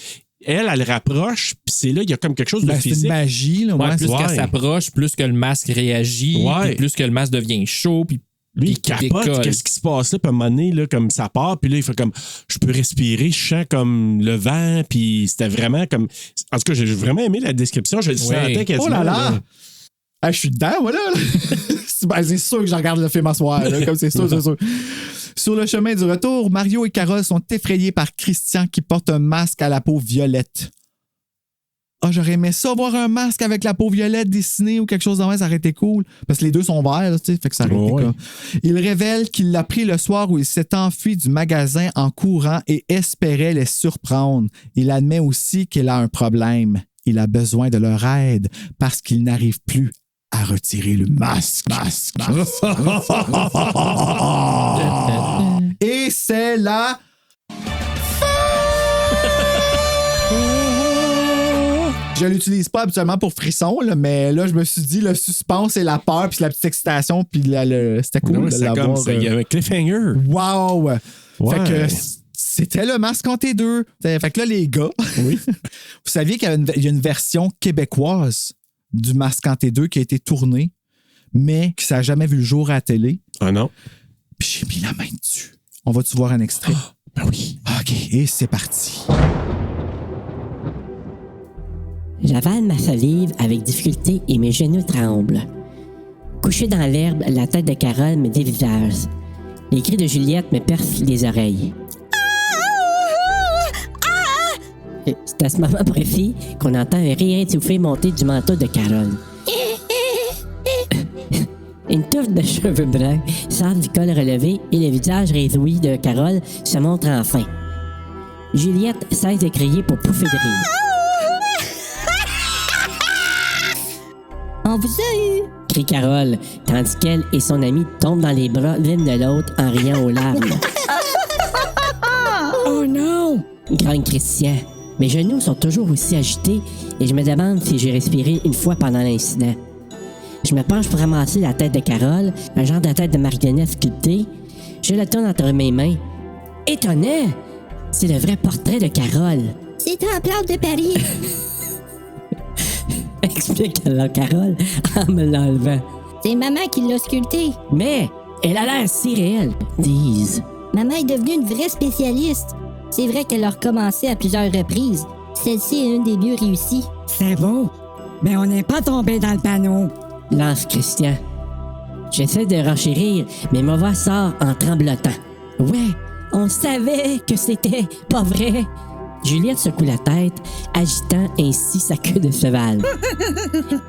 elle rapproche, puis c'est là, il y a comme quelque chose de physique. C'est une magie, là. Plus qu'elle s'approche, plus que le masque réagit, puis plus que le masque devient chaud, puis lui, il capote, qu'est-ce qui se passe là, puis à un moment donné, là, comme ça part, puis là, il fait comme, je peux respirer, je sens comme le vent, puis c'était vraiment comme... En tout cas, j'ai vraiment aimé la description, je le sentais quasiment. Oh là là! Je suis dedans, moi, là. C'est sûr que je regarde le film à soir, là, comme c'est sûr. Sur le chemin du retour, Mario et Carole sont effrayés par Christian qui porte un masque à la peau violette. J'aurais aimé ça, voir un masque avec la peau violette dessiné ou quelque chose de même, ça aurait été cool. Parce que les deux sont verts, tu sais, fait que ça aurait été cool. Il révèle qu'il l'a pris le soir où il s'est enfui du magasin en courant et espérait les surprendre. Il admet aussi qu'il a un problème. Il a besoin de leur aide parce qu'il n'arrive plus à retirer le masque. Et c'est la... Je l'utilise pas habituellement pour frisson, là, mais là, je me suis dit, le suspense et la peur, puis la petite excitation, puis c'était cool de l'avoir. Il y a un cliffhanger. Wow! Fait que c'était le masque entre les deux. Fait que là, les gars, vous saviez qu'il y a une version québécoise du masque entre les deux qui a été tournée, mais qui n'a jamais vu le jour à la télé. Ah non? Puis j'ai mis la main dessus. On va-tu voir un extrait? Ben oui. OK, et c'est parti. J'avale ma salive avec difficulté et mes genoux tremblent. Couché dans l'herbe, la tête de Carole me dévisage. Les cris de Juliette me percent les oreilles. C'est à ce moment précis qu'on entend un rire étouffé monter du manteau de Carole. Une touffe de cheveux bruns sort du col relevé et le visage réjoui de Carole se montre enfin. Juliette cesse de crier pour pouffer de rire. On vous a eu! Crie Carole, tandis qu'elle et son amie tombent dans les bras l'une de l'autre en riant aux larmes. Oh non! Grogne Christian. Mes genoux sont toujours aussi agités et je me demande si j'ai respiré une fois pendant l'incident. Je me penche pour ramasser la tête de Carole, un genre de tête de marionnette sculptée. Je la tourne entre mes mains. Étonnant! C'est le vrai portrait de Carole. C'est un plâtre de Paris. Explique alors Carole en me l'enlevant. C'est maman qui l'a sculpté. Mais elle a l'air si réelle. Disent. Maman est devenue une vraie spécialiste. C'est vrai qu'elle a recommencé à plusieurs reprises. Celle-ci est une des mieux réussies. C'est beau, mais on n'est pas tombé dans le panneau. Lance Christian. J'essaie de renchérir, mais ma voix sort en tremblotant. Ouais, on savait que c'était pas vrai. Juliette secoue la tête, agitant ainsi sa queue de cheval.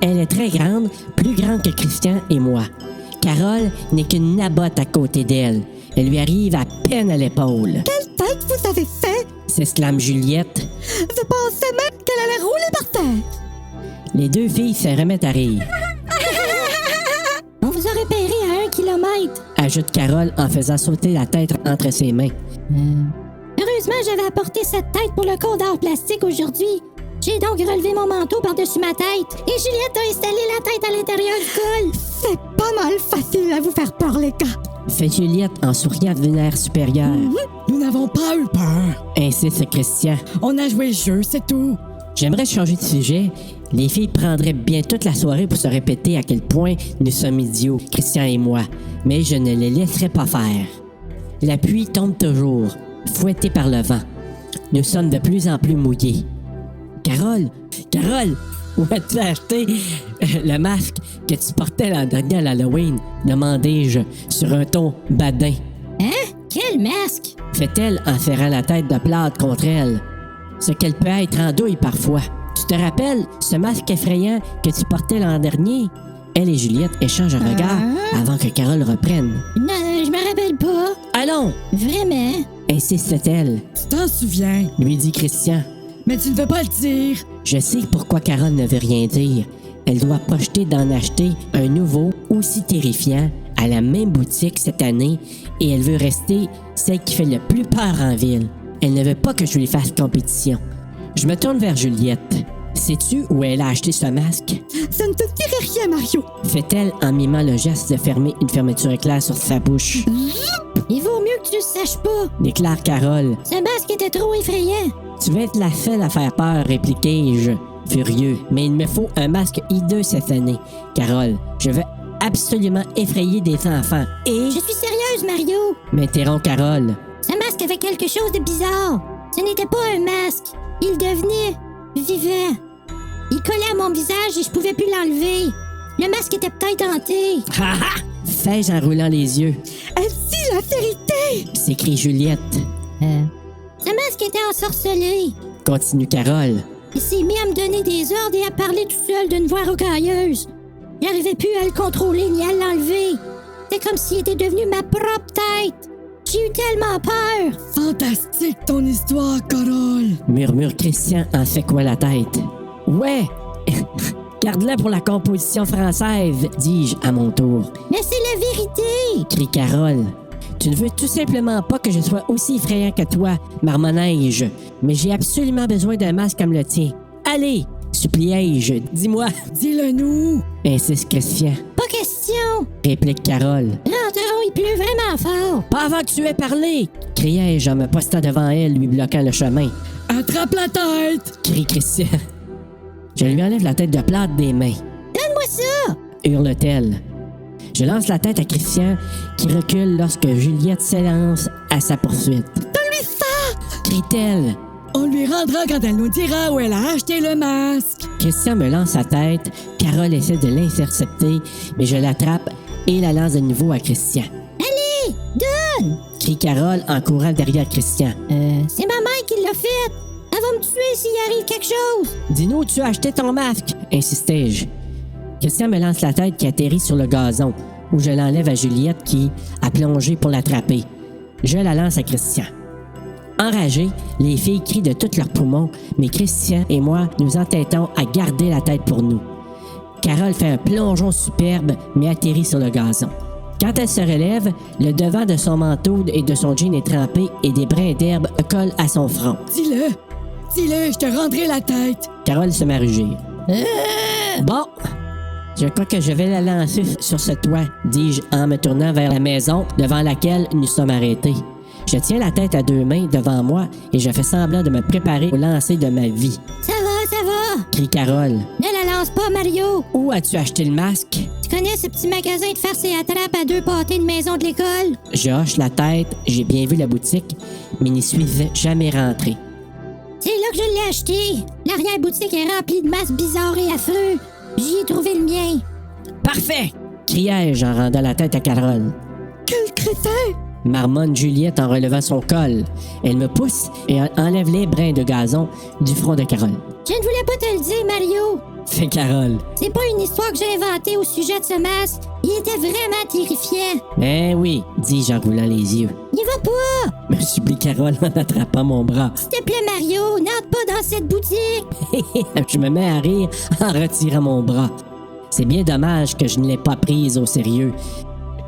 Elle est très grande, plus grande que Christian et moi. Carole n'est qu'une nabotte à côté d'elle. Elle lui arrive à peine à l'épaule. Quelle tête vous avez fait? S'exclame Juliette. Je pensais même qu'elle allait rouler par terre. Les deux filles se remettent à rire. On vous a repéré à 1 kilomètre. Ajoute Carole en faisant sauter la tête entre ses mains. Heureusement, j'avais apporté cette tête pour le cours d'art plastique aujourd'hui. J'ai donc relevé mon manteau par-dessus ma tête et Juliette a installé la tête à l'intérieur du col. C'est pas mal facile à vous faire peur, les gars. Fait Juliette en souriant d'un air supérieur. Nous n'avons pas eu peur. Insiste Christian. On a joué le jeu, c'est tout. J'aimerais changer de sujet. Les filles prendraient bien toute la soirée pour se répéter à quel point nous sommes idiots, Christian et moi, mais je ne les laisserai pas faire. La pluie tombe toujours, fouettée par le vent. Nous sommes de plus en plus mouillés. Carole, où as-tu acheté le masque que tu portais l'an dernier à l'Halloween? Demandai-je sur un ton badin. Hein? Quel masque? Fait-elle en serrant la tête de plâtre contre elle. Ce qu'elle peut être en douille parfois. Tu te rappelles ce masque effrayant que tu portais l'an dernier? Elle et Juliette échangent un regard avant que Carole reprenne. Non, je me rappelle pas. Allons! Vraiment? Insiste-t-elle. Tu t'en souviens? Lui dit Christian. Mais tu ne veux pas le dire. Je sais pourquoi Carole ne veut rien dire. Elle doit projeter d'en acheter un nouveau, aussi terrifiant, à la même boutique cette année, et elle veut rester celle qui fait le plus peur en ville. Elle ne veut pas que je lui fasse compétition. Je me tourne vers Juliette. Sais-tu où elle a acheté ce masque? Ça ne te dirait rien, Mario. Fait-elle en mimant le geste de fermer une fermeture éclair sur sa bouche. Il vaut mieux que tu le saches pas. Déclare Carole. Ce masque était trop effrayant. Tu vas être la seule à faire peur, répliquai-je, furieux. Mais il me faut un masque hideux cette année. Carole, je veux absolument effrayer des enfants. Et... Je suis sérieuse, Mario. M'interrompt Carole. Ce masque avait quelque chose de bizarre. Ce n'était pas un masque. Il devenait vivant. Il collait à mon visage et je pouvais plus l'enlever. Le masque était peut-être hanté. Ha ha! Fais-je en roulant les yeux. Elle dit la vérité! S'écrie Juliette. Ce masque était ensorcelé. Continue Carole. Il s'est mis à me donner des ordres et à parler tout seul d'une voix rocailleuse. J'arrivais plus à le contrôler ni à l'enlever. C'était comme s'il était devenu ma propre tête. J'ai eu tellement peur. Fantastique ton histoire, Carole. Murmure Christian en secouant la tête. Ouais! Garde-la pour la composition française, dis-je à mon tour. Mais c'est la vérité! Crie Carole. Tu ne veux tout simplement pas que je sois aussi effrayant que toi, marmonnai-je. Mais j'ai absolument besoin d'un masque comme le tien. Allez! Suppliai-je. Dis-moi. Dis-le nous! Insiste Christian. Pas question! Réplique Carole. Rentrons, il pleut vraiment fort. Pas avant que tu aies parlé! Criai-je en me postant devant elle, lui bloquant le chemin. Attrape la tête! Crie Christian. Je lui enlève la tête de plâtre des mains. Donne-moi ça! Hurle-t-elle. Je lance la tête à Christian, qui recule lorsque Juliette s'élance à sa poursuite. Donne-lui ça! Crie-t-elle. On lui rendra quand elle nous dira où elle a acheté le masque. Christian me lance sa tête. Carole essaie de l'intercepter, mais je l'attrape et la lance de nouveau à Christian. Allez, donne! Crie Carole en courant derrière Christian. C'est ma mère qui l'a fait. Elle va me tuer s'il arrive quelque chose. Dis-nous où tu as acheté ton masque, insistai-je. Christian me lance la tête qui atterrit sur le gazon, où je l'enlève à Juliette qui a plongé pour l'attraper. Je la lance à Christian. Enragés, les filles crient de tous leurs poumons, mais Christian et moi nous entêtons à garder la tête pour nous. Carole fait un plongeon superbe, mais atterrit sur le gazon. Quand elle se relève, le devant de son manteau et de son jean est trempé et des brins d'herbe collent à son front. Dis-le! Dis-le, je te rendrai la tête! Carole se met à rugir. Bon, je crois que je vais la lancer sur ce toit, dis-je en me tournant vers la maison devant laquelle nous sommes arrêtés. Je tiens la tête à deux mains devant moi et je fais semblant de me préparer au lancer de ma vie. Ça va! Crie Carole. Ne la lance pas, Mario! Où as-tu acheté le masque? Tu connais ce petit magasin de farce et attrape à 2 pâtés de maison de l'école? Je hoche la tête, j'ai bien vu la boutique, mais n'y suis jamais rentré. C'est là que je l'ai acheté. L'arrière-boutique est remplie de masques bizarres et affreux. J'y ai trouvé le mien. Parfait! Criai-je en rendant la tête à Carole. Quel crétin! Marmonne Juliette en relevant son col. Elle me pousse et enlève les brins de gazon du front de Carole. Je ne voulais pas te le dire, Mario. C'est Carole. C'est pas une histoire que j'ai inventée au sujet de ce masque. Il était vraiment terrifiant. Ben oui, dis-je en roulant les yeux. N'y va pas! Me supplie Carole en attrapant mon bras. S'il te plaît, Mario, n'entre pas dans cette boutique. Je me mets à rire en retirant mon bras. C'est bien dommage que je ne l'ai pas prise au sérieux,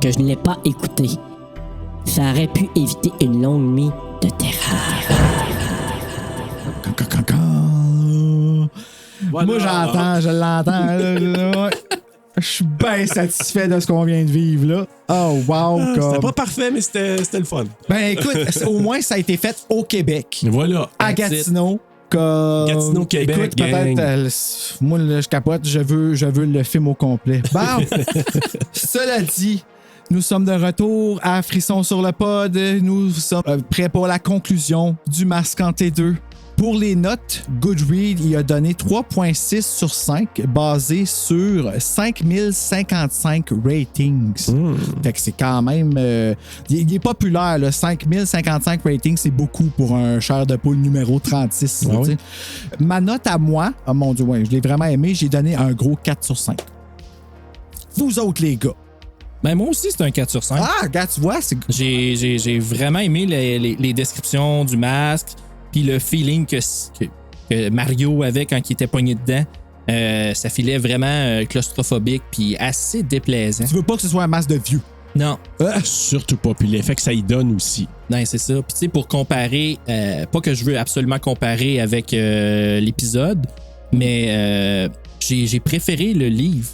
que je ne l'ai pas écoutée. Ça aurait pu éviter une longue nuit de terreur. Voilà. Moi, je l'entends. Je suis bien satisfait de ce qu'on vient de vivre, là. Oh, wow. C'était pas parfait, mais c'était le fun. Ben, écoute, au moins, ça a été fait au Québec. Voilà. À Gatineau. Gatineau, Québec, écoute, peut-être, moi, là, je capote, je veux le film au complet. Bon, cela dit, nous sommes de retour à Frisson sur le pod. Nous sommes prêts pour la conclusion du masque en T2. Pour les notes, Goodreads, il a donné 3.6 sur 5, basé sur 5055 ratings. Fait que c'est quand même... il est populaire, là. 5055 ratings, c'est beaucoup pour un chair de poule numéro 36. Ah oui? Ma note à moi, oh mon Dieu, ouais, je l'ai vraiment aimé, j'ai donné un gros 4 sur 5. Vous autres, les gars. Ben moi aussi, c'est un 4 sur 5. Ah, regarde, tu vois, c'est... J'ai vraiment aimé les descriptions du masque, puis le feeling que Mario avait quand il était pogné dedans. Ça filait vraiment claustrophobique, puis assez déplaisant. Tu veux pas que ce soit un masque de vieux? Non. Surtout pas, puis l'effet que ça y donne aussi. Non, c'est ça. Puis tu sais, pour comparer, pas que je veux absolument comparer avec l'épisode, mais j'ai préféré le livre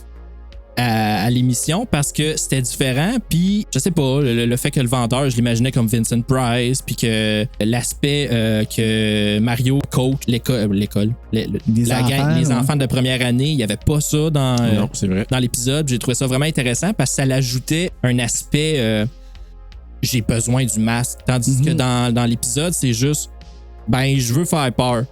à l'émission parce que c'était différent. Puis, je sais pas, le fait que le vendeur, je l'imaginais comme Vincent Price, puis que l'aspect que Mario coach l'école, les enfants de première année, il n'y avait pas ça dans l'épisode. J'ai trouvé ça vraiment intéressant parce que ça l'ajoutait un aspect j'ai besoin du masque. Tandis que dans l'épisode, c'est juste ben, je veux faire peur.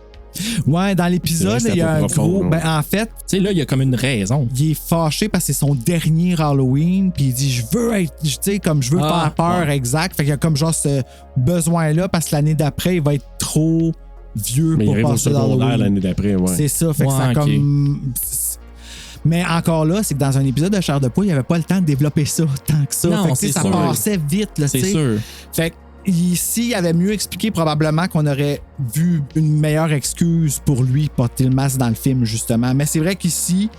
Ouais, dans l'épisode, il y a un gros... Ben, en fait... Tu sais, là, il y a comme une raison. Il est fâché parce que c'est son dernier Halloween, puis il dit, je veux être... Tu sais, comme je veux faire peur, exact. Fait qu'il y a comme genre ce besoin-là, parce que l'année d'après, il va être trop vieux pour passer dans Halloween. L'année d'après, ouais. C'est ça, fait que ça comme... Mais encore là, c'est que dans un épisode de Chair de poule, il n'y avait pas le temps de développer ça tant que ça. Non, fait que, ça passait vite, là, c'est sûr. Fait que ici, il avait mieux expliqué probablement qu'on aurait vu une meilleure excuse pour lui porter le masque dans le film, justement. Mais c'est vrai qu'ici,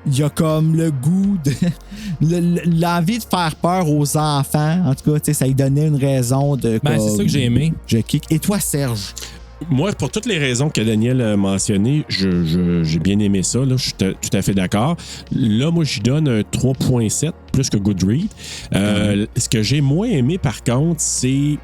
il y a comme le goût de... l'envie de faire peur aux enfants. En tout cas, ça lui donnait une raison de... Ben, c'est ça que j'ai aimé. Je kick. Et toi, Serge? Moi, pour toutes les raisons que Daniel a mentionnées, j'ai bien aimé ça. Là, je suis tout à fait d'accord. Là, moi, j'y donne un 3.7, plus que Goodreads. Ce que j'ai moins aimé, par contre, c'est...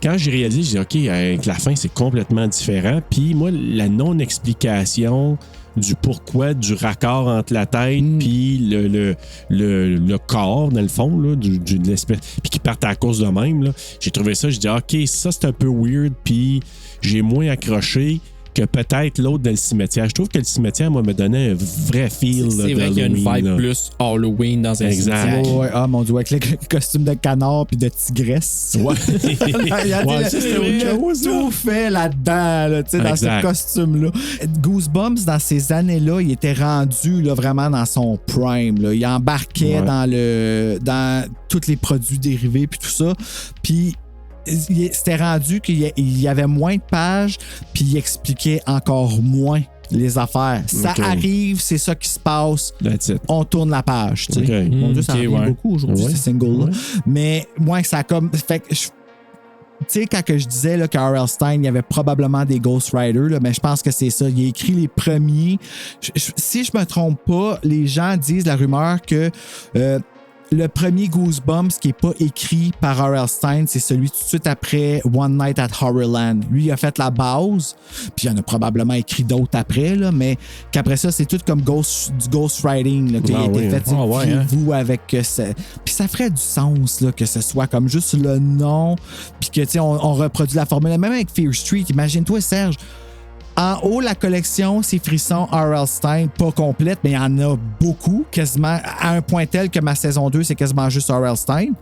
Quand j'ai réalisé, j'ai dit, OK, avec la fin, c'est complètement différent. Puis moi, la non-explication du pourquoi, du raccord entre la tête puis le corps, dans le fond, là, de l'espèce, puis qui partent à la course de même, là, j'ai trouvé ça, j'ai dit, OK, ça, c'est un peu weird, puis j'ai moins accroché que peut-être l'autre dans le cimetière. Je trouve que le cimetière, moi, me donnait un vrai feel. C'est vrai qu'il y a une vibe plus Halloween dans un cimetière. Ouais, ah mon Dieu, avec le costume de canard puis de tigresse. Ouais. Il y a tout fait là-dedans, là, dans ce costume-là. Goosebumps, dans ces années-là, il était rendu là, vraiment dans son prime. Là. Il embarquait dans tous les produits dérivés puis tout ça. Puis c'était rendu qu'il y avait moins de pages, puis il expliquait encore moins les affaires. Ça arrive, c'est ça qui se passe. On tourne la page. Tu sais. Mon Dieu, ça arrive beaucoup aujourd'hui, ces singles-là. Mais moi, ça a comme... Fait que tu sais, quand je disais là, que R.L. Stine, il y avait probablement des Ghost Riders, là, mais je pense que c'est ça. Il a écrit les premiers. Si je me trompe pas, les gens disent la rumeur que... le premier Goosebumps qui n'est pas écrit par R.L. Stine, c'est celui tout de suite après One Night at Horrorland. Lui, il a fait la base, puis il y en a probablement écrit d'autres après, là, mais qu'après ça, c'est tout comme du ghostwriting là, qui a été fait. Vous avec ça. Puis ça ferait du sens là, que ce soit comme juste le nom, puis que on reproduit la formule. Même avec Fear Street, imagine-toi, Serge. En haut, la collection, c'est Frisson R.L. Stine, pas complète, mais il y en a beaucoup, quasiment à un point tel que ma saison 2, c'est quasiment juste R.L. Stine.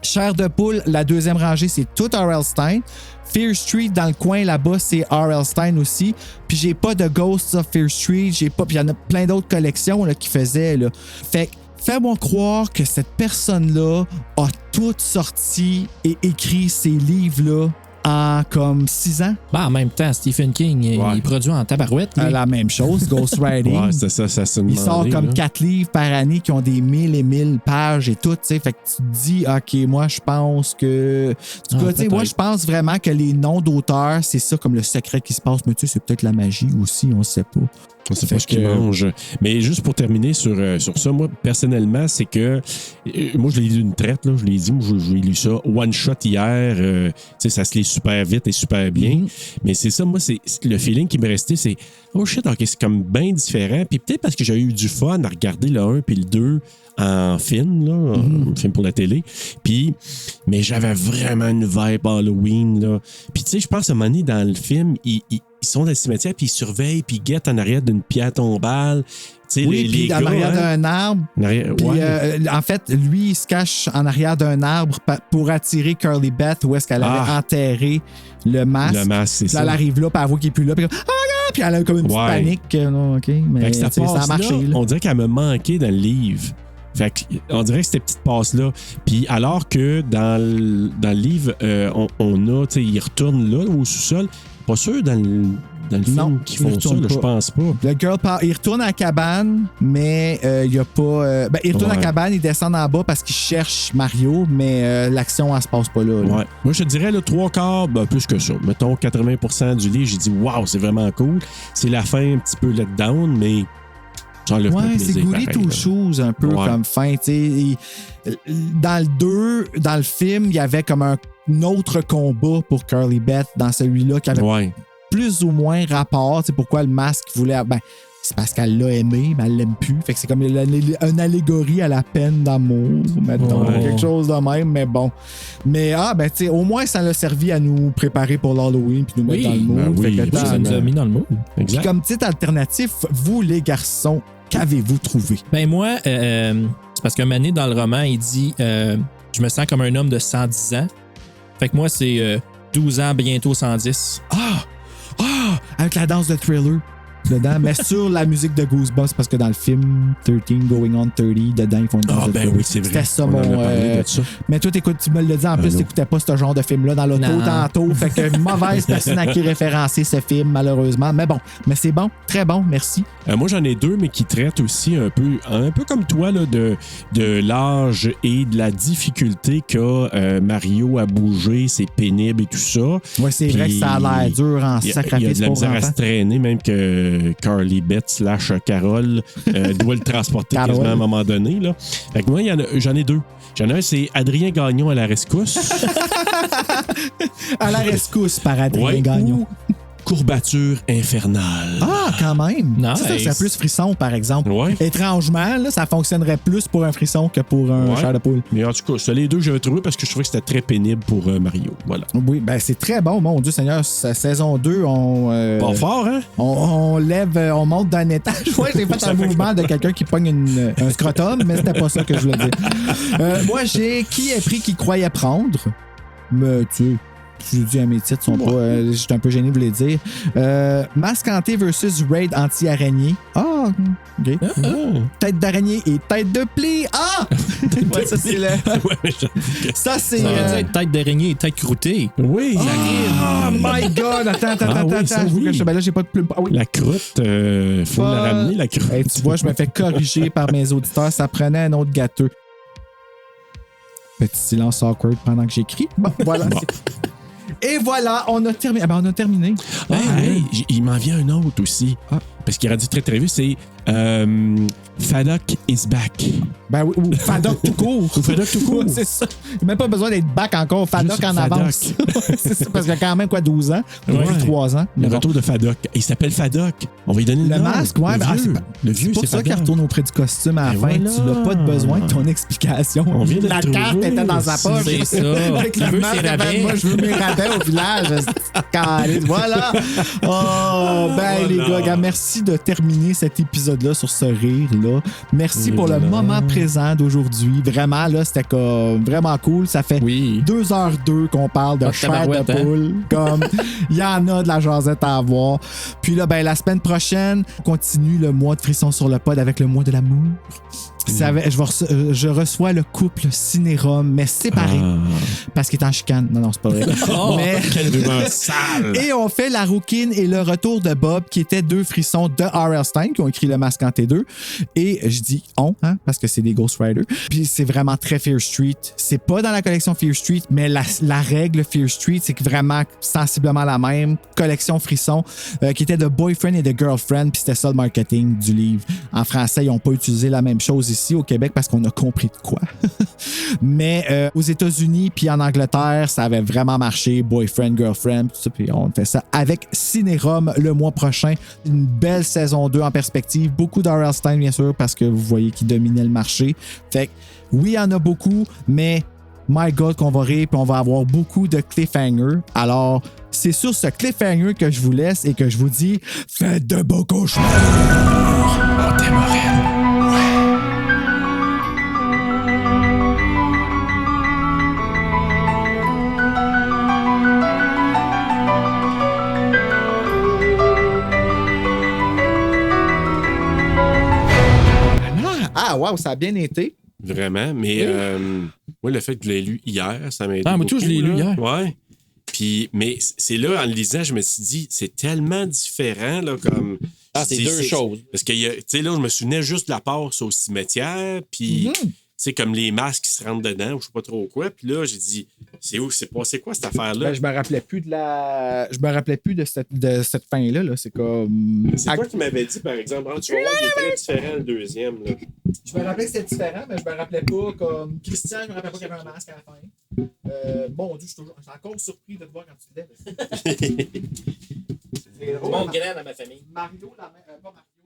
Chair de poule, la deuxième rangée, c'est tout R.L. Stine. Fear Street, dans le coin là-bas, c'est R.L. Stine aussi. Puis j'ai pas de Ghosts of Fear Street, j'ai pas. Puis il y en a plein d'autres collections là, qui faisaient. Là. Fait que fais-moi croire que cette personne-là a tout sorti et écrit ces livres-là en comme 6 ans. Ben, en même temps, Stephen King, il produit en tabarouette. La même chose, Ghostwriting. C'est ça se il sort demandait, comme 4 livres par année qui ont des 1000 et 1000 pages et tout, tu sais. Fait que tu te dis, OK, moi, je pense que... En tout cas, tu sais, moi, je pense vraiment que les noms d'auteurs, c'est ça comme le secret qui se passe. Mais tu sais, c'est peut-être la magie aussi, on sait pas. On sait pas ce qu'il mange. Mais juste pour terminer sur ça, moi, personnellement, c'est que... moi, je l'ai lu d'une traite, là, je l'ai dit. Moi, j'ai lu ça one shot hier. Ça se lit super vite et super bien. Mais c'est ça, moi, c'est le feeling qui me restait, c'est... Oh shit, ok, c'est comme bien différent. Puis peut-être parce que j'ai eu du fun à regarder le 1 puis le 2 en film, là, en film pour la télé. Puis, mais j'avais vraiment une vibe Halloween, là. Puis tu sais, je pense à un moment donné, dans le film, ils sont dans le cimetière, puis ils surveillent, puis ils guettent en arrière d'une pierre tombale. Oui, puis en arrière d'un arbre. Puis, en fait, lui, il se cache en arrière d'un arbre pour attirer Curly Beth où est-ce qu'elle avait enterré le masque. Le masque, c'est ça. Elle arrive là, puis elle voit qu'il n'est plus là, puis puis elle a comme une petite panique. Non, OK, mais ça a marché. Là, on dirait qu'elle me manquait dans le livre. Fait on dirait que cette petite passe-là. Puis alors que dans le livre, on a, tu sais, il retourne là, au sous-sol. Pas sûr dans le film qu'ils font ça, je pense pas. Le girl il retourne à la cabane, mais il n'y a pas... il retourne à la cabane, il descend en bas parce qu'il cherche Mario, mais l'action, elle se passe pas là. Ouais. Moi, je te dirais, le 3/4, plus que ça. Mettons 80% du livre, j'ai dit, waouh, c'est vraiment cool. C'est la fin un petit peu let down, mais... c'est goûté tout chose un peu comme fin. Dans le 2, dans le film, il y avait comme un autre combat pour Curly Beth dans celui-là qui avait plus ou moins rapport. Pourquoi le masque voulait... c'est parce qu'elle l'a aimé, mais elle l'aime plus. Fait que c'est comme une allégorie à la peine d'amour, mettons. Quelque chose de même, mais bon. Mais au moins, ça l'a servi à nous préparer pour l'Halloween puis nous mettre dans le mood. Ça nous a mis dans le mood. Puis comme titre alternatif, vous, les garçons, qu'avez-vous trouvé? Ben moi, c'est parce qu'un moment donné, dans le roman, il dit je me sens comme un homme de 110 ans. Fait que moi, c'est 12 ans, bientôt 110. Avec la danse de Thriller dedans, mais sur la musique de Goosebumps, parce que dans le film 13 Going on 30, dedans, ils font une danse de Thriller. Oui, c'est vrai. C'était ça, mais toi, tu me l'as dit, en plus, t'écoutais pas ce genre de film-là dans l'auto tantôt. Fait que mauvaise personne à qui référencer ce film, malheureusement. Mais bon, c'est bon, très bon, merci. Moi, j'en ai deux, mais qui traitent aussi un peu comme toi, là, de l'âge et de la difficulté qu'a Mario à bouger, c'est pénible et tout ça. Oui, c'est vrai que ça a l'air dur en sacrifice. Il y a de la misère à se traîner, même que Carly Beth / Carole doit le transporter quasiment à un moment donné. Là. Fait que moi, j'en ai deux. J'en ai un, c'est Adrien Gagnon à la rescousse. À la rescousse par Adrien Gagnon. Courbature infernale. Ah, quand même. Nice. Ça serait plus frisson, par exemple. Ouais. Étrangement, là, ça fonctionnerait plus pour un frisson que pour un chair de poule. Mais en tout cas, c'est les deux que j'avais trouvé parce que je trouvais que c'était très pénible pour Mario. Voilà. Oui, c'est très bon, mon Dieu Seigneur. Saison 2, on... pas fort, hein? On lève, on monte d'un étage. Ouais, j'ai fait un mouvement de quelqu'un qui pogne un scrotum, mais c'était pas ça que je voulais dire. Moi, j'ai Qui est pris qui croyait prendre. Mais tu sais... Je dis à mes titres, sont pas. J'étais un peu gêné de vous les dire. Masque hanté versus raid anti-araignée. Ah, OK. Tête d'araignée et tête de pli. Ah! Ouais, ça, c'est le. Ça, c'est. Tête d'araignée et tête croûtée. Oui, oh my God! Attends. Là, j'ai pas de plume. La croûte, faut la ramener, la croûte. Hey, tu vois, je me fais corriger par mes auditeurs. Ça prenait un autre gâteux. Petit silence awkward pendant que j'écris. Bon, voilà. Et voilà, on a terminé. On a terminé. Il m'en vient un autre aussi. Parce qu'il a dit très très vite, c'est Fadok is back. Ou Fadok tout court. Fadok tout court. C'est ça. Il n'y a même pas besoin d'être back encore. Fadok en avance. C'est ça, parce qu'il a quand même 12 ans. 3 ans. Le retour de Fadok. Il s'appelle Fadok. On va lui donner le masque. Ouais, le vieux, c'est pour ça qu'il retourne auprès du costume à la fin. Tu n'as pas besoin de ton explication. La carte était dans sa poche. C'est ça. Avec la masque, moi, je veux mes rabais au village. Voilà. Oh, les gars, merci de terminer cet épisode-là sur ce rire-là. Merci pour le moment présent d'aujourd'hui. Vraiment, là, c'était vraiment cool. Ça fait 2h02 qu'on parle de chair de poule. Comme il y en a de la jasette à avoir. Puis là, la semaine prochaine, on continue le mois de Frisson sur le pod avec le mois de l'amour. Je reçois le couple Cinérum, mais séparé. Parce qu'il est en chicane. Non, c'est pas vrai. Mais... Quelle rumeur sale! Et on fait la rouquine et le retour de Bob, qui étaient 2 frissons de R.L. Stine, qui ont écrit le masque en T2. Et je dis parce que c'est des Ghost Riders. Puis c'est vraiment très Fear Street. C'est pas dans la collection Fear Street, mais la règle Fear Street, c'est vraiment sensiblement la même. Collection frisson, qui était de boyfriend et de girlfriend, puis c'était ça le marketing du livre. En français, ils n'ont pas utilisé la même chose ici au Québec parce qu'on a compris de quoi. Mais aux États-Unis puis en Angleterre, ça avait vraiment marché. Boyfriend, girlfriend, tout ça. Puis on fait ça avec Cinérum le mois prochain. Une belle saison 2 en perspective. Beaucoup d'R.L. Stine, bien sûr, parce que vous voyez qu'il dominait le marché. Fait que oui, il y en a beaucoup, mais my God, qu'on va rire, puis on va avoir beaucoup de cliffhangers. Alors, c'est sur ce cliffhanger que je vous laisse et que je vous dis faites de beaux cauchemars! On t'aimerait. Ah, wow, ça a bien été. Vraiment, mais moi, le fait que je l'ai lu hier, ça m'a aidé. Ah, moi, tout, je l'ai lu hier. Ouais. Puis, mais c'est là, en le lisant, je me suis dit, c'est tellement différent, là, comme. Ah, c'est deux choses. Parce que, tu sais, là, je me souvenais juste de la passe au cimetière, puis, tu sais, comme les masques qui se rentrent dedans, ou je sais pas trop quoi. Puis là, j'ai dit, c'est quoi cette affaire-là? Ben, je me rappelais plus de cette fin-là. Là. C'est comme. C'est toi qui m'avais dit, par exemple, tu vas voir, il est très différent le deuxième. Là. Je me rappelais que c'était différent, mais je me rappelais pas comme. Christian, je me rappelais pas qu'il y avait un masque à la fin. Mon Dieu, je suis encore surpris de te voir quand tu te lèves. Mon grain dans ma famille. Mario, pas Mario.